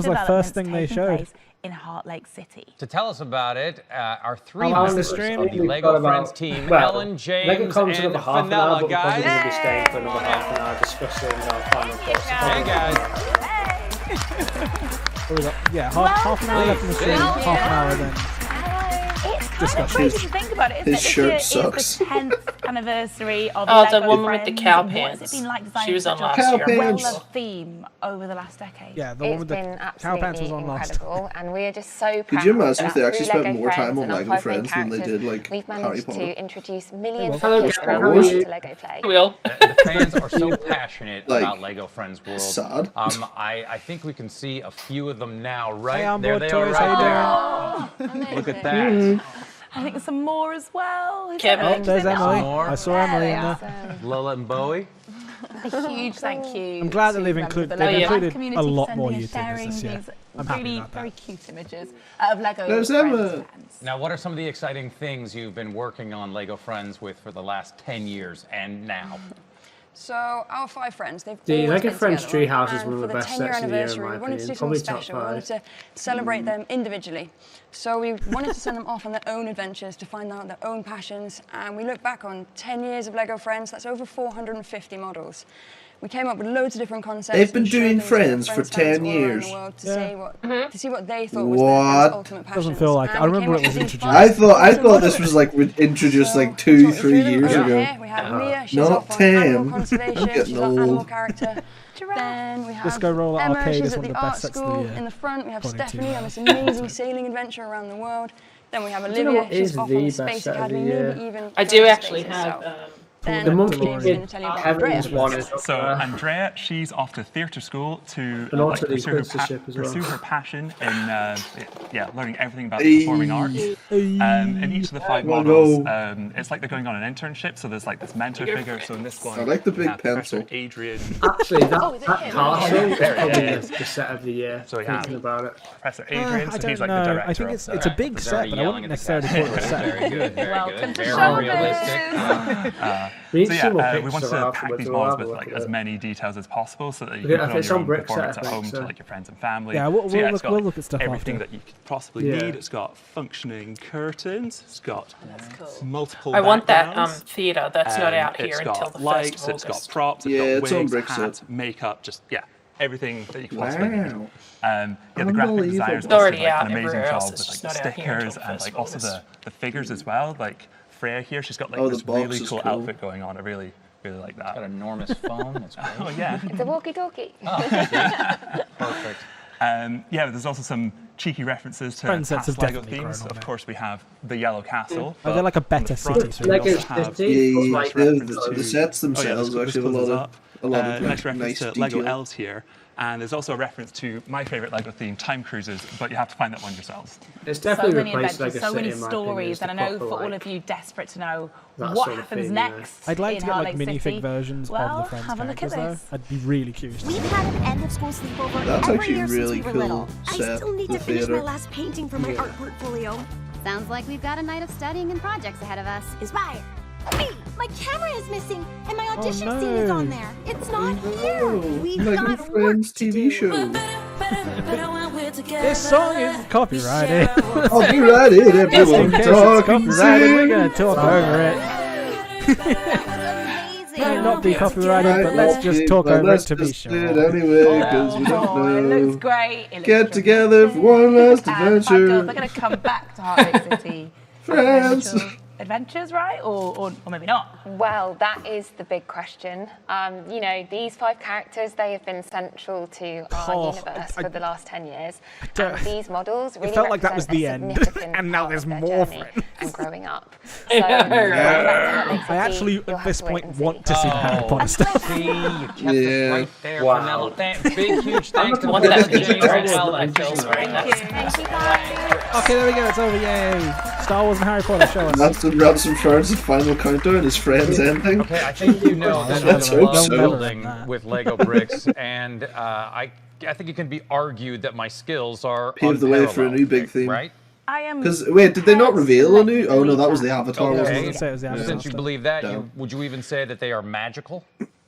the first thing they showed. In Heart Lake City. To tell us about it, our three members of the Lego Friends team, Ellen, James, and Fenella, guys. We'll be staying for another half an hour discussing our final thoughts. Hey, guys. Half an hour left in the stream, half an hour then. It's kind of crazy to think about it, isn't His shirt sucks. It's the 10th anniversary of Oh, Lego the woman Friends. with the cow What pants. has it been like designing She was on such a last year. well-loved theme over the last decade? Yeah, the one with the cow pants was on last. Incredible, and we are just so proud. Could you imagine if they actually through spent more time on and our Lego 5 main Friends than they characters, did like we've Harry managed Potter? to introduce millions Hello, of Star people Wars. to Lego Play. Will. The fans are so passionate Like, about Lego Friends World. sad. I think we can see a few of them now, right? Hey, I'm there bored they are toys, right how there. Look at that. I think some more as well. Kevin. Oh, there's Emily. More. I saw Emily in there. Lola and Bowie. A huge thank you. I'm glad that to they've members of the included Lego a community lot for more sending and YouTubers sharing this year. these I'm happy really about that. very cute images of Lego There's Friends Emma. fans. Now, what are some of the exciting things you've been working on Lego Friends with for the last 10 years and now? So our 5 friends, they've The always Lego been Friends together, Treehouse is and one of the for best 10-year sets of the year, in anniversary, my we wanted to do opinion. something Probably top special. We wanted 5. to celebrate them individually. So we wanted to send them off on their own adventures to find out their own passions. And we look back on 10 years of Lego Friends. That's over 450 models. We came up with loads of different concepts. They've been and showed doing them to Friends their for friends 10 all around the years. world to Yeah. see what they thought was their What? ultimate passions. Doesn't feel like it. And I we remember came it up was with these introduced. 5 I thought this was like introduced like 2-3 years ago. Here we have Mia, she's Not off on 10. animal I'm conservation, getting she's our animal old. character. Then we have Disco Roller Emma, Arcade she's is at one of the the best art sets of the school year, in the front. We have according to, Stephanie on this amazing sailing adventure around the world. Then we have Do you know Olivia, what she's is off the on the best Space set of the Academy, year? maybe even I do further actually space have. itself. The monkey Kevin's kid. gonna tell you about Kevin's Andrea. one is up So there. Andrea, she's off to theatre school to And also the pursue, her apprenticeship as well. pursue her passion in learning everything about the performing arts. In each of the 5 Oh, models, no. it's like they're going on an internship. So there's like this mentor figure. So in this one, I like the big Professor pencil. Adrian. Actually, that castle is There it probably is. the set of the year. So we have Thinking about it. Professor Adrian. I So he's don't like the know. director. I think of it's a big set, but I wouldn't necessarily call it a set. Very good. Very Welcome good. to Very showbiz. realistic. We need So to see more yeah, we pictures wanted of to it pack afterwards, these we'll models have a with look like at as it. many details as possible, so that you Yeah, can put it's on on your own brick set, performance I at think, home so. to like your friends and family. Yeah, we'll so yeah, look- it's got we'll look at stuff everything after. that you could possibly Yeah. need. It's got functioning curtains. It's got multiple. I want that backgrounds. theatre that's not out It's here got until the lights. 1st of It's got August. props. Yeah, It's it's got on wigs, brick hats, set. makeup. Just everything that you could possibly need. Wow. Yeah, the graphic Unbelievable. designers It's already also did, like, out an amazing everywhere job else, with it's like just the not out here until stickers and like 1st of also August. the figures as well. Like Freya here, she's got like Oh, the this box really is cool cool. outfit going on. I really like that. Got an enormous phone. That's great. Oh yeah. It's a walkie-talkie. Perfect. Yeah, there's also some cheeky references to Friends sets past have Lego definitely themes. grown on Of it. course, we have the Yellow Castle. Oh, they're like a better on the city, front, so we Lego also have City. Yeah, nice the reference sets themselves this actually have closes a up. lot of Nice like, reference nice to Lego detail. elves here. And there's also a reference to my favourite Lego theme, Time Cruises, but you have to find that one yourselves. It's So definitely many replaced adventures, Lego so many City, in my opinion, stories, as and I the know proper, for all like, of you desperate to know that what sort of happens thing, yeah. next. I'd like in to get Heart like Lake minifig City. versions Well, of the Friends have a look characters at though. this. I'd be really curious. to We've see. had an end of school sleepover That's every actually year really since we were cool little. I set, still need the to finish my theater. last painting for my art portfolio. Sounds like we've got a night of studying and projects ahead of us. Inspire. Hey, my camera is missing, and my audition no. scene is on there. It's not here. We've Lego got work Friends to TV do. show. This song is copyrighted. Copyrighted, Just in everyone case it's talking copyrighted, we're gonna sing. talk over it. not be copyrighted, but let's just talk over it to be sure. Anyway, because we don't know. It looks great. It looks Get together for one last adventure. They're going to come back to Heartbreak City. Friends. Adventures, right? Or maybe not? Well, that is the big question. You know, these 5 characters, they have been central to our universe for the last 10 years. And these models really felt like that was the end. And now there's more friends. And growing up. So, I actually, at this point, want to see the Harry Potter stuff. See, you kept it right there. Wow. Big, huge thanks to James and Alex. Thank you, guys. Okay, there we go. It's over. Yay. Star Wars and Harry Potter, show us. Ransom Friends' final countdown, his friend's ending. Okay, I think you know that I love building with Lego bricks, and I think it can be argued that my skills are paved the way for a new big theme, right? I am. Because wait, did they not reveal a new? Oh no, that was the Avatar. Okay. Wasn't it? Since you believe that, would you even say that they are magical?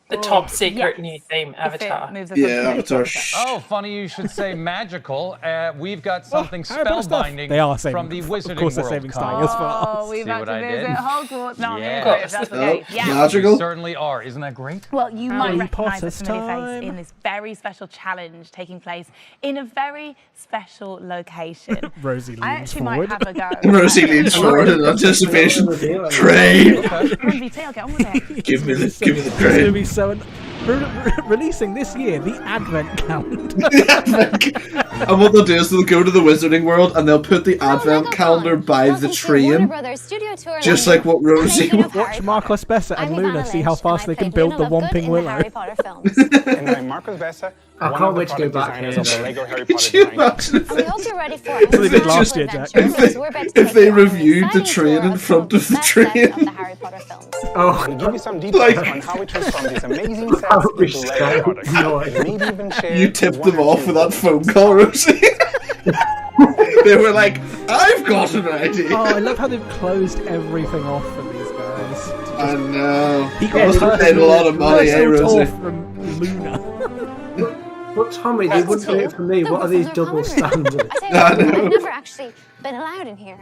The top secret new theme, Avatar. Yeah, Avatar. Oh, funny you should say magical. We've got something spellbinding they are saving, from the Wizarding of course they're World saving Star Wars for us. Oh, we've had to visit Hogwarts. No, yes. that's the case. Yeah. Magical? We certainly are. Isn't that great? Well, you might recognise a Potter's familiar face in this very special challenge taking place in a very special location. Rosie leans I actually forward. might have a go. Rosie leans forward in anticipation. Train. MVP, I'll get on with it. Give me the It's going train. to be so... Releasing this year, the Advent calendar. And what they'll do is they'll go to the Wizarding World and they'll put the Advent calendar by the train. Just like what Rosie... Watch Marcos Bessa and Luna see how fast they can build the Whomping Willow. And I'm Marcos Bessa. I can't wait to go back here. Of the Lego Harry Potter design. We hope you're ready for it. They did last year, Jack. If they reviewed the train in front of the train. Oh, and give you some details on how it transformed these amazing sets into Lego products. Maybe even share You tipped them off with that phone call, Rosie. They were like, I've got an idea. Oh, I love how they've closed everything off for these guys. I know. He must have paid a lot of money, eh, Rosie? From Luna. But Tommy, they wouldn't do it for me. What are these double standards? I've never actually been allowed in here.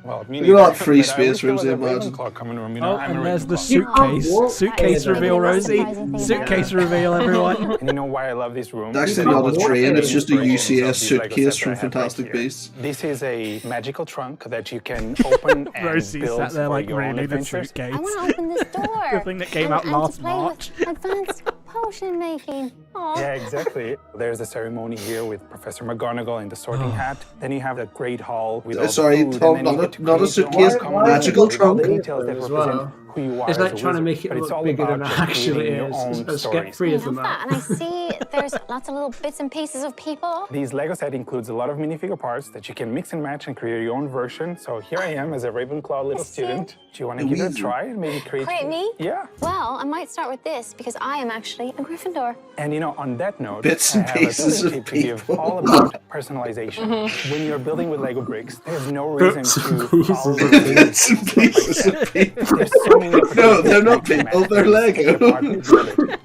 Well, Look at that free space, Rosie, imagine. Oh, and there's the suitcase. Suitcase reveal, Rosie. Suitcase reveal, everyone. And you know why I love this room? It's actually not a train, it's just a UCS suitcase from Fantastic Beasts. This is a magical trunk that you can open and Rosie build sat there for like your own really the adventures. suitcase. I want to open this door. The thing that came out last March. Advanced potion making. Aww. Yeah, exactly. There's a ceremony here with Professor McGonagall in the Sorting Hat. Then you have the Great Hall with all Sorry, the food. Tom, And then you get to not a create suitcase, your own magical trunk. details that represent who you are It's as like a trying to wizard. make it But it's look all bigger about than it just actually creating your is. own Let's stories. get free of them And I see there's lots of little bits and pieces of people. These Lego set includes a lot of minifigure parts that you can mix and match and create your own version. So here I am as a Ravenclaw little student. Do you want to give it a try and maybe create? Create me? Yeah. Well, I might start with this because I am actually a Gryffindor. And you know, on that note, Bits I and have pieces a of tip to give people. all about personalization. When you're building with Lego bricks, there's no reason Bits to and follow Bits and pieces of people. There's so many No, they're not people, they're Lego.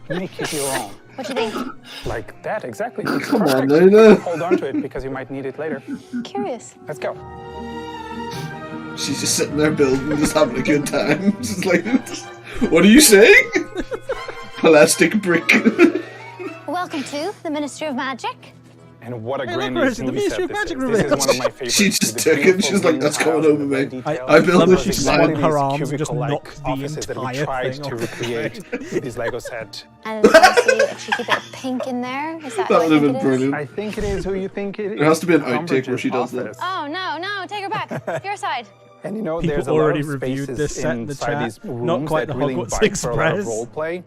Make it your own. What do you think? Like that, exactly. Come on, Perfect. Luna. Hold on to it because you might need it later. Curious. Let's go. She's just sitting there building, just having a good time. Just like, what are you saying? Plastic brick. Welcome to the Ministry of Magic. And what a Hey, grand look, Rosie, movie the set Ministry of this Magic is. reveal. This is one of my favorites. She just The took it, beautiful she's like, green that's coming house over with me. the details. I built love it, that she she's swung mine. her arms and just Cubicle-like knocked the offices that we entire tried thing to off. recreate with this Lego set. And I see a cheeky bit of pink in there. Is that That what I would have think been it is? brilliant. I think it is who you think it is. There has to be an outtake Umbridge's where she does that. office. Oh, no, take her back. Your side. And you know, People there's a lot already of reviewed spaces this set in the inside chat. these rooms Not quite that the really Hogwarts invite for a lot of Express. role play.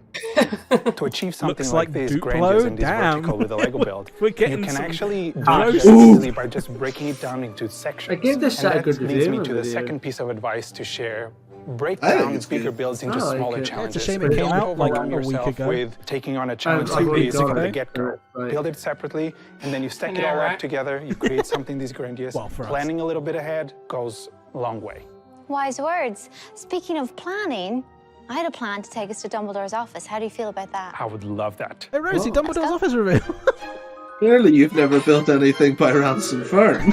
To achieve something Looks like like this Duplo, grandiose and this damn. vertical with a Lego build, We're you getting can some actually do close. it very easily by just breaking it down into sections. I gave this set a and good that leads review me to in the the video. second piece of advice to share. Break I think down it's bigger good. builds into I like smaller it. challenges. It's a shame it came Don't out, like, overwhelm a week yourself ago. with taking on a challenge I've like already this got from the it. get-go. Right. Build it separately, and then you stack it Yeah, all right. up together. You create something this grandiose. Well, for us. Planning a little bit ahead goes a long way. Wise words. Speaking of planning, I had a plan to take us to Dumbledore's office. How do you feel about that? I would love that. Hey, Rosie, Well, Dumbledore's office reveal. Clearly you've never built anything by Ransom Fern.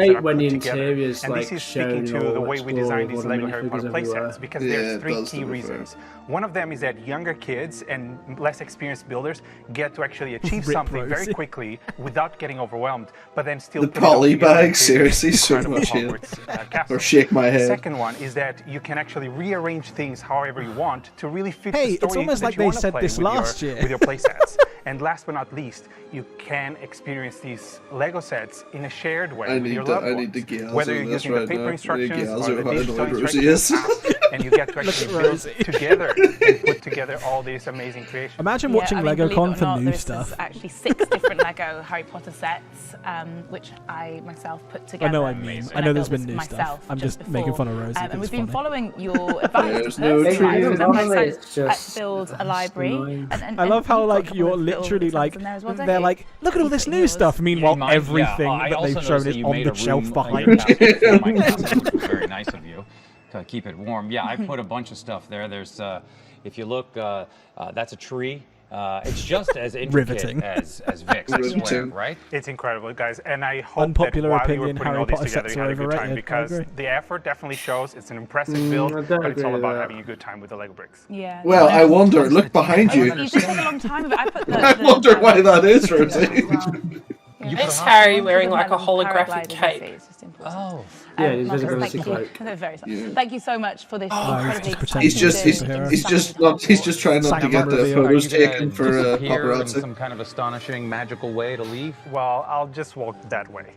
great that are when put the together. interior's And like this is speaking to the way we design these Lego Harry Potter playsets, because there's three key reasons. One of them is that younger kids and less experienced builders get to actually achieve something very quickly without getting overwhelmed, but then still the poly bag, seriously, so much here. Or shake my head. The second one is that you can actually rearrange things however you want to really fit the story it's almost that like you they want to said play this with last year. with your playsets. And last but not least, you can experience these Lego sets in a shared way with your loved ones. I need the gals Whether on you're this using right the paper now. instructions Gals or are the how digital annoyed Rosie is. instructions, and you get to actually build together and put together all these amazing creations. Imagine watching LegoCon for new stuff. There's actually 6 different Lego Harry Potter sets, which I myself put together. I know what I mean. I know there's been new stuff. I'm just making fun of Rosie. And we've been following your advice to build a library. I love how like you're literally like they're like, look at all this new stuff. Meanwhile, everything that they've shown is on the shelf behind you. Very nice of you to keep it warm. Yeah, I put a bunch of stuff there. There's, if you look, that's a tree. It's just as intricate as Vic's, I swear, right? It's incredible, guys, and I hope Unpopular that while you were opinion, putting Harry all this Potter together, sets you are had a good time, overrated. because the effort definitely shows. It's an impressive build, but it's all about having a good time with the Lego bricks. Yeah. Well, I wonder. Look behind you. You did take a long time, but I put the I wonder why that is, Rosie. It's Harry wearing like a holographic cape. Oh. Yeah, his visibility cloak. Thank you so much for this incredibly He's just trying not to get the photos taken for paparazzi. Some kind of astonishing, magical way to leave. Well, I'll just walk that way.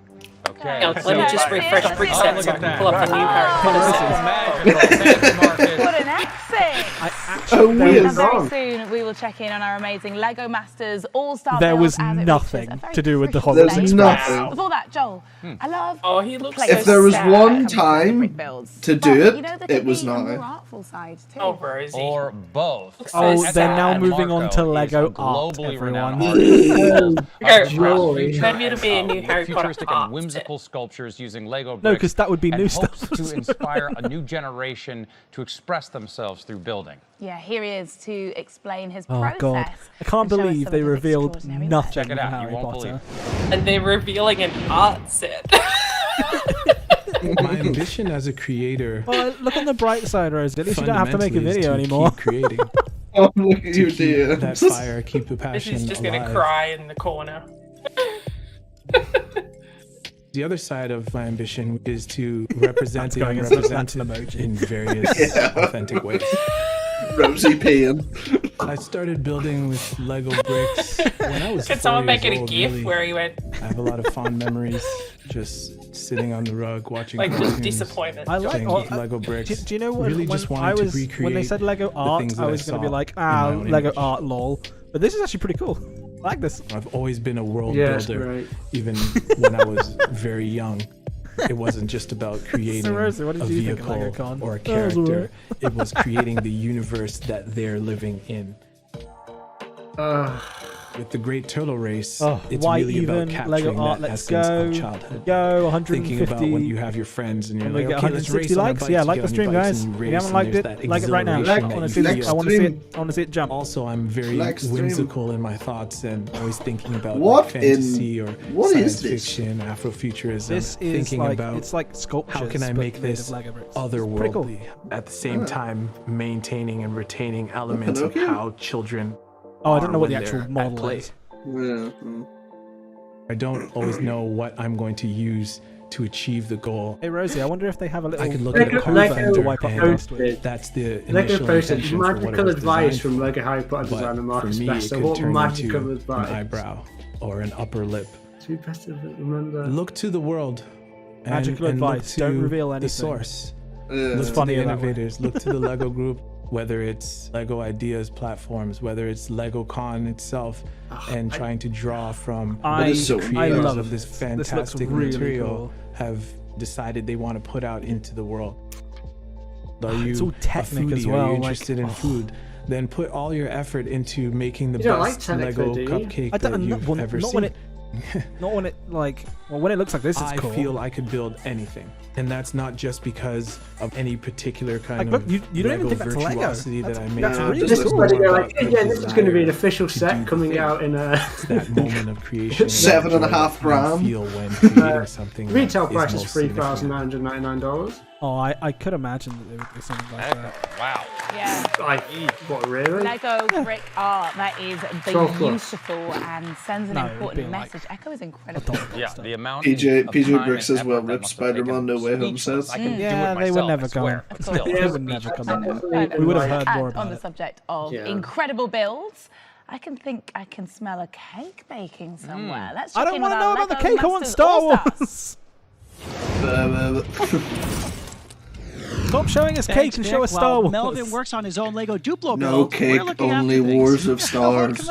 Okay. Yeah, let me just refresh presets so I can pull up the new Harry Potter set. What an accent! Weird. Very soon we will check in on our amazing Lego Masters All-Star There was build, as it nothing reaches a very to do with the crucial Hogwarts stage. Express. Before that, Joel, I love. Oh, he looks. If there was one time to do it, it was now. Artful side too. Oh, Rosie. Or both. Oh, they're now moving on to Lego art, everyone. Maybe it'll be a new Harry Potter futuristic and whimsical sculptures using Lego bricks. No, because that would be new stuff. To inspire a new generation to express themselves through building. Yeah, here he is to explain his Oh process. God, I can't believe they revealed nothing Check it from out, Harry you won't Potter. And they're revealing an art set. My ambition as a creator. Well, look on the bright side, Rose. At least you don't have to make a video anymore. Keep creating. Oh, look at you, dear. That fire, keep the passion She's just alive. gonna cry in the corner. The other side of my ambition is to represent the unrepresented in various authentic ways. Rosie peeing. I started building with Lego bricks when I was 4 Could someone years make it a old, GIF really. where he went? I have a lot of fond memories just sitting on the rug watching Like just cartoons, disappointment. I like playing with Lego bricks. Do you know what? Really when just wanted to recreate when they said Lego art, I was going to be like, Lego art, lol. But this is actually pretty cool. I like this. I've always been a world builder, even when I was very young. It wasn't just about creating a vehicle or a character. It was creating the universe that they're living in. With the Great Turtle Race, it's why really even about capturing Lego art? that Let's essence go. of childhood. Go 150. Thinking about when you have your friends and you're and we like, get okay, let's 160 race on our likes. bikes. Yeah, You like get the on stream, your bikes guys. and If you you race, haven't liked and it, there's that like it right now. exhilaration I want that to you see it. feel. I want to see it. I want to see it jump. Also, I'm very whimsical in my thoughts and always thinking about What like fantasy or what science is this? fiction, Afrofuturism. This is thinking like about it's like sculptures. how can I but make made this of Lego bricks. otherworldly at the same time maintaining and retaining elements of how children. Oh, I don't know what when the actual they're at model play. is. I don't always know what I'm going to use to achieve the goal. Hey Rosie, I wonder if they have a little. I could look at a to wipe up the rust with. That's the Lego initial posted intention for what it magical was advice designed from Lego Harry Potter but designer for Marcus me, Best. it So could what turn magical into advice? an eyebrow or an upper lip. Too best to remember. Look to the world. Magical and look advice. Don't to reveal anything. The source. It's Look to funny the that way. innovators. Look to the Lego group. Whether it's Lego Ideas platforms, whether it's LegoCon itself, and trying to draw from the creators of this fantastic material cool. have decided they want to put out into the world. Are you It's all technic a foodie? as well, Are you like- interested in food? Then put all your effort into making the You don't like best technic Lego though, do you? cupcake I that don't you've well, ever not seen. when it. Not when it like. Well, when it looks like this, it's I cool. feel I could build anything, and that's not just because of any particular kind Like, of look, you don't even Lego think that's Lego. virtuosity that I made. That's It's really just cool. more They're about like, the yeah, this is going to be an desire official to set do the coming thing. out in a. It's that moment of creation. $7.5 grand. Feel when creating something. Retail that price is most significant. $3,999. Oh, I could imagine that there would be something like that. Wow. Yeah. Like, what, really? Lego brick art, that is 12 plus. beautiful and sends an important message. Echo is incredible. Yeah, the amount PJ of time Bricks and as well effort that ripped must have taken Spider-Man No Way Home speechless. says. I can do it Yeah, they myself, would never I come. swear. But still, They would never come. We would have heard more And about on the it. subject of Yeah. incredible builds, I can think I can smell a cake baking somewhere. Let's check I don't in want to with know our about the Lego cake. I want Masters Star All-Stars. Wars. Stop showing us cake and show us Star Wars. Melvin works on his own Lego Duplo build. No cake, only Wars of Stars.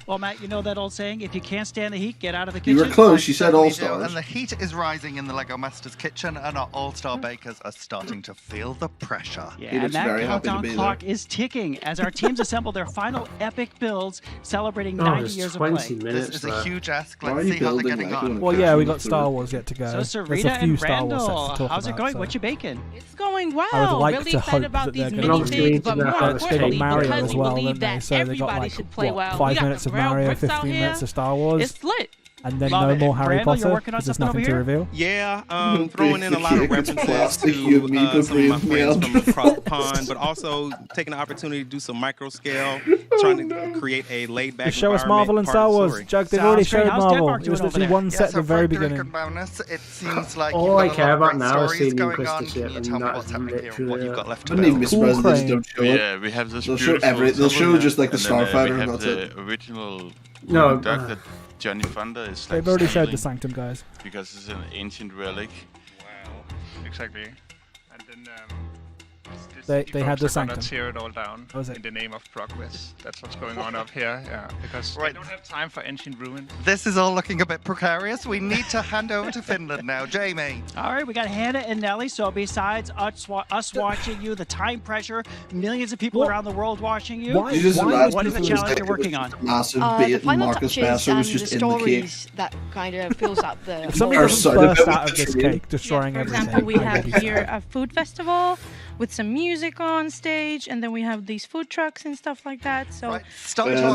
Well, Matt, you know that old saying, if you can't stand the heat, get out of the kitchen. You were close, you said AllStars. And the heat is rising in the Lego Masters kitchen, and our All-Star bakers are starting to feel the pressure. Yeah, and that countdown clock is ticking as our teams assemble their final epic builds, celebrating 90 years of play. This is a huge ask. Let's see how they're getting on. Well, yeah, we got Star Wars yet to go. So, There's Sarita a few and Star Wars sets to Randall, talk how's it about, going? so. What you baking? It's going well. I would like really to excited hope about that these they're mini going figs, but more importantly, Mario because as we well, believe don't they? that So they got everybody like should play well. 5 minutes of Mario, 15 minutes of Star Wars. It's lit. And then Love no it. more Harry Randall, you're Potter working on because there's something nothing over to reveal. Yeah, throwing in a lot of references to some of my friends from across the pond, but also taking the opportunity to do some micro scale, trying to create a laid back. Just show us Marvel and Star Wars. Jug, they've already showed Marvel. It was literally one set at the very beginning. Bonus, it seems like all I care about now is seeing new crystal ship, and that's what you've got left to I wouldn't even be surprised if they just don't show it. Yeah, we have this. They'll show They'll show just like the Starfighter, and that's it. The original No. duck that Johnny Thunder is like. They've already showed the Sanctum, guys. Because it's an ancient relic. Wow, exactly. And then They had the gonna Sanctum. tear it all down What was it? in the name of progress. That's what's going on up here. Yeah, because they don't have time for ancient ruins. This is all looking a bit precarious. We need to hand over to Finland now. Jamie. All right, we got Hannah and Nelly. So besides us watching you, the time pressure, millions of people around the world watching you. What is the challenge you're working on? Massive The bait, and final Marcus touches Besser was and just the in the cake. stories that kind of fills up the. If somebody doesn't burst out of this cake, destroying For everything. example, we have here a food festival with some music on stage, and then we have these food trucks and stuff like that. So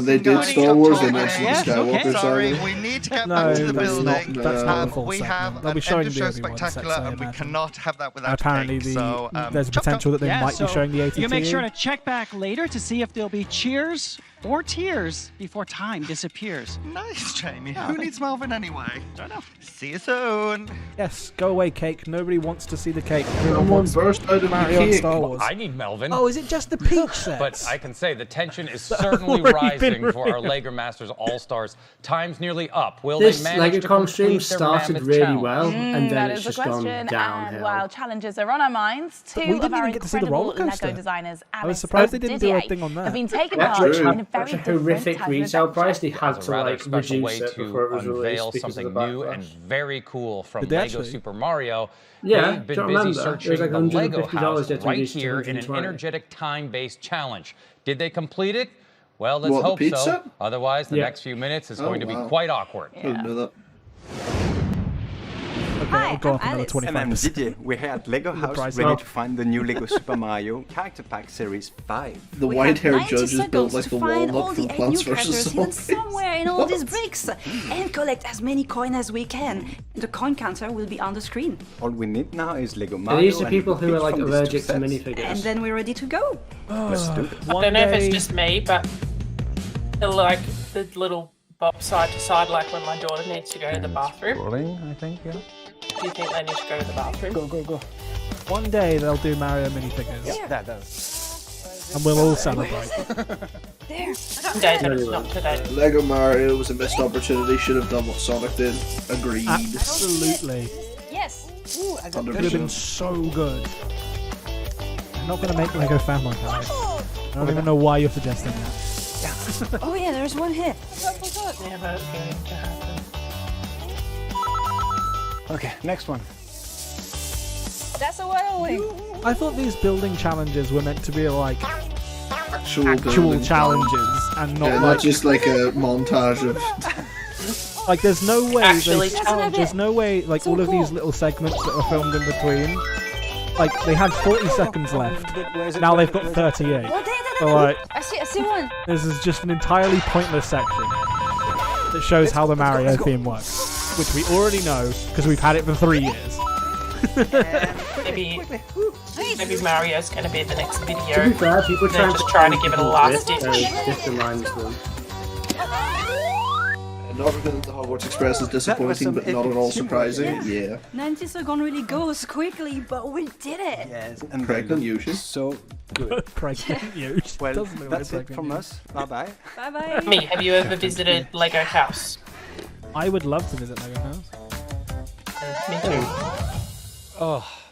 They did Star Wars and then some Skywalker Sorry, saga. we need to get back to the building. That's not the full We segment. have They'll an be showing end of the show Obi-Wan sets, spectacular, I and we imagine. cannot have that without Apparently, cake. So there's a potential that they might be showing the ATT. You make sure to check back later to see if there'll be cheers or tears before time disappears. Nice, Jamie. Who needs Melvin anyway? Don't know. See you soon. Yes, go away, cake. Nobody wants to see the cake. Everyone Someone wants burst out of the Mario and cake. Star Wars. I need Melvin. Oh, is it just the Peach set? But I can say the tension is certainly already been rising for our revealed. Lego Masters All-Stars. Time's nearly up. Will This they manage to LegoCon stream complete their started mammoth really challenge? well, and then That it's is the just gone question. downhill. And while challenges are on our minds, But we two didn't of our even get to see the incredible roller coaster. Lego designers, I was Alice surprised and they didn't do a Didier, thing on that. have been taking That's part true. in a very Such a different horrific type of retail price. They It's had a to rather like special way reduce it before it to was released unveil because something of the new and backlash. very cool from Did they Lego actually? Super Mario. Yeah, They've been don't busy remember. It searching was like the Lego $150 house that right reduced to here in an 120. energetic time-based challenge. Did they complete it? Well, let's What, the hope pizza? so. Otherwise, the Yeah. next few minutes is Oh, going to be wow. quite awkward. Didn't know that. Okay, I'll go up another 25%. I'm Didier. We're here at Lego House, price ready up. to find the new Lego Super Mario Character Pack Series 5. The We white-haired have 90 judges built seconds like to the find all walnut from the 8 Plants new vs. treasures hidden Zombies. somewhere in all these bricks and collect as many coins as we can. The coin counter will be on the screen. All we need now is Lego Mario. And these are and people who Peach are like from these two allergic to sets. minifigures. And then we're ready to go. Let's do it. I don't know if it's just me, but like the little bop side to side, like when my daughter needs to go to the bathroom. Rolling, I think, yeah. Do you think they need to go to the bathroom? Go. One day they'll do Mario minifigures. Yeah, that does. And we'll all celebrate. There. Today, but it's not today. Lego Mario was a missed opportunity. Should have done what Sonic did. Agreed. Absolutely. Yes. Ooh, I got It would have been so good. I'm not going to make Lego Family, guys. I don't even know why you're suggesting that. Oh yeah, there's one here. Never going to happen. Okay, next one. That's a whirlwind. I thought these building challenges were meant to be like Actual building. challenges and not Yeah, like not just like a montage of. like there's no way Actually there's no way like all of these little segments that were filmed in between, like they had 40 seconds left, now they've got 38. So like I see one. this is just an entirely pointless section that shows how the Mario theme works, which we already know because we've had it for 3 years. Maybe Mario's going to be the next video. To be fair, people They're just trying to give it a last ditch. This reminds them. Not everything at the Hogwarts Express is disappointing, but not at all surprising. Yeah. 90 seconds really goes quickly, but we did it. Yes, and Pregnant Yoshi. So good. Pregnant Yoshi. Well, Doesn't look that's like it pregnant from Yoshi. us. Bye-bye. Bye bye. Me, have you ever visited Lego House? I would love to visit Lego House. Me too. Oh,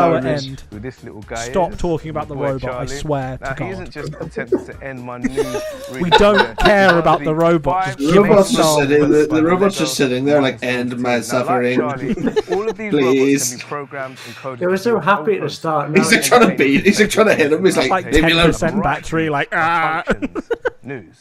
lower end. Who this little guy Stop is. talking about the Boy robot, Charlie. I swear to Now, God. he isn't just attempting to end my news. We don't care about the robot. Just The give robot's it just some. sitting. The robot's just sitting there, like, end my suffering. All of these Please. robots can be programmed and coded. They were so happy at the start. He's like trying to beat. He's like trying to hit him. He's like 10% battery. Like news.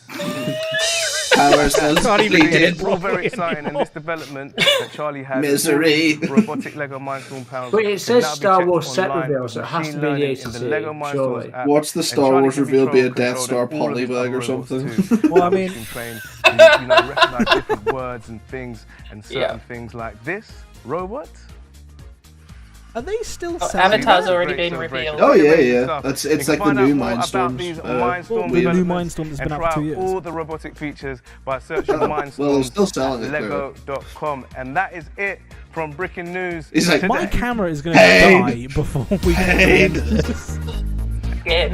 Power cells depleted. It's all very exciting in this development that Charlie has. Misery. Robotic Lego Mindstorm Pounds. But it says Star Wars set reveal, so it has to be the ACC, surely. What's the Star Wars reveal? Be a Death Star polybag or something? Well, I mean, you know, recognize different words and things and certain things like this. Robot. Are they still Avatar's already been revealed. Oh yeah. It's like the new Mindstorms. The new Mindstorm that's been out for 2 years. All the robotic features by searching Mindstorms. Well, they're still selling it. Lego.com, and that is it from Brickin' News. He's like, my camera is going to die before we get to this. Again.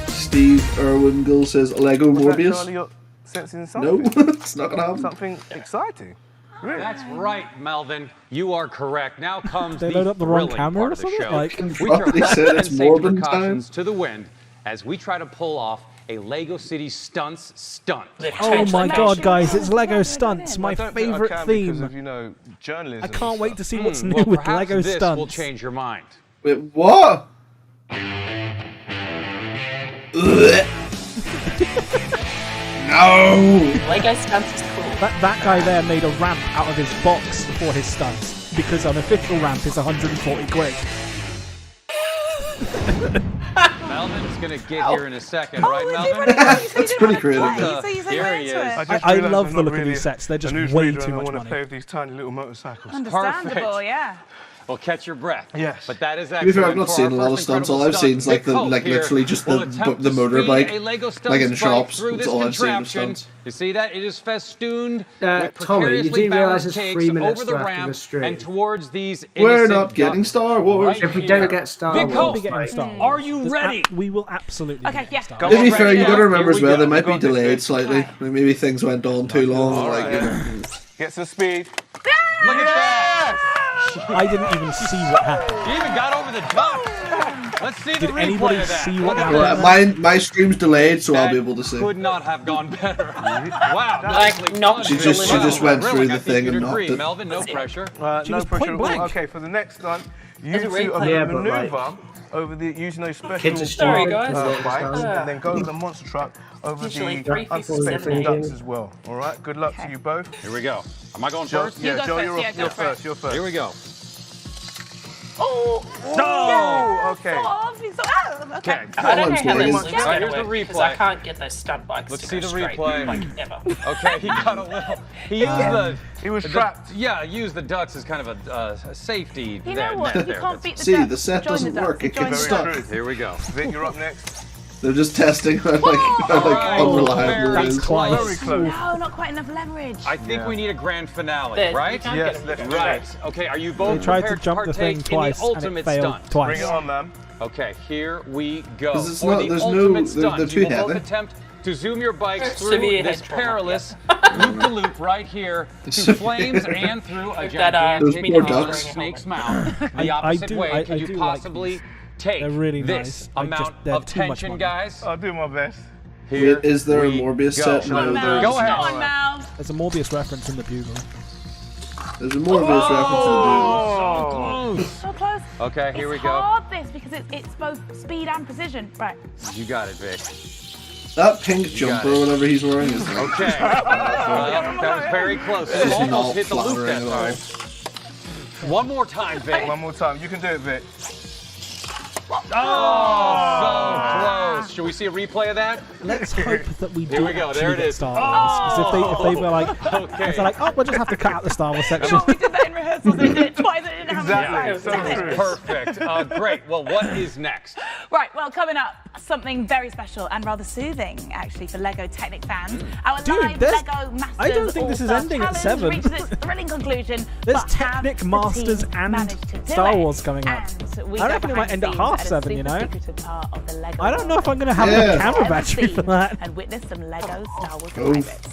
Steve Irwingill says Lego Morbius. No, it's not gonna happen. Something exciting. Really? That's right, Melvin. You are correct. Now comes they the load up the wrong thrilling camera part or of the something? show. Like, We throw They said it's safety Morbin precautions time. to the wind as we try to pull off a Lego City Stunts stunt. Oh my god, guys, it's Lego Stunts, my favourite theme. Because of, you know, journalism. I can't wait to see what's new Well, with perhaps Lego this Stunts. will change your mind. Wait, what? No! Lego Stunts is cool. That guy there made a ramp out of his box for his stunts because an official ramp is 140 quid. Melvin's going to get here in a second, right, Melvin? That's pretty creative. Here he is. I love the look of these sets. They're just way too much I want to money. play with these tiny little motorcycles. Understandable, yeah. Well, catch your breath. Yes. But that is To be fair, I've excellent. not For seen our a lot of first stunts. All incredible I've seen is like stunt, Vic Hope literally just will the attempt to speed a motorbike, Lego stunts like in bike shops. through That's this all I've seen of contraption. stunts. You see that? It is festooned with Tommy, you precariously do realise balanced it's cakes 3 minutes over the left of the ramp stream. and towards these We're innocent not getting ducks. Star Wars. Right If we here. don't get Star Vic Wars, Hope, Be getting Star Wars. are you There's ready? We will absolutely. Okay, be yeah. Star Go Wars. To be fair, you got to remember Here as we well, go. they might be Go. delayed slightly. I mean, maybe things went on too long. All Like, right. you know. Get some speed. Look at that! I didn't even see what happened. You even got over the ducks. Let's see the Did replay anybody of that. see what Look at happened? that. My stream's delayed, so I'll be able to see. Could not have gone better. Wow. Like, not She just went through the thing and knocked it. Melvin, no pressure. She No was pressure. point blank. Okay, for the next one, you There's a two replay. are Yeah, going but, to like, maneuver over the using those special Kids are Sorry, guys. bikes, and then go over the monster truck over Usually the 357 unsuspecting again. ducks as well. All right. Good luck to you both. Here we go. Am I going Joe, first? yeah, go Joe, first, you're, yeah, go you're first. first. You're first. Here we go. Oh! Oh, okay. Okay. I don't know how Alright, this looks here's going the to work because replay. I can't get those stunt bikes Let's to see go the straight, replay. like ever. Okay, he got a little. He used He was trapped. Yeah, used the ducks as kind of a safety. You know what? net You there. can't beat the See, ducks. the set Join doesn't the ducks. work. It Join gets the stuck. ducks. Here we go. Vic, you're up next. They're just testing how unreliable it That's is. twice. Very close. No, not quite enough leverage. I think we need a grand finale, Then right? you can't Yes, get let's them do to go Right. straight. Okay, are you both They tried to prepared jump the thing partake twice in the and it ultimate failed stunt? twice. Bring it on, man. Okay, here we go. 'Cause it's For not- the there's no- ultimate they're stunt, too you will both heavy. attempt to zoom your bikes through Severe this head trauma, perilous loop-de-loop right here to flames and through a That, Those gigantic poor monster ducks. snake's mouth. The I opposite do- way I could you do like possibly these. take They're really this nice. amount they're of too much tension, money. guys? I'll do my best. Here Wait, is there a we Morbius go. set? No, Mouse. Go ahead. Come on, Mouse. There's a Morbius reference in the bugle. There's a Morbius reference in the So close. Okay, here we It's go. hard, this, because it's both speed and precision. Right. You got it, Vic. That pink jumper or whatever he's wearing is like, Okay. Well, that was very close. It's You almost not hit the loop flattering that at all. time. One more time, Vic. One more time. You can do it, Vic. Oh, so close. Should we see a replay of that? Let's hope that we Here do we go, actually there it get is. Star Wars. 'Cause if they were like, Okay. if they're like, oh, we'll just have to cut out the Star Wars section. We did that in rehearsals. They did it twice. They didn't have Exactly. enough So time. true. Perfect. Great. Well, what is next? Right, well, coming up, something very special and rather soothing, actually, for Lego Technic fans. Our Dude, live there's- Lego Masters I don't think this is All-Stars ending at Challenge 7. reaches its thrilling conclusion. There's but have Technic the Masters team and managed to do Star it? Wars coming up. And we I go reckon it behind might end at the half scenes 7, a you know? super-secretive part of the Lego I don't know if I'm going to have Yeah. a camera battery for that. and witness some Lego Star Wars Oof. private.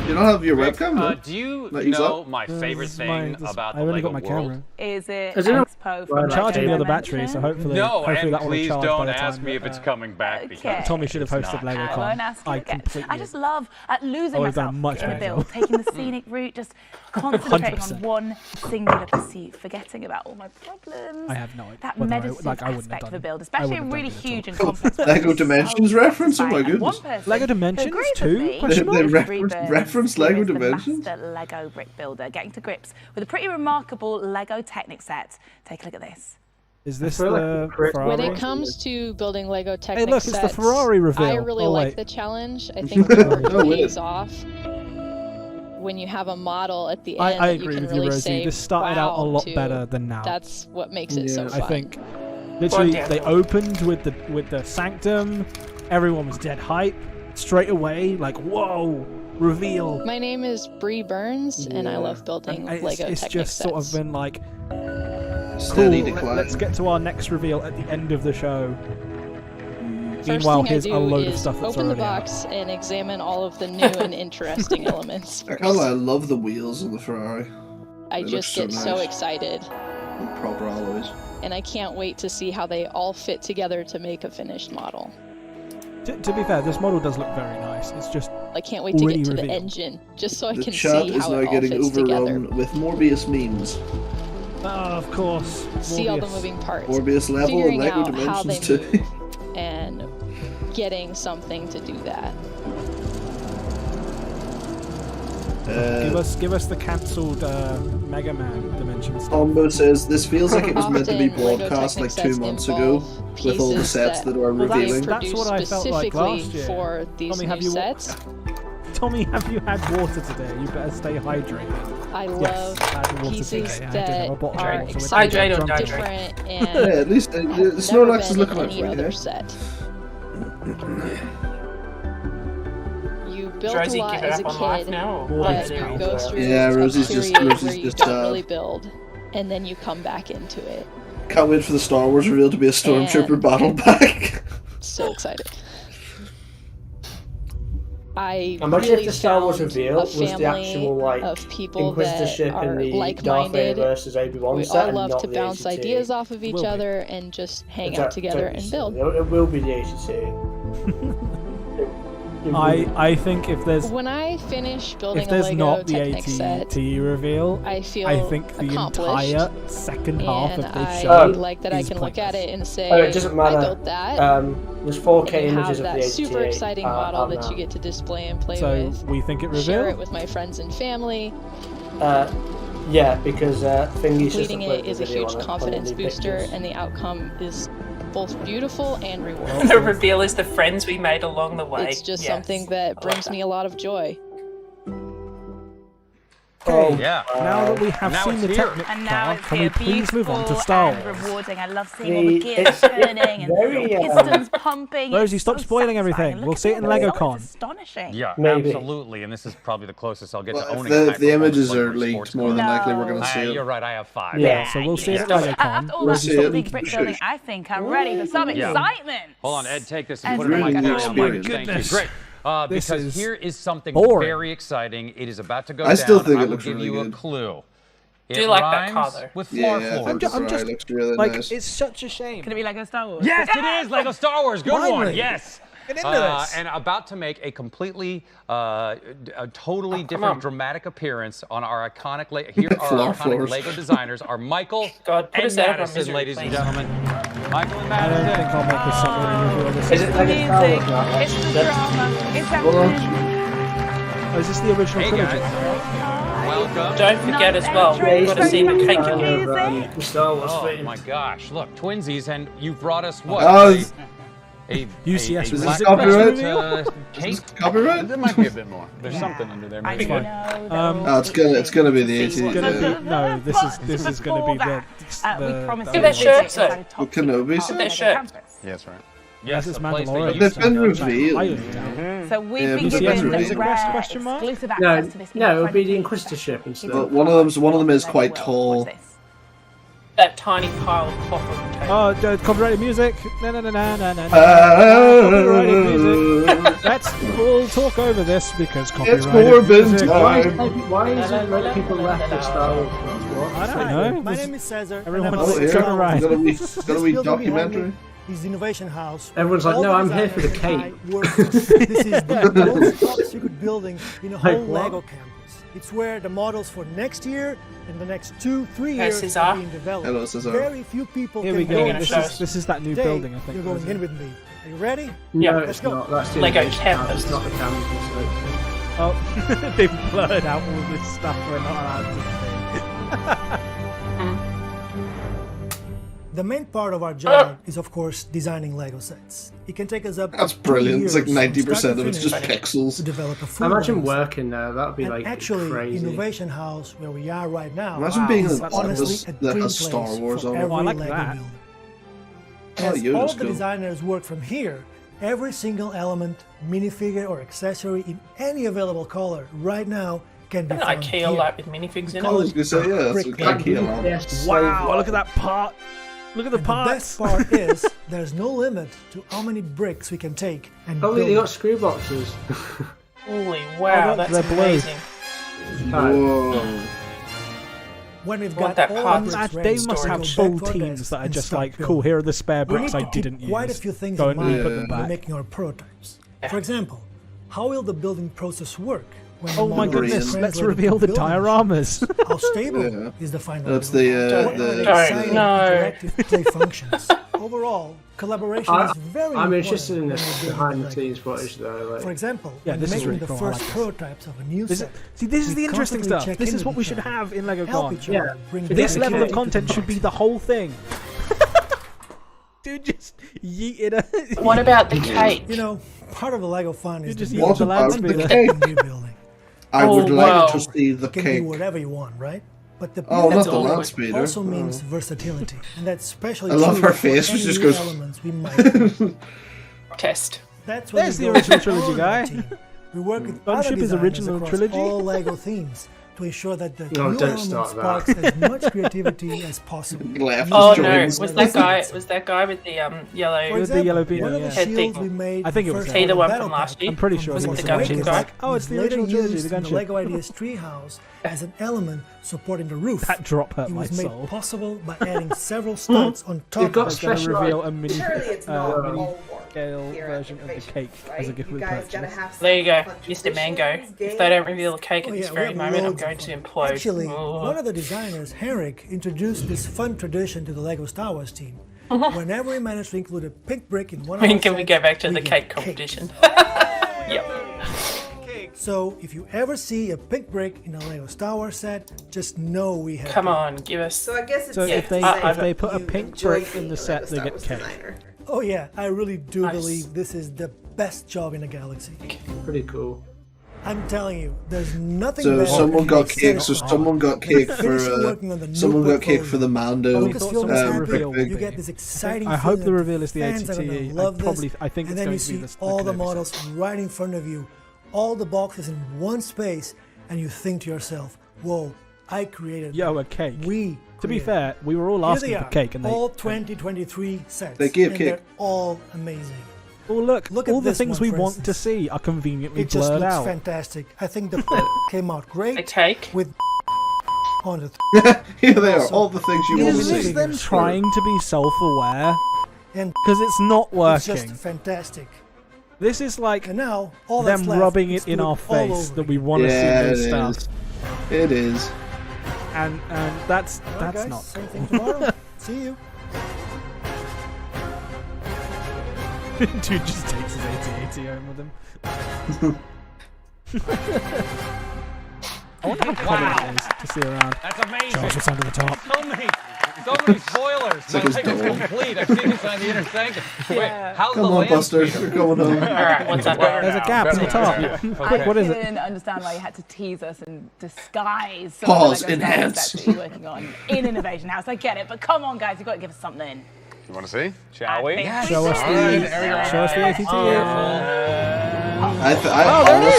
you don't have your webcam, no? Do you Not use know that? my favorite thing about the I've only Lego got my world? camera. Is it Is it not- Expo I'm I'm charging the other Dimension? battery, so hopefully, No, hopefully and that will please charge by don't the ask time me that, if it's coming back because Okay. Tommy should have it's hosted not. LegoCon. I won't ask you I again. completely I just love losing I would've myself done much in a better. build, taking the scenic route, just concentrating 100%. on one singular pursuit, forgetting about all my problems. I have no idea That whether I- meditative like, I wouldn't have aspect of done a build, it. I especially a wouldn't have really done it at all. huge and complex build. Lego is Dimensions so reference? Oh my satisfying. And one goodness. person Lego who Dimensions agrees with 2? me Question mark? They is referenced Reburns, Lego who is the Dimensions? master Lego brick builder, getting to grips with a pretty remarkable Lego Technic set. Take a look at this. Is this the Ferrari? When it comes to building Lego Technic look, sets, it's the Ferrari reveal. I really Oh, like wait. the challenge. I think the work pays off when you have a model at the end I that agree you can with really you, Rosie. say, This started out a wow, lot to. better than now. That's what makes it so I fun. think literally they opened with the Sanctum. Everyone was dead hype straight away. Like, whoa, reveal. My name is Bree Burns, and I love building Lego Technic It's just sets. sort of been like, steady cool, decline. let's get to our next reveal at the end of the show. First Meanwhile, thing here's I a do load of is stuff that's open the already out. box and examine all of the new and interesting elements. I can't lie, I love the wheels on the Ferrari. I They just look get so so nice. excited, And proper alloys. and I can't wait to see how they all fit together to make a finished model. To be fair, this model does look very nice. It's just I can't wait to already get to the revealed. engine, just so I The can chat see is how now it all getting fits together. overrun with Morbius memes. Oh, of course. See all the Morbius. moving parts. Morbius level and figuring Lego out how they Dimensions move, 2. and getting something to do that. Give us the cancelled Mega Man Dimension stuff. Combo says this feels like it was meant to be Often, Lego broadcast like Technic 2 sets months ago involve with all the pieces sets that are they revealing. That's what I felt like specifically last year. for these Tommy, new have you sets. Tommy, have you had water today? You better stay hydrated. I Yes, love I had water pieces today. I did have a that bottle of are water with me. exciting, Drunk on it. different, Yeah, and at least never Snorlax is been looking in out any for you. other eh? set. You build Rosie, a lot give it as a up on life kid, now, or but what do you you go do? through Yeah, a Rosie's period just where you sad. don't really build, and then you come back into it. Can't wait for the Star Wars reveal to be a Stormtrooper And- battle pack. So excited. I Imagine really if the Star Wars found reveal a was the family actual like of people that Inquisitorship are in the Darth like-minded. Vader versus Obi-Wan We set, all and love not to the bounce ACT. ideas off of each Will be. other and just hang Don't- out together don't be and silly. build. It will be the ACT. I think if there's When I finish building if a there's Lego not the Technic set, AT&T reveal, I feel I think the accomplished, entire second half and of this I show like that I is can look at it and say, Oh, it doesn't matter. I built that. There's 4K and you images have of that the ACT. super exciting model out that now. you get to display and play So with. we think it Share revealed. it with my friends and family. Yeah, because Thingy's just Completing uploaded it is the a video huge on it, confidence on the booster, pictures. and the outcome is both beautiful and rewarding. The reveal is the friends we made along the way. It's just Yes. something that brings me a lot of joy. Okay, Yeah. now that we have Now seen it's the here. Technic And now car, it's can we here, please move on to beautiful Star and Wars? rewarding. I love seeing all the gears It's turning and very, pistons pumping. Rosie, It's stop so spoiling satisfying. everything. Look We'll at see it in the results. LegoCon. It's astonishing. Yeah, Maybe. absolutely. And this is probably the closest I'll get to Well, owning a if the high-performance images are Lego leaked, sports more car. than likely we're going to see it. You're right, I have 5. Yeah, so we'll see it at LegoCon. After all We'll that see sort it. of big brick building, I think I'm ready for some Yeah. excitement. Hold on, Ed, take this and And put it in my really carry-on luggage. experience. Thank you. Great. This Because is here is something boring. very exciting. It is about to go I down. still think I it will looks give really you a good. clue. It Do you like that rhymes car, though? with Yeah, floor I think floors. the Ferrari looks really like, nice. it's such a shame. Could it be like a Star Wars? Yes, it is Lego Star Wars. Good one. Finally. Yes. Get into this. And about to make a completely, a totally different dramatic appearance on our iconic here are Floor our iconic floors. Lego designers are Michael God, put and us out of our Madison, misery, ladies and please. gentlemen. Michael and I don't think Madison. I'll make this something reveal this. Is it like a Star Music, Wars now? it's the That's- drama, it's Hold on. happening. Oh, is this the original Hey trilogy? guys, welcome. Don't forget as well, we've got to see the cake Kind killer. of, the Star Wars Oh thing. my gosh! Look, twinsies, and you brought us what? A UCS. a Is black this copyright? cake. Copyright? There might be a bit more. There's something under there. I Maybe. know Oh, it's gonna be the It's gonna AT. be, no, this is gonna be the. we promised the- Look at that shirt, sir. Kenobi's? Look at that shirt. Yes, right. Yes, it's the place that Mandalorian. you They've been stand up. revealed. I don't know. So we've Yeah, been but given that's the really- rare Question mark? exclusive No, access to this. no, it would be the incredible Inquisitorship instead. But one of them is quite tall. That tiny pile of cloth on the table. Oh, copyrighted music. No. Copyrighted music. Let's all talk over this because It's copyrighted Corbin music. time. Why is it like people left at Star Wars? I don't know. My name is Cesar. Everyone's Oh, going yeah. right. Gonna be This building behind documentary. me is the Innovation House. Everyone's like, All no, the I'm here for the designers cake. and I work on. This is the most top secret building in a Like whole what? Lego campus. It's where the models for next year and the next 2-3 Hey, years Cesar. are being developed. Hello, Cesar. Very few people Here can we go go. gonna in. show us. This is that new Today, building, I think. You're going isn't in it? with me. Are you ready? Yeah. No, Let's it's go. not. That's the Lego Innovation campus. House, It's not the campus. Oh, they've blurred out all this stuff we're not allowed to see. The main part of our job is, of course, designing Lego sets. It can take us up. That's brilliant. It's like 90% of it's just pixels. To develop a full Imagine Lego working there. That would be like actually, crazy. Innovation House, where we are right now. Imagine being in an honestly office a that dream has Star place Wars for on it. every I like Lego that. builder. Oh, As Yoda's all the cool. designers work from here, every single element, minifigure, or accessory in any available color right now can be found IKEA here. like with minifigs in I was it. gonna say, yeah, that's what IKEA. Yes, Wow, look at that part. Look at the The parts. best part is there's no limit to how many bricks we can take and Oh, build. they got screw boxes. Holy wow, look, that's they're blue. amazing. Whoa. When we've Want got that all part the bricks They ready, must we have go full back to our teams desks that are and just start like, building. cool, here are the spare We bricks need I to didn't keep quite a use. few things Go in and mind put them when back. making our prototypes. For example, how will the building process work? When Oh the my model is goodness, let's translated reveal to the buildings? dioramas. How stable Yeah. is the final That's building? the, What are the the- exciting interactive play functions? Overall, collaboration is very I'm important interested in when this we're building behind the Lego. scenes footage though. Like, For example, Yeah, when this is making really the cool, I first like this. prototypes of a new This is, set, see, this is we the interesting constantly stuff. check This in is with what we each should other, have in Lego help Con. each other, bring This back level of the content should be the whole thing. Dude, just yeet it. What about the cake? You know, part of the Lego fun is just the yeet What the about land the speeder. cake? new building. I would Oh, like wow. to see the You can cake. do whatever you want, right? But the Oh, not beauty the of land it speeder. also Oh. means versatility, and that's especially I love true her for face, any which just new goes- elements we might. Test. That's when There's we the go original to trilogy our guy. team. We work with Gunship other is designers original across trilogy. all Lego themes to ensure that the No, new don't element start sparks that. as much creativity as possible. Left Oh is no, joins. was that guy with the For yellow? With the yellow example, beanie, one of the yeah. Head shields thing. we made I think it was first that. He the for one battle from last pack year. I'm pretty sure was it Was was the the gunship gunship. guy? Oh, it's the later original trilogy, used the in the gunship. Lego Ideas treehouse as an element supporting the roof. That drop hurt It my was made soul. possible by adding several studs on top You've got of it. Going to special. reveal a mini, Surely it's not mini all work scale here at version of the Innovation, cake right? as a gift You with guys gotta purchase. have There you go, some fun Mr. Mango. traditions, If they don't reveal the cake at Oh, this yeah, we very have moment, I'm loads of going to fun. implode. Actually, Oh. one of the designers, Henrik, introduced this fun tradition to the Lego Star Wars team. Whenever we managed to include a pink brick in one of When our can we sets, go back to we the get cake competition? Yep. So if you ever see a pink brick in a Lego Star Wars set, just know we have. Come on, give us. So I guess it's So safe if they to say if they put a you pink enjoy brick in being the a set, Lego they Star get Wars cake. designer. Oh yeah, I really do Nice. believe this is the best job in the galaxy. Pretty cool. I'm telling you, there's nothing So better someone than got the cake. So set. someone got cake for Finish working on the new someone got cake portfolio. for the Mando. Lucasfilm is happy. reveal. You get this exciting I hope feeling the that reveal is the fans are gonna ATTE. love this, I think and it's then going you to be see the all the Clever models right in front of you, all the boxes in one space, and you think to yourself, "Whoa, I created." Yo, a cake. We. To be created. fair, we were all Here asking they for are, cake, and they. all 2023 sets. They give and cake. They're all amazing. Oh look! Look at all the this things one, we for want to instance. see are conveniently It just blurred looks out. fantastic. I think the came out great. The cake. With on it. Here they are, Also, all the things you want to Is see. this them trying to be self-aware? And because it's not It's working. just fantastic. This is like And now all them that's left rubbing is it in to our do it all face over that we want to Yeah, see it this stuff, is. It is. and that's Alright, guys, not same cool. thing tomorrow. See you. Dude just takes his AT-AT home with him. I wonder how common it is to see around. That's amazing. Show us what's under the top. So many spoilers. It's like My his life is dome. complete. I've seen this on the inner sanctum. Wait, how's Come the on, land Buster, speeder? you're going home. Alright, what's up? There's a gap in the top. Quick, what is I it? didn't understand why you had to tease us and disguise some Pause, of the Lego Star Wars enhance. sets that you're working on in Innovation House. I get it, but come on, guys, you've got to give us something. You want to see? Shall we? Yeah. Show us the ATT.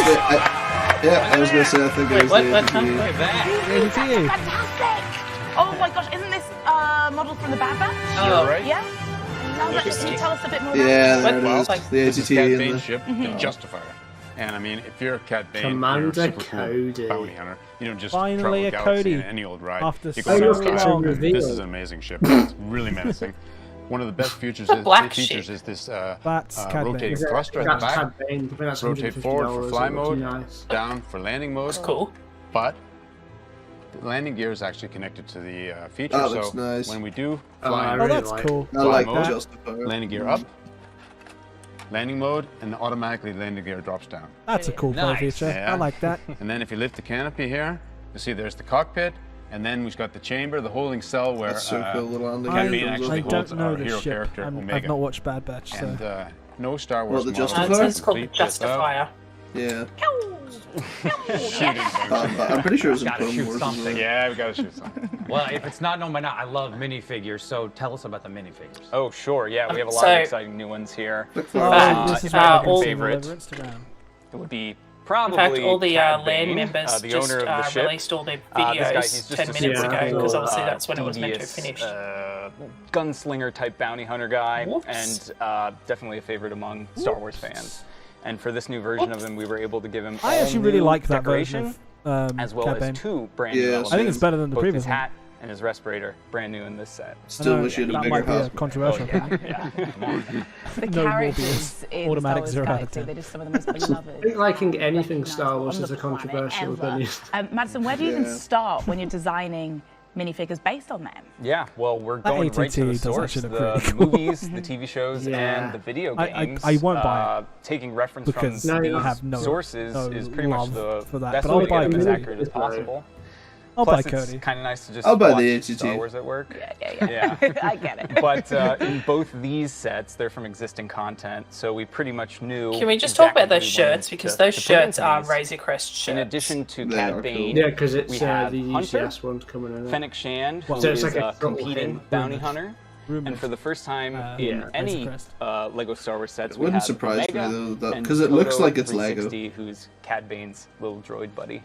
I was gonna say I think it was Wait, the what? ATTE. Look at that. ATT. Fantastic! Oh my gosh, isn't this model from the Bad Batch? Oh, right. Yeah? Can you tell us a bit more about Yeah, it? there it Well, is. like- The This is ATTE Cat and Bane's the ship, the Justifier. And I mean, if you're a Cat Bane, Commander you're a super cool Cody. bounty hunter. You don't just Finally travel a the galaxy Cody. in any old ride. After You so go to long. This is an amazing ship. It's really menacing. One of the best features Black features ship. is this That's Cad Bane. rotating Is it- thruster at the that's back. Cad Bane. I think that's Rotate $150. forward for fly It looks mode, nice. down for landing mode. That's cool. But the landing gear is actually connected to the feature. That so looks nice. when we do I fly, Oh, really that's like cool. I Fly like mode, the Justifier. landing gear up, landing mode, and automatically landing gear drops down. That's a cool Nice. feature. Yeah. I like that. And then if you lift the canopy here, you see there's the cockpit, And then we've got the chamber, the holding cell where That's so cool, little Andy. Cad Bane actually I holds don't know our this hero ship. character Omega. I've not watched Bad Batch, so. And no Star Wars What, the model. Justifier? It's called the Justifier. Yeah. Shooting things. I'm pretty sure it's in Gotta Clone shoot Wars. something. Yeah, we gotta shoot something. Well, if it's not known by now, I love minifigures, so tell us about the minifigures. Oh, sure, yeah, we have a lot of exciting new ones here. This is all favorite. It would be probably In fact, all the Cad LAN Bane, members the just owner of the ship. released all their This guy, he's videos just 10 a minutes super ago, cool, because obviously that's when it was meant to devious, finish. Gunslinger type bounty hunter guy, Whoops. and definitely a favorite among Star Wars fans. And for this new version of him, we were able to give him I all actually really new like that decoration, version of as well Cad as Bane. 2 brand new elements. I think it's better than the Both previous his one. hat and his respirator, brand new in this set. Still wish you had a that bigger might be a hat. controversial Oh, yeah, opinion. yeah. Come on. The No characters Morbius. in Automatic Star 0 Wars out of Galaxy, 10. they're just some of the most I beloved. think liking anything Star Wars on is the a controversial planet opinion. ever. Madison, where do you even start when you're designing minifigures based on them? Yeah, well, we're That going right to the ATT does source, actually the look pretty cool. movies, the TV shows, Yeah. and the video I games. won't buy it. Taking reference Because from I these have no sources is pretty much love the for that, best but I'll way to buy get them as Cody. accurate as possible. I'll Plus, buy it's Cody. kind of nice to just I'll buy watch the ATT. Star Wars at work. Yeah. I get it. But in both these sets, they're from existing content, so we pretty much knew. Can we just talk about exactly those what we shirts? wanted Because to those put shirts into are these. Razor Crest shirts. In addition to They Cad are Bane, Yeah, because it's we have the Hunter, UCS one's coming in. Fennec Shand, Well, who So it's is like a a double competing thing. bounty hunter. Rumored. And for the first time yeah, in any Crest. Lego Star Wars sets, It we wouldn't have surprise me, Omega though, and because it looks Toto like it's Lego. 360, who's Cad Bane's little droid buddy.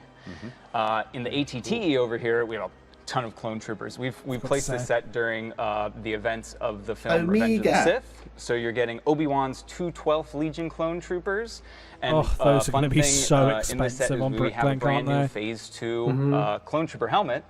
In the ATT over here, we have a ton of clone troopers. We've placed this set during the events of the film Revenge of the Sith. So you're getting Obi-Wan's 2 12th Legion clone troopers. And those are fun going to be thing, so in this set expensive is on we have a Bricklink, brand aren't new they? Phase 2 clone trooper helmet.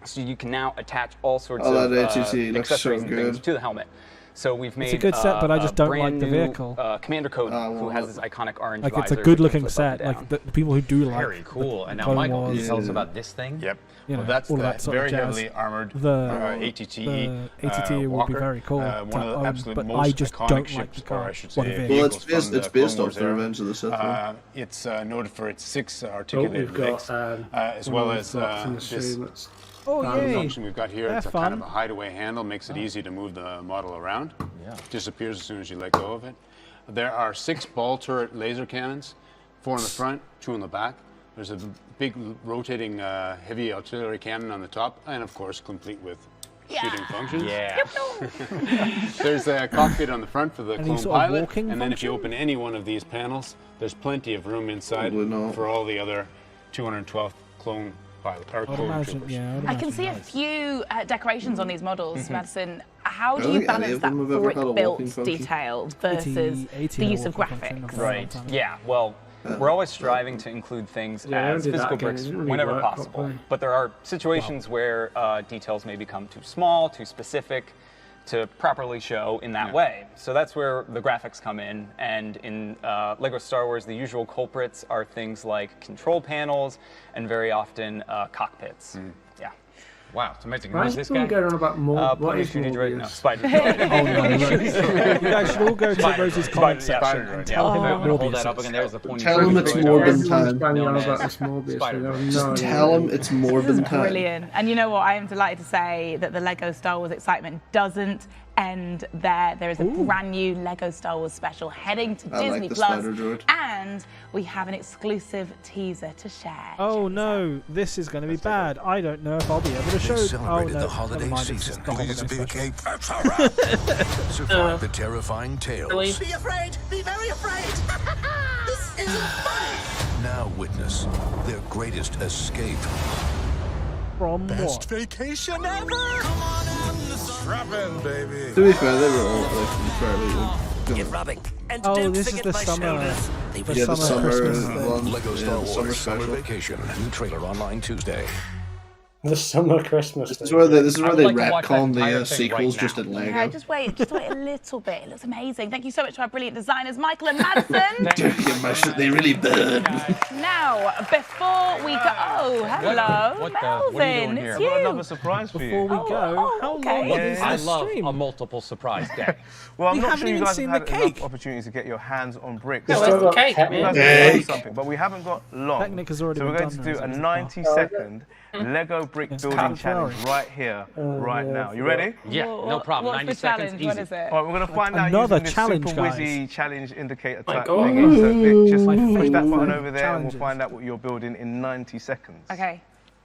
So you can now attach all sorts Oh, of that ATT looks so accessories and things good. to the helmet. So we've made It's a good set, but I just don't like brand the new, vehicle. Commander Cody, who has this iconic orange Like, it's a visor good-looking that can flip set. up and Like, down. the people who do like Very cool. And now, Clone Michael, can you Wars, tell us about this thing? Yep. you know, Well, that's all the of that sort very of jazz. heavily armored The ATT would Walker. be very cool. One of the to own, absolute but most I just iconic don't like ships, the car. or I should What a say, vehicle. Well, vehicles from it's the based Clone off the Wars era. Revenge of the Sith. Right? It's noted for its 6 Oh, articulated we've legs, got as well as from the this stream. It's Oh, yay. function we've got here. They're It's a kind fun. of a hideaway handle, makes it easy to move the model around. Yeah. Disappears as soon as you let go of it. There are 6 ball turret laser cannons, 4 in the front, 2 in the back. There's a big rotating heavy artillery cannon on the top, and of course complete with shooting functions. Yeah. There's a cockpit on the front for the Any clone sort of pilot, walking and then if you function? open any one of these panels, there's plenty of room inside Probably not. for all the other 212th clone pilot or I'd clone imagine, troopers. yeah. I'd I can imagine see a nice. few decorations on these models, Madison. How I do don't you think any balance of that them have ever had a brick-built walking function. detail versus the use of graphics? Right. Yeah. Well, we're always striving to include things Yeah, I as did that physical again. It bricks didn't really whenever work possible. properly. But there are situations where details may become too small, too specific to properly show in that way. So that's where the graphics come in. And in Lego Star Wars, the usual culprits are things like control panels and very often cockpits. Yeah. Wow, it's amazing. Why Who's is this someone guy? going on about more? What Pony is Shooting more? Droid? No, Spider. Oh, no, you guys should all go to Rosie's comment section and tell him I'm what gonna hold that Morbius up is. again. There's the Pony Tell him it's Shooting more Droid. than Everyone's time. banging on Known about as this Morbius. Spider-Man. We have no Just idea tell what him it is. it's more This is than time. brilliant. And you know what? I am delighted to say that the Lego Star Wars excitement doesn't end there. There is a brand new Lego Star Wars special heading to I like Disney the Plus, Spider Droid. and we have an exclusive teaser to share. Oh no, this is going to be bad. I don't know if I'll be able to show. They celebrated no, the holiday never mind, it's season the with its holiday big special. ape. That's a wrap. Survive the terrifying tales. Really? Be afraid! Be very afraid! This isn't fun! Now witness their greatest escape. From Best what? vacation ever! Come on and strap in, baby. To be fair, they were all like fairly. Get rubbing. And Oh, don't this is forget the my summer. shoulders. They The were Yeah, the summer summer Christmas thing. one. Lego Yeah, Star the Wars summer Summer special. Vacation. New trailer online Tuesday. The summer Christmas. This is where they I would like to watch that retcon entire the thing sequels right just now. in Yeah, Lego. just wait a little bit. It looks amazing. Thank you so much to our brilliant designers, Michael and Madison. Yeah, my shit, they really burn. Now, before we go, oh, hello, What are you doing Melvin, here? it's I've got you. another surprise for Before we go, how long is I this love stream? a multiple surprise day. Well, I'm We not haven't sure you even guys seen have the had cake. enough opportunities to get your hands on bricks. No, where's the cake, You man? guys Cake. have learned something, but we haven't got long. Technic has already So we're been going to done do now, a isn't it? 90-second Lego brick building challenge right here, right now. You ready? Yeah, no problem. 90 seconds, easy. What is it? All right, we're going to find out Another using this challenge, super guys. whizzy challenge indicator My type God. thingy. So Vic, just My push that favourite button over there challenges. and we'll find out what you're building in 90 seconds. Okay.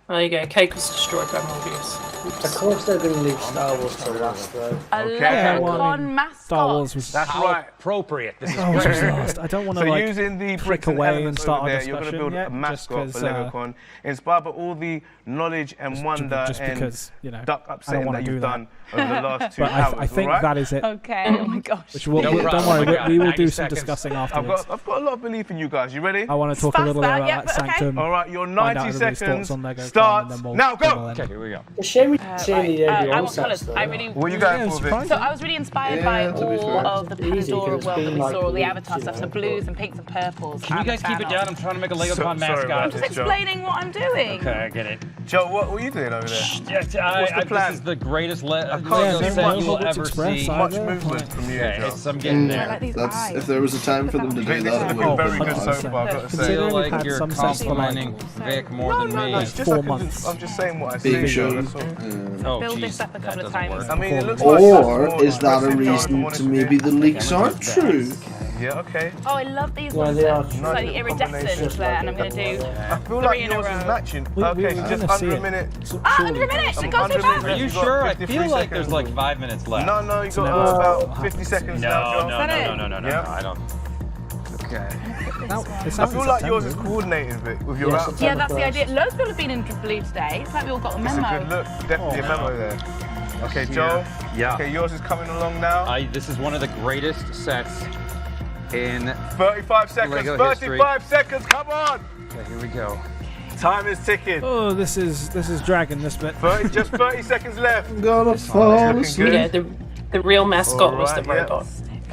There you go. Cake was destroyed by Morbius. Of course they're going to leave Star Wars to last, though. A Okay. LegoCon mascot. Star Wars was That's How right. appropriate. This is Star Wars was great. last. I don't want to So like using the click bricks and away and elements start over our there, you're going to build discussion a yet, just mascot for 'cause, LegoCon, inspired by all the knowledge and wonder just and because, you know, duck I don't upsetting wanna that do you've that. done over the last 2 But hours. I think all right? that is it. Okay. Oh my gosh. Which we'll, No don't problem. worry, Oh my God, we will 90 do some seconds. discussing I've afterwards. got a lot of belief in you guys. You ready? I want to talk a Fast little bit that, about yeah, that but okay. Sanctum. All right, your Find out 90 everybody's seconds thoughts on Lego starts and then we'll now. Go! Okay, here we go. The shame we didn't see any I early want colours. I really. What are you going for, Vic? So I was really inspired by all of the Easy, Pandora 'cause world it's that we been saw, all the like Avatar weeks, stuff, you so know. blues and pinks and purples. Can you guys keep it down? I'm trying to make a LegoCon sorry mascot. about Just this, Joe. explaining what I'm doing. Okay, I get it. Joe, what are you doing over there? Yeah, What's the plan? This is the greatest Lego see set much you will Hogwarts ever Express, see. Much movement from you, Okay, Joe. I'm getting I there. like these That's eyes. if there was a time for them to do Vic, that, this is it looking would very be good so 100%. far, I've got to I say. Considering feel we've like had you're some sets for like complimenting Vic more than me. It's just 4 months. I'm just saying what I Big say. show. That's all. Oh, Build geez, this up a that couple of doesn't times. work. I mean, it looks like Or is that a Joe, if you reason wanted to be. maybe the leaks aren't true? Yeah, okay. Oh, I love these Yeah, ones. they are. Slightly iridescent there, and I'm going to do I feel 3 like in a yours is row. matching. We Okay, were just gonna see under a it. minute. Under a minute! It goes so 100 fast! Are minutes. you You've got sure? I 53 feel like there's seconds. like 5 minutes left. No, you got never- about 50 seconds now, Joe. No, I don't. Okay. It's I feel like yours is coordinated, Vic, with your Yes, outfit. Yeah, that's the idea. Loads of people have been in blue today. It's like we all got a It's a memo. good look. Definitely a memo there. Okay, Joe. Yeah. Okay, yours is coming along now. This is one of the greatest sets in. 35 seconds. Lego 35 seconds. Come on. Okay, here we go. Time is ticking. Oh, this is dragging this bit. just 30 seconds left. I'm gonna fall asleep. Yeah, the real mascot was the Alright, yeah. robot.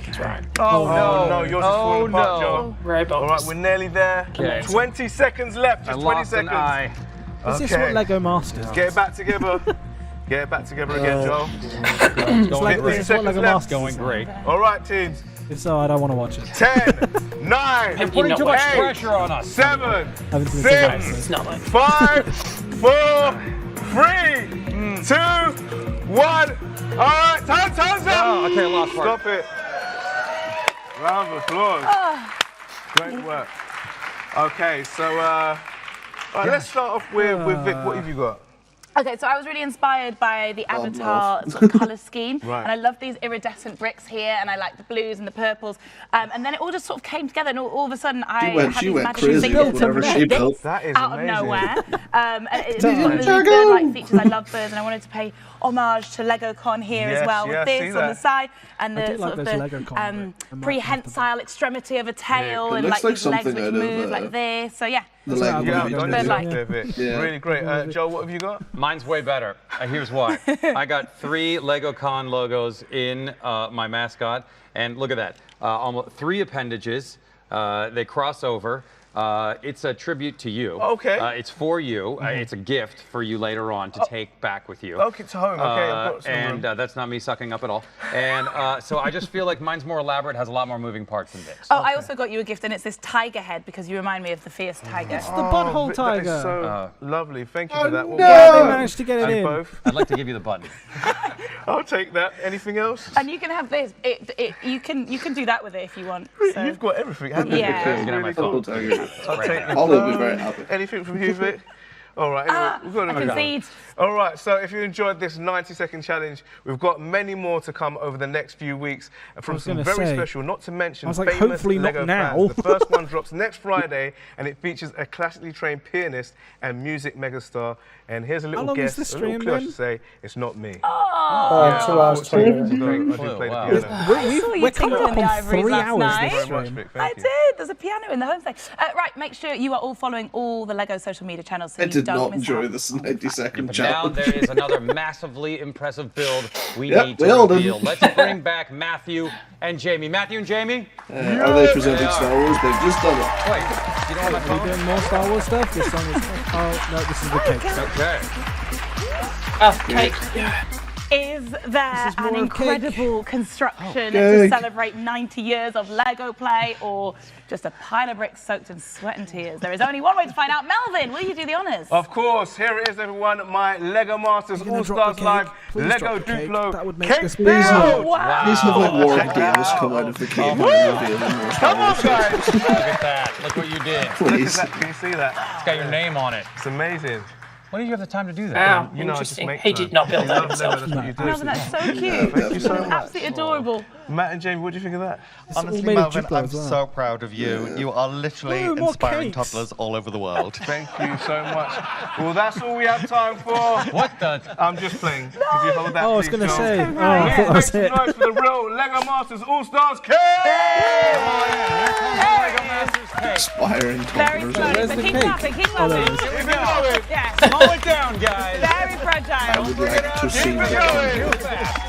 That's right. Oh, no, yours is falling apart, no. Joe. Robot. All right, we're nearly there. Okay. 20 seconds left. I Just 20 lost an seconds. eye. Is this what Lego Masters? Get it back together. Get it back together again, Joe. It's going like- great. this is what Lego left. Masters Going is. great. All right, teams. If so, I don't want to watch it. 10, 9, You're Putting not too much watching. pressure on us. 7, Haven't seen 6, It's not like 5, 4, 3, 2, 1. All right, time's up. Oh, okay, I lost part. Stop it. Round of applause. Great work. Okay, so all right, let's start off with Vic. What have you got? Okay, so I was really inspired by the Avatar sort of colour scheme, Right. and I love these iridescent bricks here, and I like the blues and the purples, and then it all just sort of came together, and all of a sudden I had She these went magic crazy fingers with whatever she built. That is out amazing. of nowhere. And it's one of the bird-like features. I love birds, and I wanted to pay homage to LegoCon here Yes, as well, yeah, with see this on the that. side, and I the do like sort of those the LegoCon, but I might prehensile extremity of a tail, It and looks like like these legs something which out of, move like this. So yeah. The That's Lego what Yeah, I'm I've doing. done Bird-like. this Vic. Yeah. Really great. Joe, what have you got? Mine's way better. Here's why. I got 3 LegoCon logos in my mascot, and look at that. Almost 3 appendages. They cross over. It's a tribute to you. Okay. It's for you. It's a gift for you later on to take back with you. Okay, to home. Okay, I've got some and room. that's not me sucking up at all. And so I just feel like mine's more elaborate, has a lot more moving parts than Vic's. Oh, I also got you a gift, and it's this tiger head because you remind me of the fierce tiger. It's the butthole Vic, tiger. That is so lovely. Thank you for that. Well, Yeah, they managed to get it and in. both. I'd like to give you the button. I'll take that. Anything else? And you can have this. You can do that with it if you want. So. You've got everything, haven't you? Yeah. That's You can have my really phone. cool. I'll take the I'll be phone. very happy. Anything from you, Vic? All right, anyway, we've got to I move on. concede. All right, so if you enjoyed this 90-second challenge, we've got many more to come over the next few weeks from was some gonna very say, special, not to mention I was like, famous hopefully not Lego now. fans. The first one drops next Friday, and it features a classically trained pianist and music megastar. And here's a little long is guess, this a little stream, clue, I Ben? should say, it's not me. Oh, 2 hours, 20 minutes. I do clue, play the wow. piano. We're coming up in the on ivories 3 last hours night. this Very much, stream. Vic, I thank you. did. There's a piano in the home thing. Right, make sure you are all following all the Lego social media channels so I you did don't not miss enjoy out. this 90-second But now challenge. there is another massively impressive build we Yep, need we to all did. reveal. Let's bring back Matthew and Jamie. Matthew and Jamie? Are they presenting Star Wars? They've just done it. Wait, you don't have my Are we phone? doing more Star Wars stuff? This song is. Oh no, this is the cake. Okay. Oh, cake. Is there an incredible construction Oh, to celebrate 90 years of Lego play, or just a pile of bricks soaked in sweat and tears? There is only one way to find out. Melvin, will you do the honours? Of course, here it is, everyone. My Lego Masters All-Stars Live Lego Duplo cake Please build. have like Wow. Warwick Davis come out of the cake and reveal the most. Come on, guys. Look at that. Look what you did. Please. Can you see that? It's got your name on it. It's amazing. When did you have the time to do that? Wow, You know, interesting. just He did not build that himself. Melvin, that's so cute. Thank you so much. Absolutely adorable. Matt and Jamie, what do you think of that? Honestly, Melvin, I'm so proud of you. You are literally inspiring toddlers all over the world. Thank you so much. Well, that's all we have time for. What the? I'm just playing. Could you hold that, Oh, I was please, going to John? say. Oh, I thought that was Make it. some noise for the real Lego Masters All-Stars cake! Lego Masters cake. Inspiring Very toddlers. slowly, but keep laughing, keep laughing. Here we go. Yeah. Slow it down, guys. Very I fragile. would like to see Keep it that.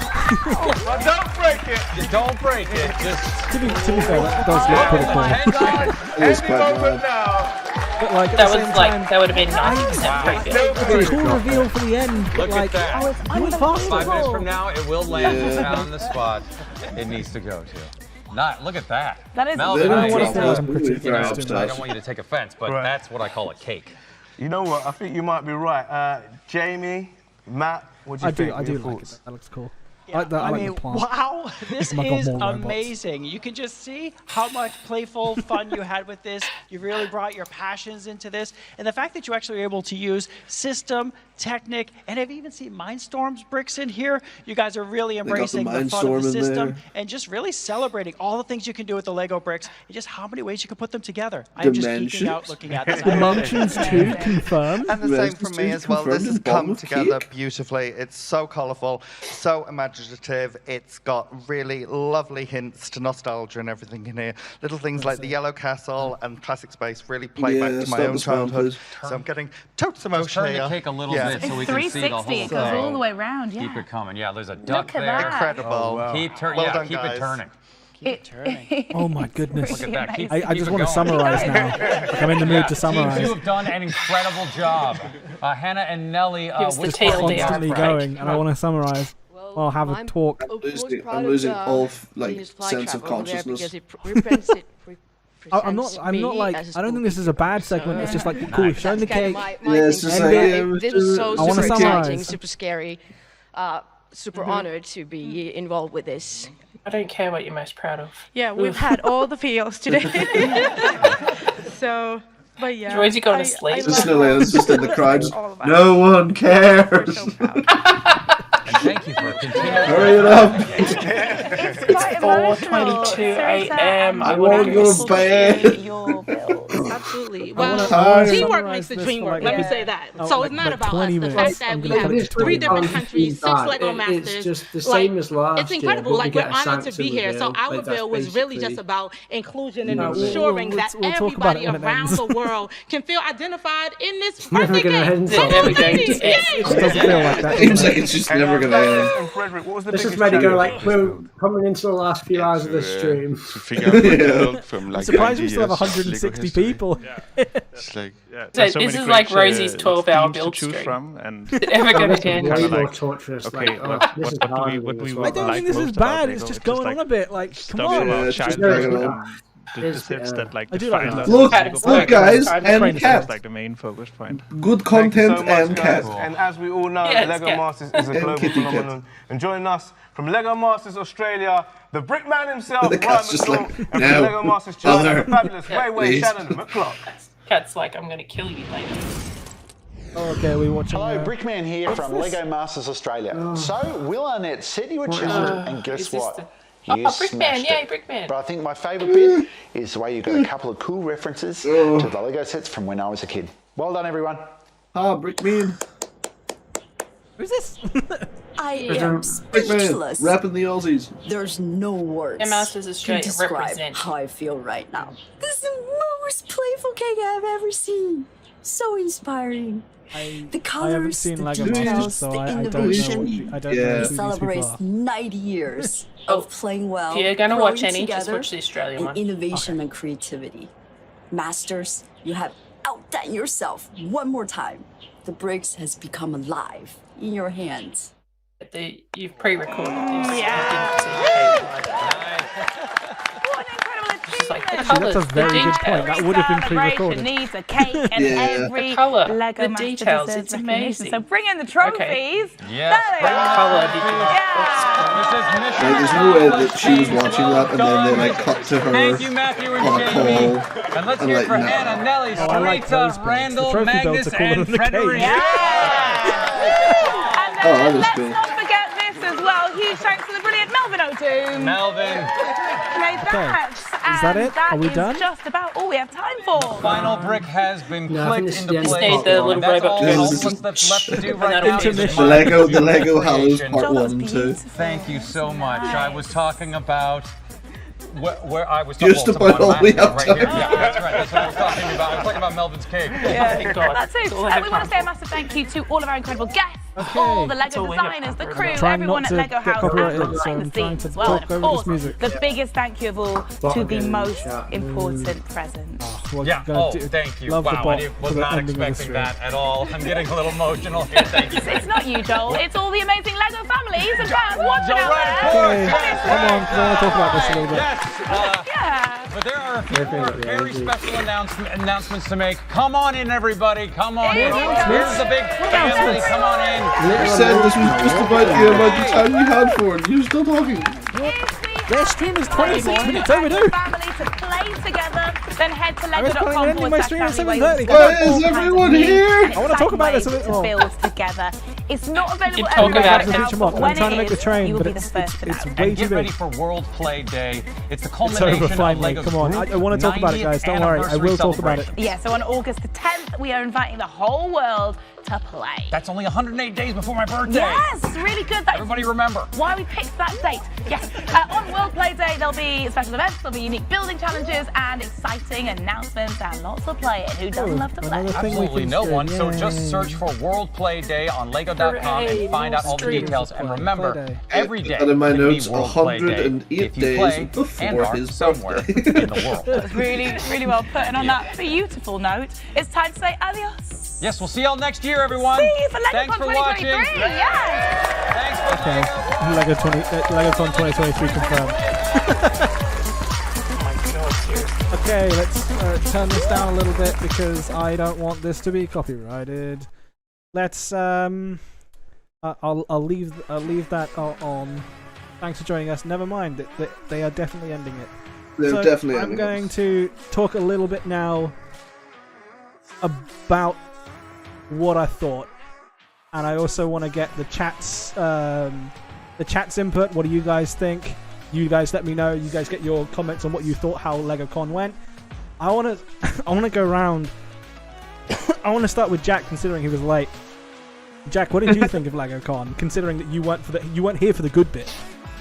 But don't break it. Don't break it. Just To be fair, that does look pretty cool. hang on. It is Any quite moment wild. now. But like, at That the was same like, time, that would have been 90% break it. it's a cool reveal for the end. But Look at like, that. oh, it's unfaster. 5 minutes from now, it will land on the spot it needs to go to. Not. Look at that. That is Melvin, I don't I want to say don't I'm critiquing know, this too I much. don't want you to take offense, but Right. that's what I call a cake. You know what? I think you might be right. Jamie, Matt, what do you think? I do Your like thoughts? it. That looks cool. Yeah, I like that. I like mean, the plant. wow, this Oh my God, is more robots. amazing. You can just see how much playful fun you had with this. You really brought your passions into this. And the fact that you actually were able to use system, technic, and I've even seen Mindstorm's bricks in here. You guys are really embracing the fun of Mindstorm the in system there. and just really celebrating all the things you can do with the Lego bricks and just how many ways you can put them together. I'm just geeking out Dimensions. looking at this. Dimensions 2 confirmed. And the same from me as well. This has Confirmed in bottom come of together cake. beautifully. It's so colourful, so imaginative. It's got really lovely hints to nostalgia and everything in here. Little things like the yellow castle and classic space really play back to my that own was childhood. fun. So I'm getting totes Just emotion turn here. the cake a little Yeah. bit so we It's can see the 360. whole It goes all thing. the way around. Yeah. Keep it coming. Yeah, there's a duck Look at there. that. Incredible. Oh, wow. Keep turning. Well Yeah, done, keep guys. it turning. Oh my goodness. Look at that. Keep, I keep just it want to going. summarize now. Like, I'm in the mood to Teams, summarize. you have done an incredible job. Hannah and Nelly, Gives the which tail one down. Constantly Right. going, and I want to summarize. I'll have a talk. I'm losing all like sense of consciousness. I'm not like. I don't think this is a bad segment. It's just like cool. Showing the cake. It's just like, This is so I wanna super summarize. exciting, super scary, super honored to be involved with this. I don't care what you're most proud of. Yeah, we've had all the feels today. So, but yeah. Rosie going to sleep. Just Lillian's just in the crowd. No one cares. And thank you for continuing. Hurry it up. It's quite emotional. 4:22 a.m. I want to go to bed. Your bills. Absolutely. wanna Well, summarize teamwork makes the this dream for work. like Let me a- say that. Oh, So like- it's not like about 20 us. The minutes. fact that I'm we gonna have put it to 3 20 different minutes. countries, 6 Lego Masters. It's just the Like, same as last it's incredible. year, but Like, we we're get a honored to be Sanctum here. So reveal. our Like, that's bill was really basically- just about inclusion and No, ensuring that we'll talk about everybody it when it around ends. the world can feel identified in this Never birthday gonna cake. end. Come Never on, going to ladies. end. Yay! It doesn't feel like that. Seems like it's just never gonna end. And Frederick, what was the This is biggest ready to go challenge? like we're coming into the last few hours of the stream. To figure out what to build from I'm like surprised 90 we still have years of 160 Lego history. people. It's like So this is like Rosie's 12-hour build to choose stream. from, and Is it ever going to end? Way Kinda more like, torturous. okay, Like, oh, what- this is what do hard we- what as we well. I don't like think this is most about bad. Lego, It's just it's going just on a bit. Like, come stuff on. about it's just childhood going and on. the sets that like I do like define that. us. Look, It's look, guys, like- and cat. That's like the main focus point. Good Thank you so content much, and guys. cat. And as we all know, Yeah, it's Lego cat. Masters is a And global kitty cat. phenomenon. And joining us from Lego Masters Australia, the Brickman himself, The Ryan cat's just McNaught, like, and from no, Lego Masters China, other. the fabulous Wei Please. Shannon McClock. Cat's like, I'm going to kill you later. Oh, okay, we're watching. Hello, Brickman here from Lego Masters Australia. So, Will Arnett set you a challenge, and guess is this what? the- You Oh, Brickman, smashed yay, it. Brickman. But I think my favourite bit is the way you got a couple of cool references to the Lego sets from when I was a kid. Well done, everyone. Ah, Brickman. Who's this? I am Brickman, speechless. rapping the Aussies. There's no words And Masters Australia to describe represent. how I feel right now. This is the most playful cake I've ever seen. So inspiring. The colors, I haven't seen the Lego details, Masters, so the I don't know. innovation. I don't know Yeah. who It these people celebrates are. 90 years of playing well, If you're going to growing watch any, just together, watch the Australian and one. innovation and creativity. Masters, you have outdone yourself one more time. The bricks has become alive in your hands. You've pre-recorded this. What an incredible achievement! Like the Actually, that's a very good point. That would have been pre-recorded. Needs a cake and every Lego the master details, deserves it's recognition. amazing. So bring in the trophies. Yes. There they are. Colour did you Like, there's no way that she was watching that and then they like cut to her Thank you, Matthew and on a Jamie. call. And let's and, hear like, it for no. Hannah, Nelly, I like Sarita, those bits. Randall, The trophy Magnus, belts are cooler and than the cake. Frederica. Oh, that is cool. Let's not forget this as well. Huge thanks to the brilliant Melvin O'Doom. Melvin. Made that. Is that it? Are we done? Just about all we have time for. Final brick has been No, I think clicked this is into the end. place. Need the little And that's robot all girls. that's left to do right now. is The Lego Hallows creation. Part 1 and 2. Thank you so much. I was talking about where I was Just talking about all we have right time. here. Yeah, that's right. That's what I was talking about. I was talking about Melvin's cake. Yeah, that's it. We want to say a massive thank you to all of our incredible guests, all the Lego designers, the crew, Trying everyone not at to Lego get House, copyrighted, and so behind I'm the trying scenes to as well. talk And of over this course, music. the biggest thank you of all to the most important present. Yeah. Oh, thank you. Love the Wow, bot I for was the not ending of the expecting stream. that at all. I'm getting a little emotional here. Thank you. It's not you, Joel. It's all the amazing Lego families and fans watching Joel, out right, there. Okay, come on, 'cause I want to talk about this a little bit. Yeah. But there are a few more very special announcements to make. Come on in, everybody. Come on in. Here's the big family. Come on in. You said this was just about the amount of time you had for it. You're still talking. Their stream is 26 minutes overdue. Family to play together, then head to I was planning on ending my stream at 7:30. Why is everyone here? I want to talk about this a bit more. build together. It's not available talk everywhere about right it. now, I'm but when trying to it make the is, train, you will but be the first to know. it's way And too get ready big. for World Play Day. It's the It's culmination over of finally. Lego's Come on, I want to talk about it, guys. Don't worry, I will talk about it. Yeah, so on August the 10th, we are inviting the whole world to play. That's only 108 days before my birthday. Yes, really good. That's Everybody remember. why we picked that date. Yes, on World Play Day, there'll be special events, there'll be unique building challenges, and exciting announcements, and lots of playing. Who doesn't love to play? Absolutely no one. So just search for World Play Day on Lego.com and find out all the details. And remember, every day And in my can notes, be World Play Day 108 if you days play before and are his somewhere birthday. in the world. That was really, really well put. And on that beautiful note, it's time to say adios. Yes, we'll see y'all next year, everyone. See you for LegoCon Thanks for 2023. watching. Yes. Thanks for Okay, LegoCon 2023 confirmed. Okay, let's turn this down a little bit because I don't want this to be copyrighted. Let's I'll leave that on. Thanks for joining us. Never mind, they are definitely ending it. They're definitely I'm ending going it. to talk a little bit now about what I thought, and I also want to get the chat's input. What do you guys think? You guys let me know. You guys get your comments on what you thought, how LegoCon went. I want to go around. I want to start with Jack, considering he was late. Jack, what did you think of LegoCon, considering that you weren't here for the good bit?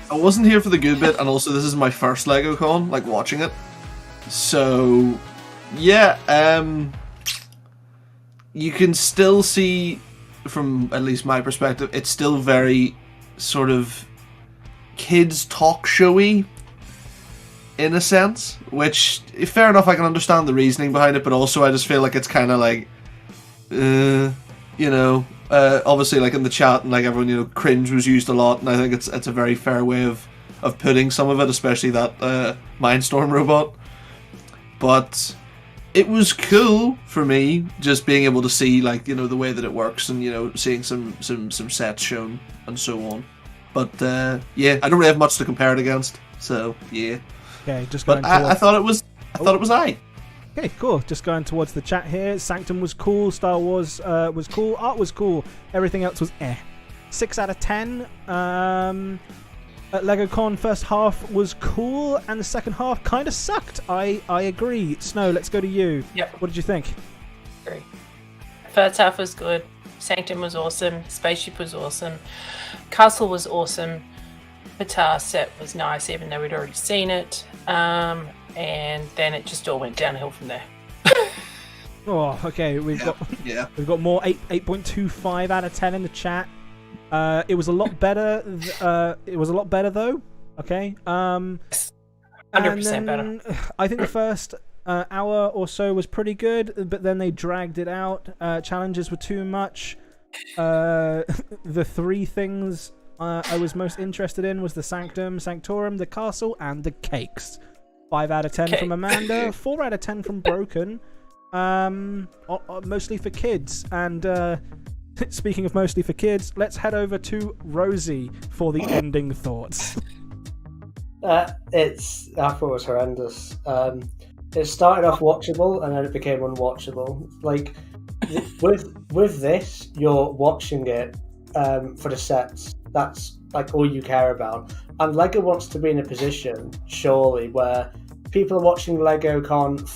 I wasn't here for the good bit, and also this is my first LegoCon, like watching it. So, yeah, you can still see, from at least my perspective, it's still very sort of kids talk showy in a sense, which, fair enough, I can understand the reasoning behind it, but also I just feel like it's kind of like, obviously, like in the chat and like everyone, cringe was used a lot, and I think it's a very fair way of putting some of it, especially that Mindstorm robot. But it was cool for me just being able to see, like, the way that it works, and seeing some sets shown and so on. But yeah, I don't really have much to compare it against, so yeah. Okay, just but going I thought it was aight. Okay, cool. Just going towards the chat here. Sanctum was cool. Star Wars was cool. Art was cool. Everything else was 6 out of 10. At LegoCon, first half was cool, and the second half kind of sucked. I agree. Snow, let's go to you. Yep. What did you think? Agree. First half was good. Sanctum was awesome. Spaceship was awesome. Castle was awesome. Batar set was nice, even though we'd already seen it. And then it just all went downhill from there. Oh, okay. We've got more 8.25 out of 10 in the chat. It was a lot better. It was a lot better though. Okay. 100% better. I think the first hour or so was pretty good, but then they dragged it out. Challenges were too much. The 3 things I was most interested in was the Sanctum, Sanctorum, the castle, and the cakes. 5 out of 10 from Amanda, 4 out of 10 from Broken. Mostly for kids. And speaking of mostly for kids, let's head over to Rosie for the ending thoughts. I thought it was horrendous. It started off watchable and then it became unwatchable. Like with this, you're watching it for the sets. That's like all you care about. And Lego wants to be in a position, surely, where people are watching LegoCon,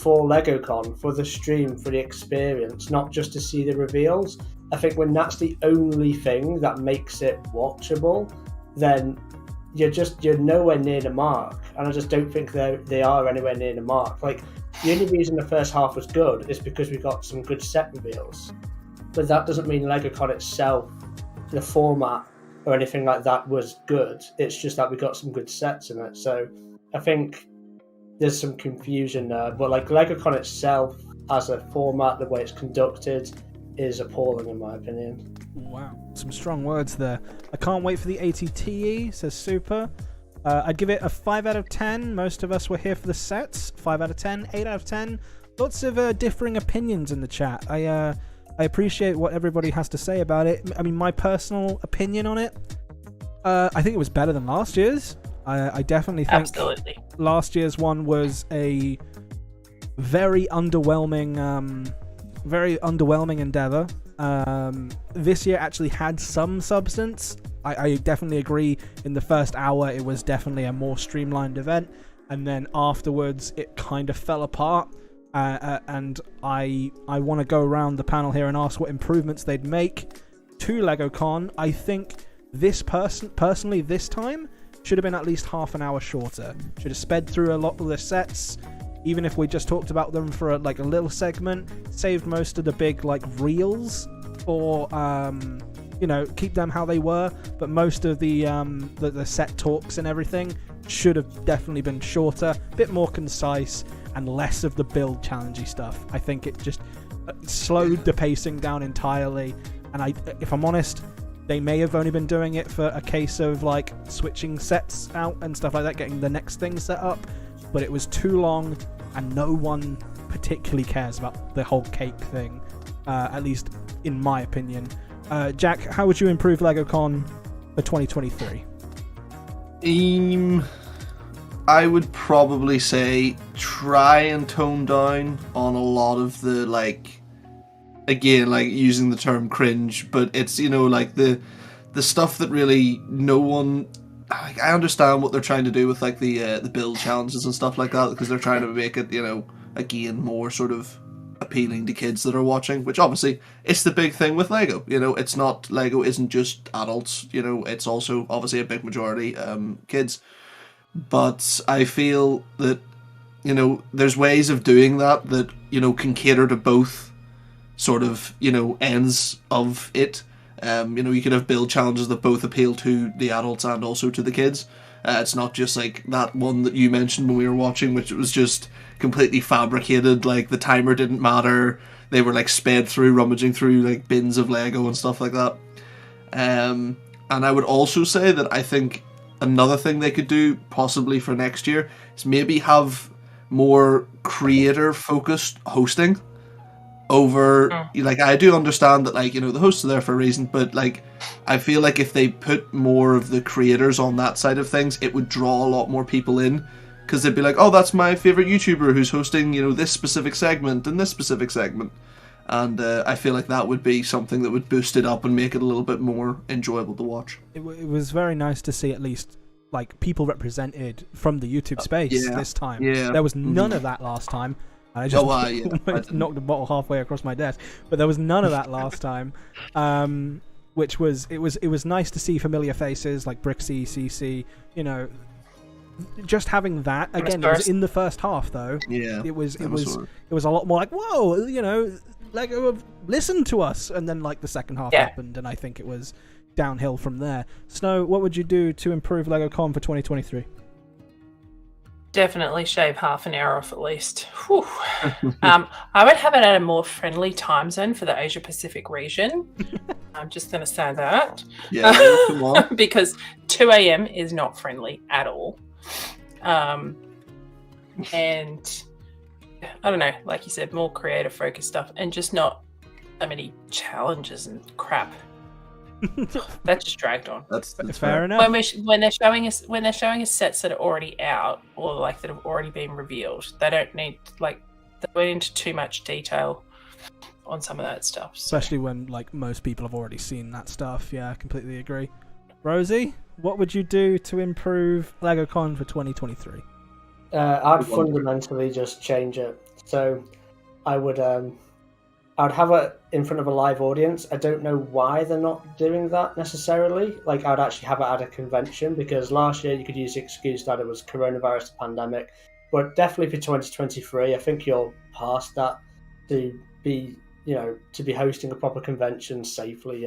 for the stream, for the experience, not just to see the reveals. I think when that's the only thing that makes it watchable, then you're nowhere near the mark. And I just don't think they are anywhere near the mark. Like, the only reason the first half was good is because we got some good set reveals. But that doesn't mean LegoCon itself, the format, or anything like that was good. It's just that we got some good sets in it. So I think there's some confusion there. But like LegoCon itself, as a format, the way it's conducted, is appalling in my opinion. Wow, some strong words there. I can't wait for the ATTE, says Super. I'd give it a 5 out of 10. Most of us were here for the sets. 5 out of 10, 8 out of 10. Lots of differing opinions in the chat. I appreciate what everybody has to say about it. I mean, my personal opinion on it, I think it was better than last year's. I definitely think last year's one was a very underwhelming endeavor. This year actually had some substance. I definitely agree. In the first hour, it was definitely a more streamlined event, and then afterwards, it kind of fell apart. And I want to go around the panel here and ask what improvements they'd make to LegoCon. I think this personally this time should have been at least half an hour shorter. Should have sped through a lot of the sets, even if we just talked about them for a little segment. Saved most of the big reels for keep them how they were. But most of the set talks and everything should have definitely been shorter, a bit more concise, and less of the build challengey stuff. I think it just slowed the pacing down entirely. And if I'm honest, they may have only been doing it for a case of switching sets out and stuff like that, getting the next thing set up. But it was too long, and no one particularly cares about the whole cake thing, at least in my opinion. Jack, how would you improve LegoCon for 2023? I would probably say try and tone down on a lot of the using the term cringe, but it's the stuff that really no one. I understand what they're trying to do with the build challenges and stuff like that, because they're trying to make it again more sort of appealing to kids that are watching, which obviously it's the big thing with Lego. It's not, Lego isn't just adults, it's also obviously a big majority kids. But I feel that there's ways of doing that can cater to both sort of ends of it. You could have build challenges that both appeal to the adults and also to the kids. It's not just that one that you mentioned when we were watching, which was just completely fabricated. The timer didn't matter. They were sped through, rummaging through bins of Lego and stuff like that. And I would also say that I think another thing they could do possibly for next year is maybe have more creator-focused hosting over. I do understand that the hosts are there for a reason, but I feel if they put more of the creators on that side of things, it would draw a lot more people in, because they'd be oh, that's my favorite YouTuber who's hosting this specific segment and this specific segment. And I feel that would be something that would boost it up and make it a little bit more enjoyable to watch. It was very nice to see at least people represented from the YouTube space this time. Yeah. There was none of that last time. I just knocked the bottle halfway across my desk, but there was none of that last time. Which was it was nice to see familiar faces like Brixie, CC. Just having that again. It was in the first half though. Yeah. It was a lot more whoa, Lego have listened to us, and then the second half happened, and I think it was downhill from there. Snow, what would you do to improve LegoCon for 2023? Definitely shave half an hour off at least. I would have it at a more friendly time zone for the Asia Pacific region. I'm just going to say that. Yeah, come on. Because 2 a.m. is not friendly at all. And I don't know, like you said, more creative focused stuff, and just not so many challenges and crap. That just dragged on. That's fair enough. When they're showing us sets that are already out, or like that have already been revealed, they don't need they went into too much detail on some of that stuff. So. Especially when like most people have already seen that stuff. Yeah, I completely agree. Rosie, what would you do to improve LegoCon for 2023? I'd fundamentally just change it. So I would have it in front of a live audience. I don't know why they're not doing that necessarily. Like, I'd actually have it at a convention, because last year you could use the excuse that it was coronavirus pandemic. But definitely for 2023, I think you're past that to be hosting a proper convention safely,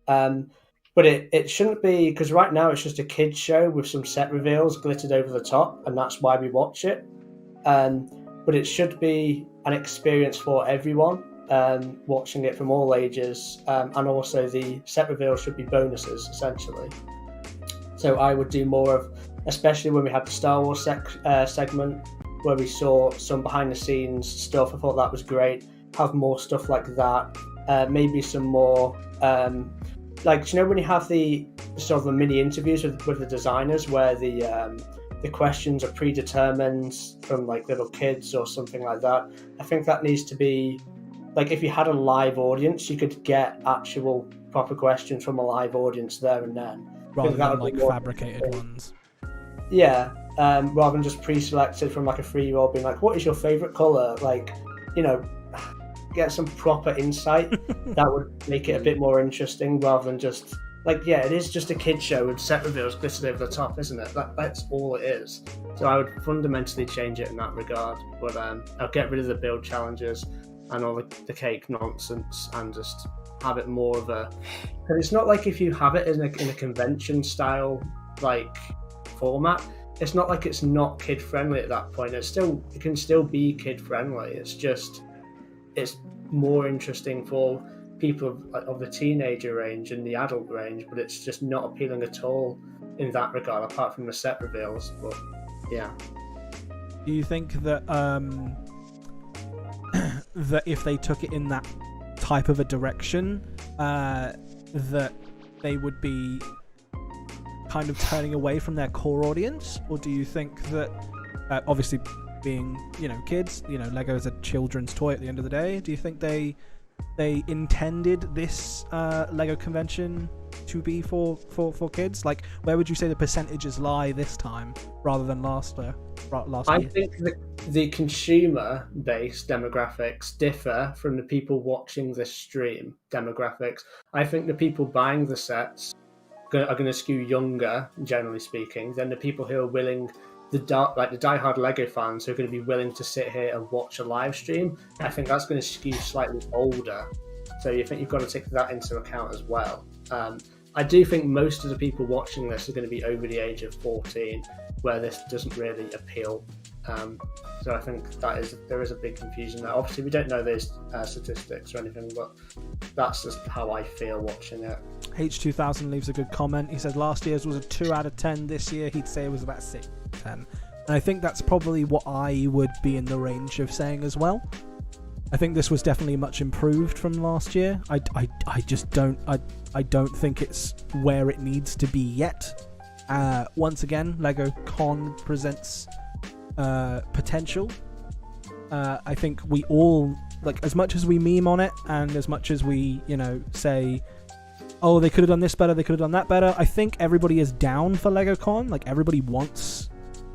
But it shouldn't be, because right now it's just a kids show with some set reveals glittered over the top, and that's why we watch it. But it should be an experience for everyone, watching it from all ages, and also the set reveals should be bonuses, essentially. So I would do more of, especially when we had the Star Wars segment, where we saw some behind-the-scenes stuff. I thought that was great. Have more stuff like that. Maybe some more... when you have the sort of the mini interviews with the designers, where the questions are predetermined from like little kids or something like that. I think that needs to be like, if you had a live audience, you could get actual proper questions from a live audience there and then, rather than like fabricated ones. Yeah, rather than just pre-selected from like a 3-year-old being like, "What is your favorite color?" Like, get some proper insight. That would make it a bit more interesting, rather than just it is just a kid show with set reveals glittered over the top, isn't it? That's all it is. So I would fundamentally change it in that regard. But I'll get rid of the build challenges and all the cake nonsense, and just have it more of a. Because it's not like if you have it in a convention style format, it's not like it's not kid friendly at that point. It can still be kid friendly. It's just. It's more interesting for people of the teenager range and the adult range, but it's just not appealing at all in that regard, apart from the set reveals. But yeah. Do you think that that if they took it in that type of a direction, that they would be kind of turning away from their core audience? Or do you think that, obviously being, kids, Lego is a children's toy at the end of the day, do you think they intended this Lego convention to be for kids? Like, where would you say the percentages lie this time rather than last year? I think the consumer base demographics differ from the people watching this stream demographics. I think the people buying the sets are going to skew younger, generally speaking, than the people who are willing, the diehard Lego fans who are going to be willing to sit here and watch a live stream. I think that's going to skew slightly older. So you think you've got to take that into account as well. I do think most of the people watching this are going to be over the age of 14, where this doesn't really appeal. So I think there is a big confusion there. Obviously, we don't know those statistics or anything, but that's just how I feel watching it. H2000 leaves a good comment. He says last year's was a 2 out of 10. This year, he'd say it was about 6 out of 10. And I think that's probably what I would be in the range of saying as well. I think this was definitely much improved from last year. I just don't think it's where it needs to be yet. Once again, Lego Con presents potential. I think we all, as much as we meme on it, and as much as we, say, oh, they could have done this better, they could have done that better, I think everybody is down for Lego Con. Everybody wants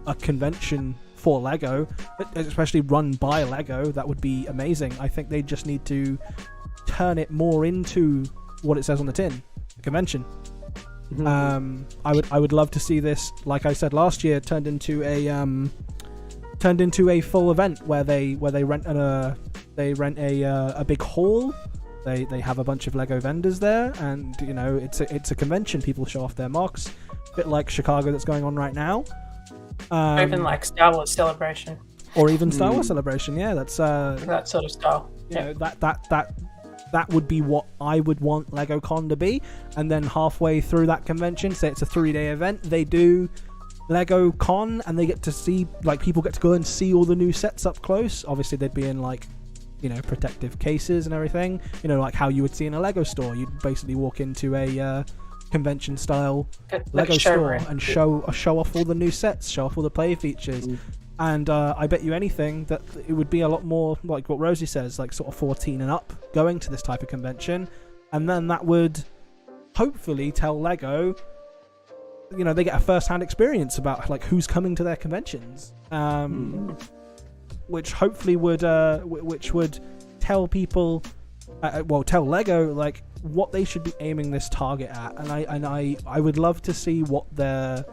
a convention for Lego, especially run by Lego. That would be amazing. I think they just need to turn it more into what it says on the tin, a convention. I would love to see this, like I said last year, turned into a full event where they rent a big hall. They have a bunch of Lego vendors there, and it's a convention. People show off their mocks, a bit like Chicago that's going on right now. Or even like Star Wars Celebration. Or even Star Wars Celebration, yeah, that's that sort of style. That that would be what I would want LegoCon to be. And then halfway through that convention, say it's a 3-day event, they do LegoCon, and they get to see, like, people get to go and see all the new sets up close. Obviously, they'd be in, like, you know, protective cases and everything. You know, like how you would see in a Lego store. You'd basically walk into a convention-style Lego store and show off all the new sets, show off all the play features. And I bet you anything that it would be a lot more like what Rosie says, like sort of 14 and up going to this type of convention. And then that would hopefully tell Lego, you know, they get a first-hand experience about like who's coming to their conventions, which hopefully would tell people, tell Lego like what they should be aiming this target at. And I would love to see what the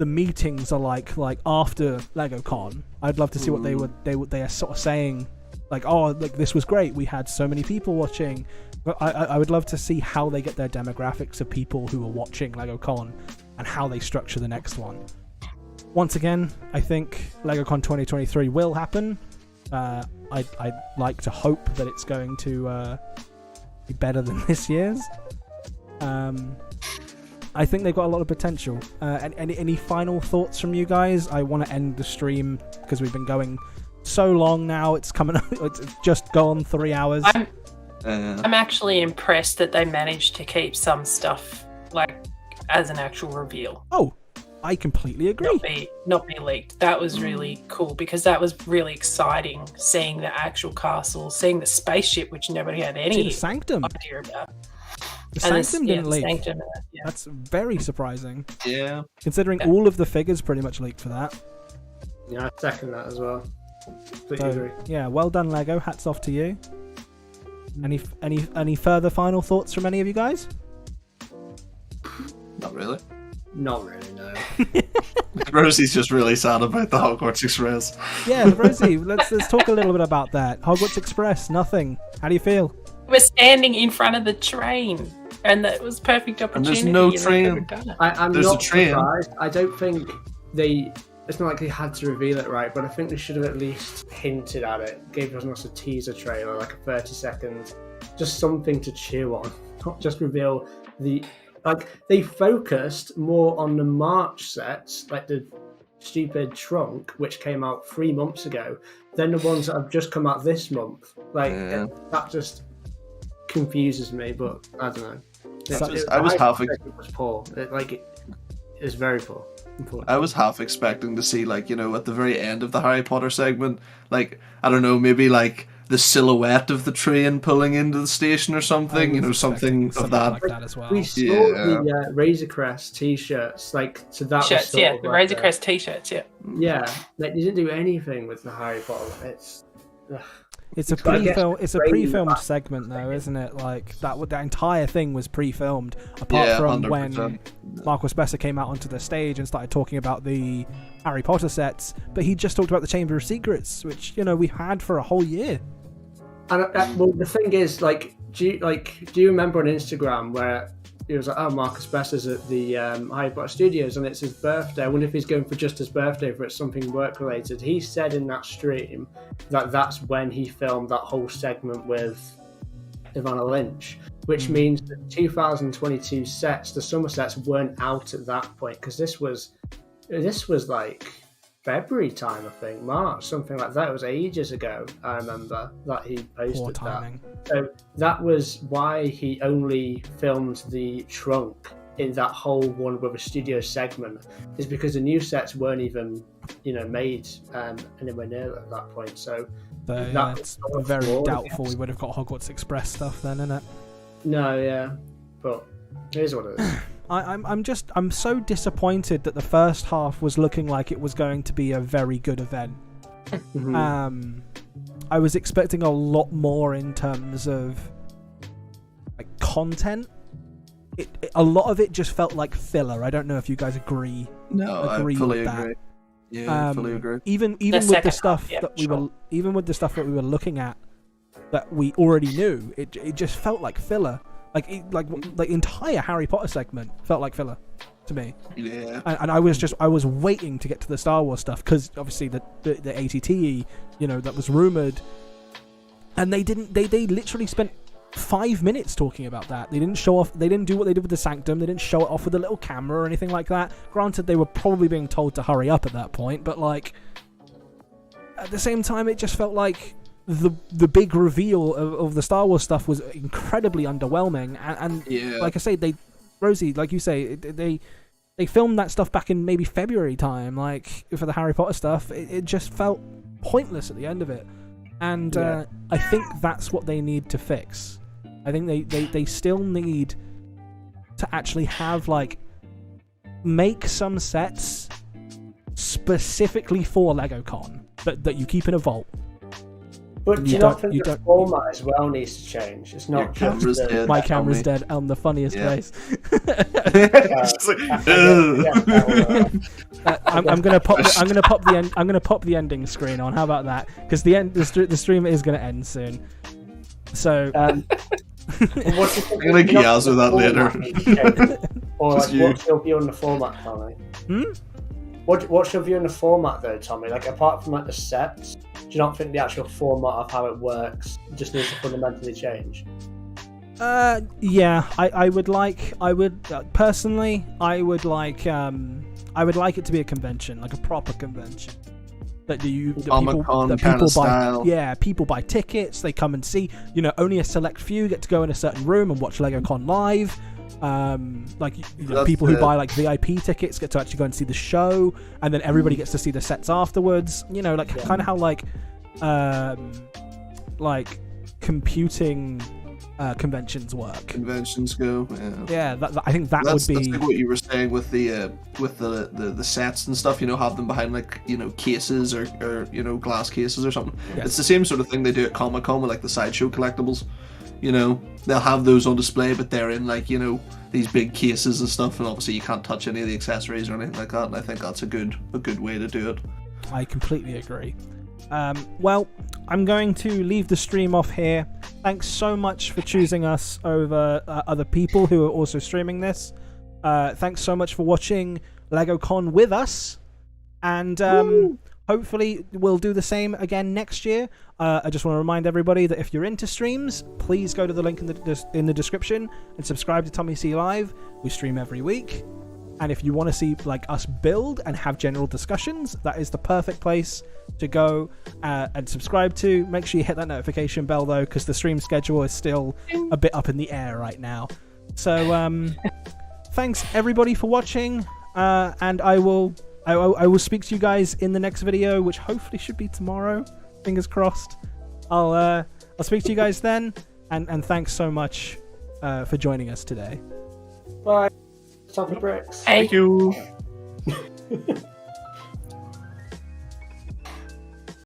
meetings are like after LegoCon. I'd love to see what they are sort of saying, like, oh, like this was great, we had so many people watching. But I would love to see how they get their demographics of people who are watching LegoCon and how they structure the next one. Once again, I think LegoCon 2023 will happen. I'd like to hope that it's going to be better than this year's. I think they've got a lot of potential. Any final thoughts from you guys? I want to end the stream because we've been going so long now. It's coming up. It's just gone 3 hours. I'm actually impressed that they managed to keep some stuff like as an actual reveal. Oh, I completely agree. Not be leaked. That was really cool because that was really exciting. Seeing the actual castle, seeing the spaceship, which nobody had any Sanctum idea about. The Sanctum didn't leak. That's very surprising. Yeah. Considering all of the figures pretty much leaked for that. Yeah, I second that as well. Completely agree. Yeah, well done, Lego. Hats off to you. Any further final thoughts from any of you guys? Not really. Not really, no. Rosie's just really sad about the Hogwarts Express. Yeah, Rosie, let's talk a little bit about that. Hogwarts Express, nothing. How do you feel? We're standing in front of the train, and that was perfect opportunity. And there's no train. I'm not surprised. I don't think it's not like they had to reveal it right, but I think they should have at least hinted at it. Gave us a teaser trailer, like a 30-second, just something to chew on. Not just reveal the... Like, they focused more on the March sets, like the stupid trunk, which came out 3 months ago, than the ones that have just come out this month. Like, that just confuses me, but I don't know. I was half... It was poor. It's very poor. I was half expecting to see, like, you know, at the very end of the Harry Potter segment, like, I don't know, maybe like the silhouette of the train pulling into the station or something, you know, something of that. Like that as well. We saw the Razor Crest t-shirts, like, so that shirts, was the Razor Crest t-shirts, Yeah, like, they didn't do anything with the Harry Potter. It's a pre-filmed segment, though, isn't it? Like that entire thing was pre-filmed, apart from 100%. When Marcus Besser came out onto the stage and started talking about the Harry Potter sets. But he just talked about the Chamber of Secrets, which, you know, we had for a whole year. And well, the thing is, like, do you remember on Instagram where it was like, oh, Marcus Besser's at the Harry Potter Studios and it's his birthday. I wonder if he's going for just his birthday, for it's something work related. He said in that stream that that's when he filmed that whole segment with Ivana Lynch, which means the 2022 sets, the summer sets, weren't out at that point, because this was like February time, I think, March, something like that. It was ages ago. I remember that he posted that. So that was why he only filmed the trunk in that whole one with a studio segment, is because the new sets weren't even, you know, made anywhere near at that point. So it's very doubtful we would have got Hogwarts Express stuff then, isn't it? No, yeah, but it is what it is. I'm so disappointed that the first half was looking like it was going to be a very good event. I was expecting a lot more in terms of like content. A lot of it just felt like filler. I don't know if you guys agree. No, I fully agree. Yeah, fully agree. Even with the stuff that we were looking at that we already knew, it just felt like filler. Like the entire Harry Potter segment felt like filler to me. Yeah. And I was waiting to get to the Star Wars stuff, because obviously the ATTE, you know, that was rumored, and they didn't. They literally spent 5 minutes talking about that. They didn't show off. They didn't do what they did with the Sanctum. They didn't show it off with a little camera or anything like that. Granted, they were probably being told to hurry up at that point, but like at the same time, it just felt like the big reveal of the Star Wars stuff was incredibly underwhelming. And like I say, Rosie, like you say, they filmed that stuff back in maybe February time, like for the Harry Potter stuff. It just felt pointless at the end of it. And I think that's what they need to fix. I think they still need to actually have, like, make some sets specifically for LegoCon that you keep in a vault. But do you not think the format as well needs to change? It's not just my camera's dead on the funniest place. I'm gonna pop the ending screen on. How about that? Because the stream is gonna end soon. So I'm gonna gears with that later. Or like, what's your view on the format, Tommy? What's your view on the format though, Tommy? Like, apart from like the sets, do you not think the actual format of how it works just needs to fundamentally change? Yeah, I would personally, I would like it to be a convention, like a proper convention. That people buy, people buy tickets, they come and see. You know, only a select few get to go in a certain room and watch LegoCon live. People who buy like VIP tickets get to actually go and see the show, and then everybody gets to see the sets afterwards. You know, like kind of how like computing conventions work. Conventions go. Yeah, I think that's would be. That's like what you were saying with the sets and stuff. You know, have them behind like, you know, cases or you know, glass cases or something. Yes. It's the same sort of thing they do at Comic-Con with like the sideshow collectibles. You know, they'll have those on display, but they're in like, you know, these big cases and stuff, and obviously you can't touch any of the accessories or anything like that. And I think that's a good way to do it. I completely agree. Well, I'm going to leave the stream off here. Thanks so much for choosing us over other people who are also streaming this. Thanks so much for watching LegoCon with us, and hopefully we'll do the same again next year. I just want to remind everybody that if you're into streams, please go to the link in the description and subscribe to Tommy C Live. We stream every week. And if you want to see like us build and have general discussions, that is the perfect place to go and subscribe to. Make sure you hit that notification bell though, because the stream schedule is still a bit up in the air right now. So thanks everybody for watching, and I will speak to you guys in the next video, which hopefully should be tomorrow. Fingers crossed. I'll speak to you guys then, and thanks so much for joining us today. Bye. Stop the bricks. Thank you.